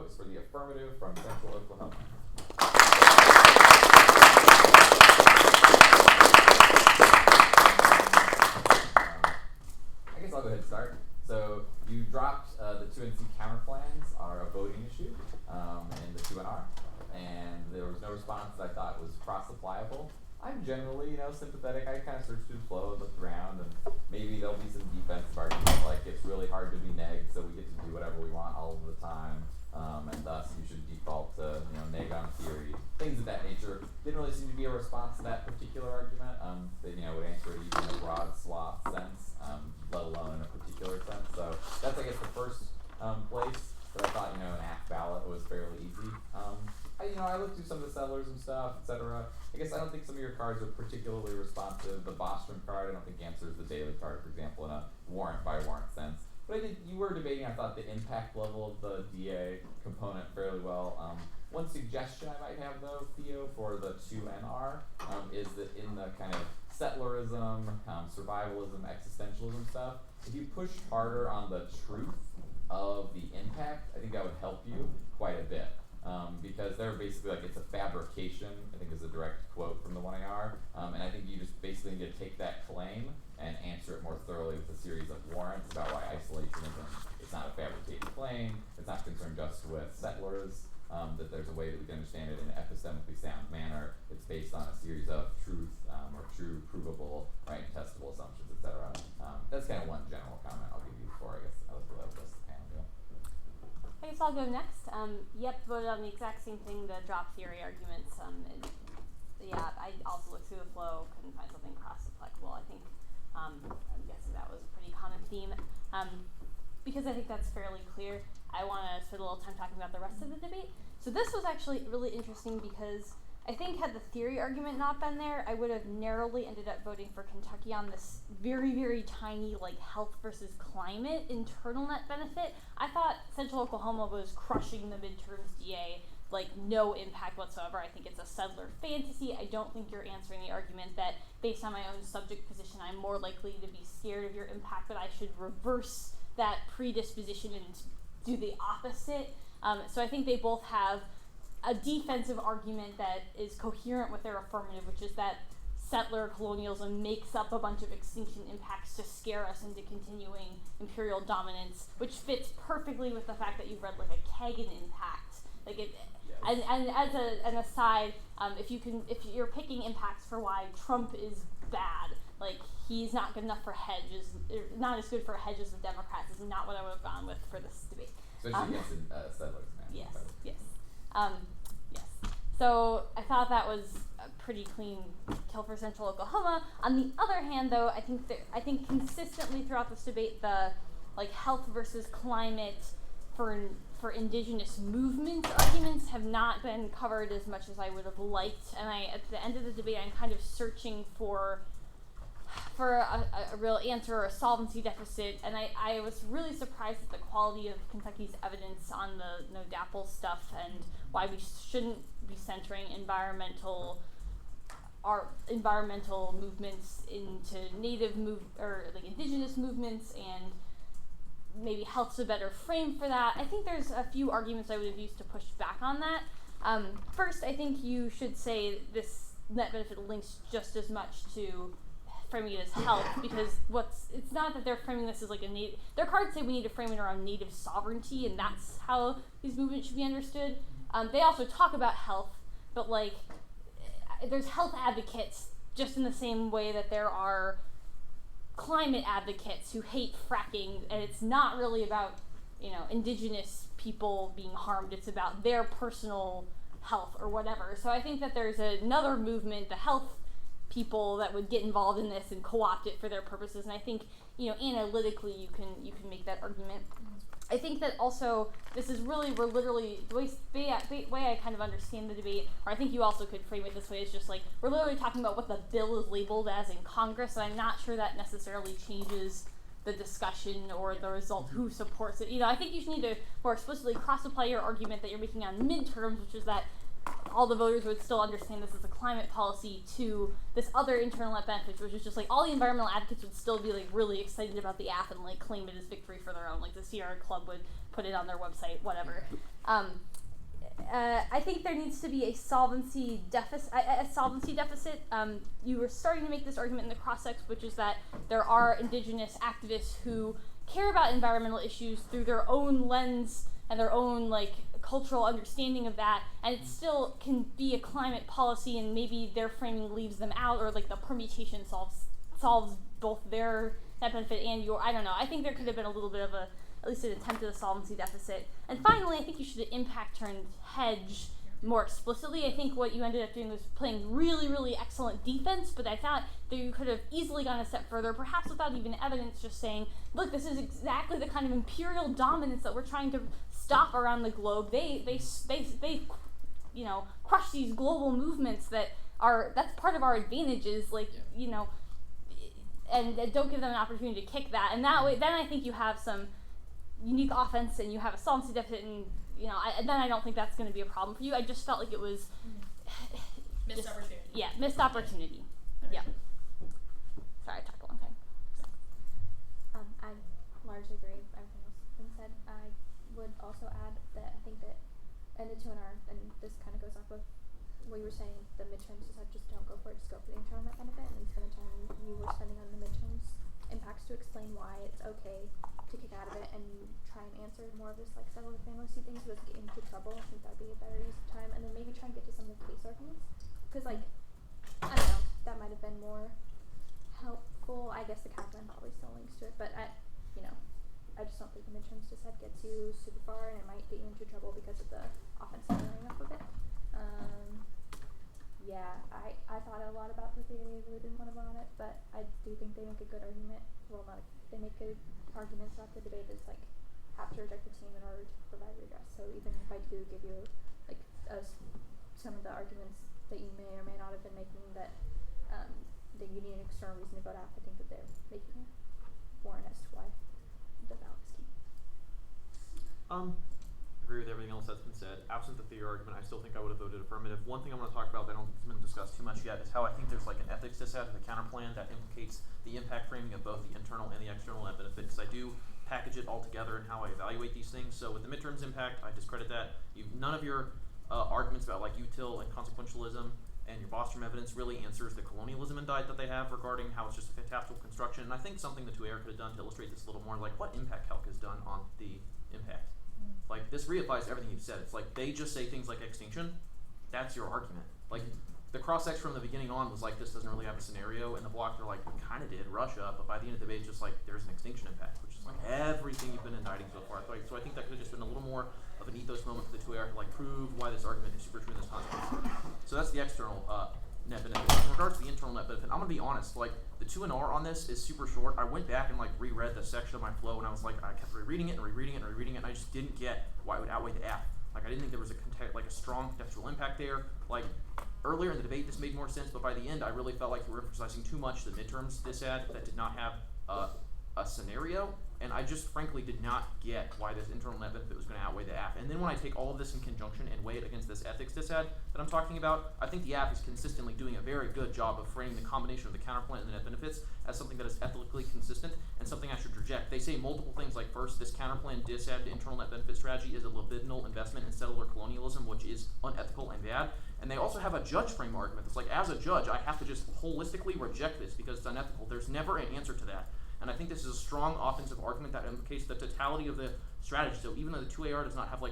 votes for the affirmative from Central Oklahoma? I guess I'll go ahead and start. So you dropped the 2NC counterplans are a voting issue in the 2NR, and there was no response that I thought was cross-applicable. I'm generally, sympathetic. I kind of searched through the flow and looked around, and maybe there'll be some defensive arguments like it's really hard to be neg, so we get to do whatever we want all of the time, and thus you should default to neg on theory, things of that nature. Didn't really seem to be a response to that particular argument that would answer it even in a broad swath sense, let alone in a particular sense. So that's I guess the first place that I thought an ACT ballot was fairly easy. I looked through some of the settlers and stuff, etc. I guess I don't think some of your cards are particularly responsive. The Bostrom card I don't think answers the daily card, for example, in a warrant by warrant sense. But I think you were debating, I thought, the impact level of the DA component fairly well. One suggestion I might have, though, Theo, for the 2NR is that in the kind of settlerism, survivalism, existentialism stuff, if you push harder on the truth of the impact, I think that would help you quite a bit. Because they're basically like, it's a fabrication, I think is a direct quote from the 1AR, and I think you just basically need to take that claim and answer it more thoroughly with a series of warrants about why isolationism is not a fabricated claim, it's not concerned just with settlers, that there's a way that we can understand it in an epistemically sound manner. It's based on a series of truth or true, provable, right, and testable assumptions, etc. That's kind of one general comment I'll give you before I guess I'll let the rest of the panel go. I guess I'll go next. Yep, voted on the exact same thing, the drop theory arguments. Yeah, I also looked through the flow, couldn't find something cross-applicable. I think, I'm guessing that was a pretty common theme. Because I think that's fairly clear, I want to spend a little time talking about the rest of the debate. So this was actually really interesting because I think had the theory argument not been there, I would have narrowly ended up voting for Kentucky on this very, very tiny, health versus climate internal net benefit. I thought Central Oklahoma was crushing the midterms DA, no impact whatsoever. I think it's a settler fantasy. I don't think you're answering the argument that, based on my own subject position, I'm more likely to be scared of your impact, that I should reverse that predisposition and do the opposite. So I think they both have a defensive argument that is coherent with their affirmative, which is that settler colonialism makes up a bunch of extinction impacts to scare us into continuing imperial dominance, which fits perfectly with the fact that you've read a Kagan impact. And as an aside, if you're picking impacts for why Trump is bad, he's not good enough for hedges, not as good for hedge as the Democrats, is not what I would have gone with for this debate. Especially against settlers, man. Yes. Yes. So I thought that was a pretty clean kill for Central Oklahoma. On the other hand, though, I think consistently throughout this debate, the health versus climate for indigenous movement arguments have not been covered as much as I would have liked. And at the end of the debate, I'm kind of searching for a real answer or a solvency deficit, and I was really surprised at the quality of Kentucky's evidence on the no DAPL stuff and why we shouldn't be centering environmental movements into indigenous movements, and maybe health's a better frame for that. I think there's a few arguments I would have used to push back on that. First, I think you should say this net benefit links just as much to framing it as health, because it's not that they're framing this as their cards say we need to frame it around native sovereignty, and that's how these movements should be understood. They also talk about health, but there's health advocates just in the same way that there are climate advocates who hate fracking, and it's not really about indigenous people being harmed, it's about their personal health or whatever. So I think that there's another movement, the health people, that would get involved in this and co-opt it for their purposes, and I think analytically you can make that argument. I think that also this is really, we're literally, the way I kind of understand the debate, or I think you also could frame it this way, is just we're literally talking about what the bill is labeled as in Congress, and I'm not sure that necessarily changes the discussion or the result, who supports it. I think you need to more explicitly cross-apply your argument that you're making on midterms, which is that all the voters would still understand this as a climate policy to this other internal net benefits, which is just like all the environmental advocates would still be like really excited about the app and like claim it as victory for their own. Like the Sierra Club would put it on their website, whatever. I think there needs to be a solvency deficit. You were starting to make this argument in the cross-sex, which is that there are indigenous activists who care about environmental issues through their own lens and their own like cultural understanding of that, and it still can be a climate policy, and maybe their framing leaves them out, or like the permutation solves both their net benefit and your. I don't know. I think there could have been a little bit of at least an attempt at a solvency deficit. And finally, I think you should impact turn hedge more explicitly. I think what you ended up doing was playing really, really excellent defense, but I thought that you could have easily gone a step further, perhaps without even evidence, just saying, look, this is exactly the kind of imperial dominance that we're trying to stop around the globe. They you know, crush these global movements that's part of our advantages, like, you know, and don't give them an opportunity to kick that. And that way, then I think you have some unique offense and you have a solvency deficit, and you know, then I don't think that's going to be a problem for you. I just felt like it was Missed opportunity. Yeah, missed opportunity. Yeah. Sorry, I talked a long time. I largely agree with everything else that's been said. I would also add that I think that NDT and this kind of goes off of what you were saying, the midterms just don't go for it, just go for the internal net benefit, and then spend the time you were spending on the midterms impacts to explain why it's okay to kick out of it, and try and answer more of this like settler fantasy things so it doesn't get into trouble. I think that'd be a better use of time, and then maybe try and get to some of the case arguments, because like, I don't know, that might have been more helpful. I guess the Kaplan probably still links to it, but I just don't think the midterms just gets you super far, and it might get you into trouble because of the offensive layering up of it. Yeah, I thought a lot about the theory of root and what about it, but I do think they make a good argument. Well, they make good arguments about the debate that's like have to reject the team in order to provide redress. So even if I do give you like some of the arguments that you may or may not have been making that you need an external reason to vote out, I think that they're making a warrant as to why the ballot is key. Agree with everything else that's been said. Absent the theory argument, I still think I would have voted affirmative. One thing I want to talk about that I don't think has been discussed too much yet is how I think there's like an ethics dissent of the counterplan that implicates the impact framing of both the internal and the external net benefit, because I do package it all together in how I evaluate these things. So with the midterms impact, I discredit that. None of your arguments about like util and consequentialism and your Bostrom evidence really answers the colonialism indictment that they have regarding how it's just a fantastical construction. And I think something the 2AR could have done to illustrate this a little more, like what impact calc has done on the impact. Like, this reifies everything you've said. It's like, they just say things like extinction. That's your argument. Like, the cross-sex from the beginning on was like, this doesn't really have a scenario, and the blocks are like, we kind of did, Russia, but by the end of the debate, it's just like, there's an extinction impact, which is like everything you've been indicting so far. So I think that could have just been a little more of an ethos moment for the 2AR to like prove why this argument is super true in this context. So that's the external net benefit. In regards to the internal net benefit, I'm gonna be honest, like, the 2R on this is super short. I went back and like reread the section of my flow, and I was like, I kept rereading it and rereading it and rereading it, and I just didn't get why it would outweigh the F. Like, I didn't think there was a strong contextual impact there. Like, earlier in the debate, this made more sense, but by the end, I really felt like we were emphasizing too much the midterms dissad that did not have a scenario, and I just frankly did not get why this internal net benefit was going to outweigh the app. And then when I take all of this in conjunction and weigh it against this ethics dissad that I'm talking about, I think the app is consistently doing a very good job of framing the combination of the counterplan and the net benefits as something that is ethically consistent and something I should reject. They say multiple things like, first, this counterplan dissad to internal net benefit strategy is a libidinal investment in settler colonialism, which is unethical and bad. And they also have a judge frame argument that's like, as a judge, I have to just holistically reject this because it's unethical. There's never an answer to that. And I think this is a strong offensive argument that implicates the totality of the strategy. So even though the 2AR does not have like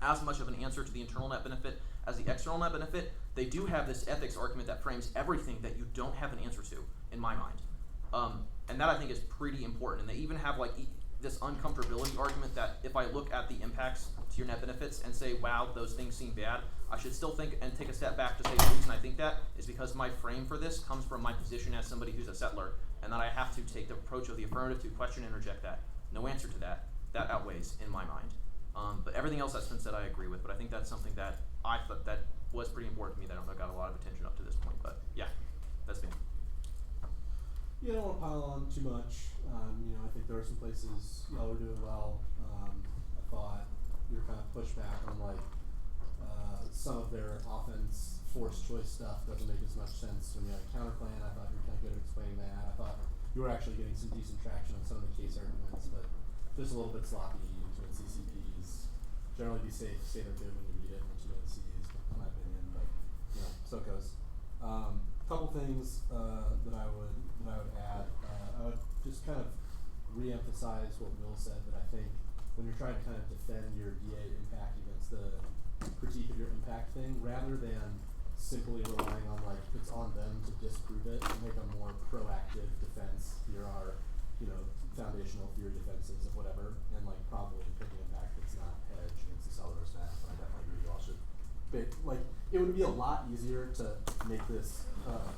as much of an answer to the internal net benefit as the external net benefit, they do have this ethics argument that frames everything that you don't have an answer to, in my mind. And that I think is pretty important. And they even have like this uncomfortability argument that if I look at the impacts to your net benefits and say, wow, those things seem bad, I should still think and take a step back to say the reason I think that is because my frame for this comes from my position as somebody who's a settler, and that I have to take the approach of the affirmative to question and reject that. No answer to that. That outweighs in my mind. But everything else that's been said I agree with, but I think that's something that I thought that was pretty important to me that I don't know got a lot of attention up to this point, but yeah, that's me. Yeah, I don't want to pile on too much. I think there are some places y'all are doing well. I thought your kind of pushback on like some of their offense forced choice stuff doesn't make as much sense when you have a counterplan. I thought you were kind of good at explaining that. I thought you were actually getting some decent traction on some of the case arguments, but just a little bit sloppy doing CCPs. Generally be safe, say they're good when you read it, which you don't see, is my opinion, but so it goes. Couple things that I would add. I would just kind of re-emphasize what Will said, that I think when you're trying to kind of defend your DA impact against the critique of your impact thing, rather than simply relying on like it's on them to disprove it, make a more proactive defense. Here are, foundational theory defenses of whatever, and like probably pick an impact that's not hedge against the seller or staff. And I definitely agree with you all should. But like it would be a lot easier to make this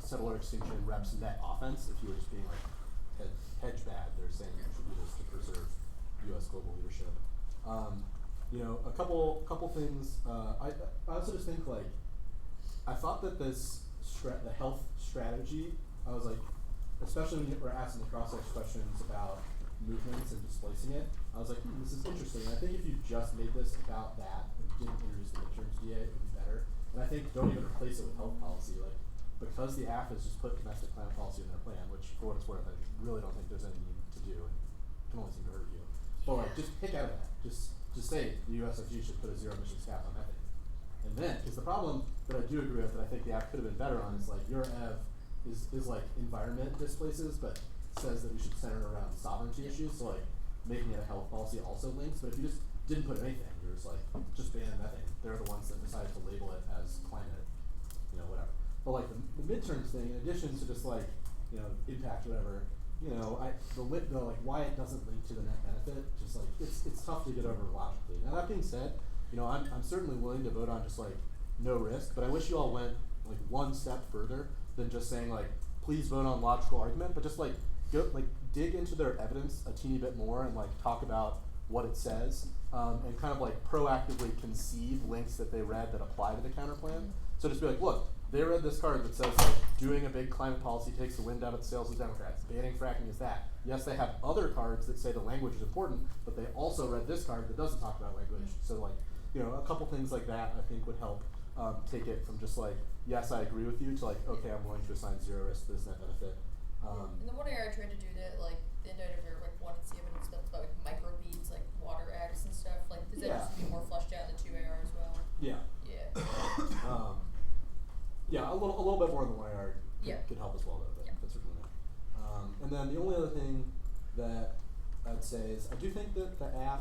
settler extinction reps net offense if you were just being like hedge bad. They're saying you should do this to preserve U.S. global leadership. A couple things. I also just think like I thought that this the health strategy. I was like, especially when you were asking the cross-section questions about movements and displacing it. I was like, this is interesting. And I think if you just made this about that and didn't introduce the midterms DA, it would be better. And I think don't even replace it with health policy, like because the AF has just put domestic climate policy in their plan, which for what it's worth, I really don't think there's any need to do. It can only seem to hurt you. But like, just pick out of that. Just say the USFG should put a zero emissions cap on methane. And then, because the problem that I do agree with that I think the app could have been better on is like your EV is like environment displaces, but says that we should center it around sovereignty issues. So like making it a health policy also links. But if you just didn't put anything, you're just like just ban methane. They're the ones that decided to label it as climate, whatever. But like the midterms thing, in addition to just like impact whatever, the like why it doesn't link to the net benefit, just like it's tough to get over logically. Now that being said, I'm certainly willing to vote on just like no risk, but I wish you all went like one step further than just saying like please vote on logical argument, but just like go like dig into their evidence a teeny bit more and like talk about what it says, and kind of like proactively conceive links that they read that apply to the counterplan. So just be like, look, they read this card that says like doing a big climate policy takes the wind out of the sails of Democrats. Banning fracking is that. Yes, they have other cards that say the language is important, but they also read this card that doesn't talk about language. So like, a couple things like that I think would help take it from just like, yes, I agree with you, to like, okay, I'm willing to assign zero risk to this net benefit. In the one area I tried to do that, like the indicator like wanted to see evidence stuff about like microbeads, like water acts and stuff. Like does that just be more flushed out in the 2AR as well? Yeah. Yeah. Yeah, a little bit more than the 1AR could help as well though, but that's certainly not. And then the only other thing that I'd say is I do think that the AF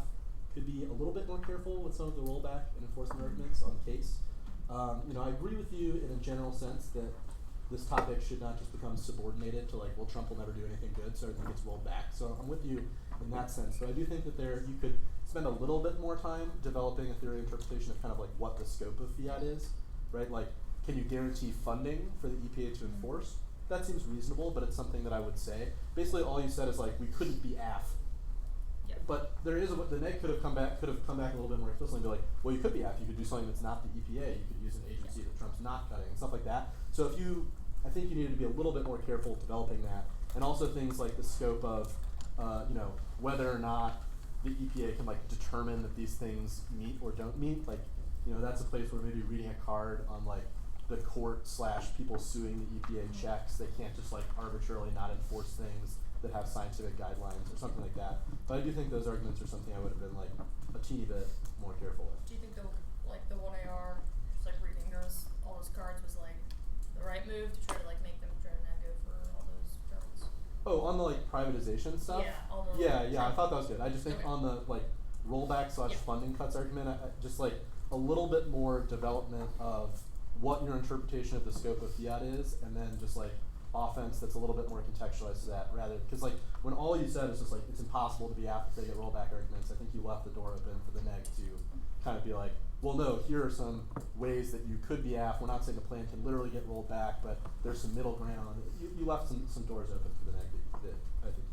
could be a little bit more careful with some of the rollback and enforcement arguments on the case. I agree with you in a general sense that this topic should not just become subordinated to like, well, Trump will never do anything good, so everything gets rolled back. So I'm with you in that sense, but I do think that you could spend a little bit more time developing a theory interpretation of kind of like what the scope of fiat is, right? Like, can you guarantee funding for the EPA to enforce? That seems reasonable, but it's something that I would say. Basically, all you said is like we couldn't be AF. Yep. But the neg could have come back a little bit more explicitly and be like, well, you could be AF. You could do something that's not the EPA. You could use an agency that Trump's not cutting and stuff like that. So I think you need to be a little bit more careful developing that, and also things like the scope of, whether or not the EPA can like determine that these things meet or don't meet. Like, that's a place where maybe reading a card on like the court / people suing the EPA checks. They can't just like arbitrarily not enforce things that have scientific guidelines or something like that. But I do think those arguments are something I would have been like a teeny bit more careful with. Do you think the 1AR, just like reading all those cards was like the right move to try to like make them try to not go for all those cards? Oh, on the like privatization stuff? Yeah, all the Yeah, I thought that was good. I just think on the like rollback / funding cuts argument, I just like a little bit more development of what your interpretation of the scope of fiat is, and then just like offense that's a little bit more contextualized to that, rather because like when all you said is just like it's impossible to be AF if they get rollback arguments, I think you left the door open for the neg to kind of be like, well, no, here are some ways that you could be AF. We're not saying the plan can literally get rolled back, but there's some middle ground. You left some doors open for the neg that I think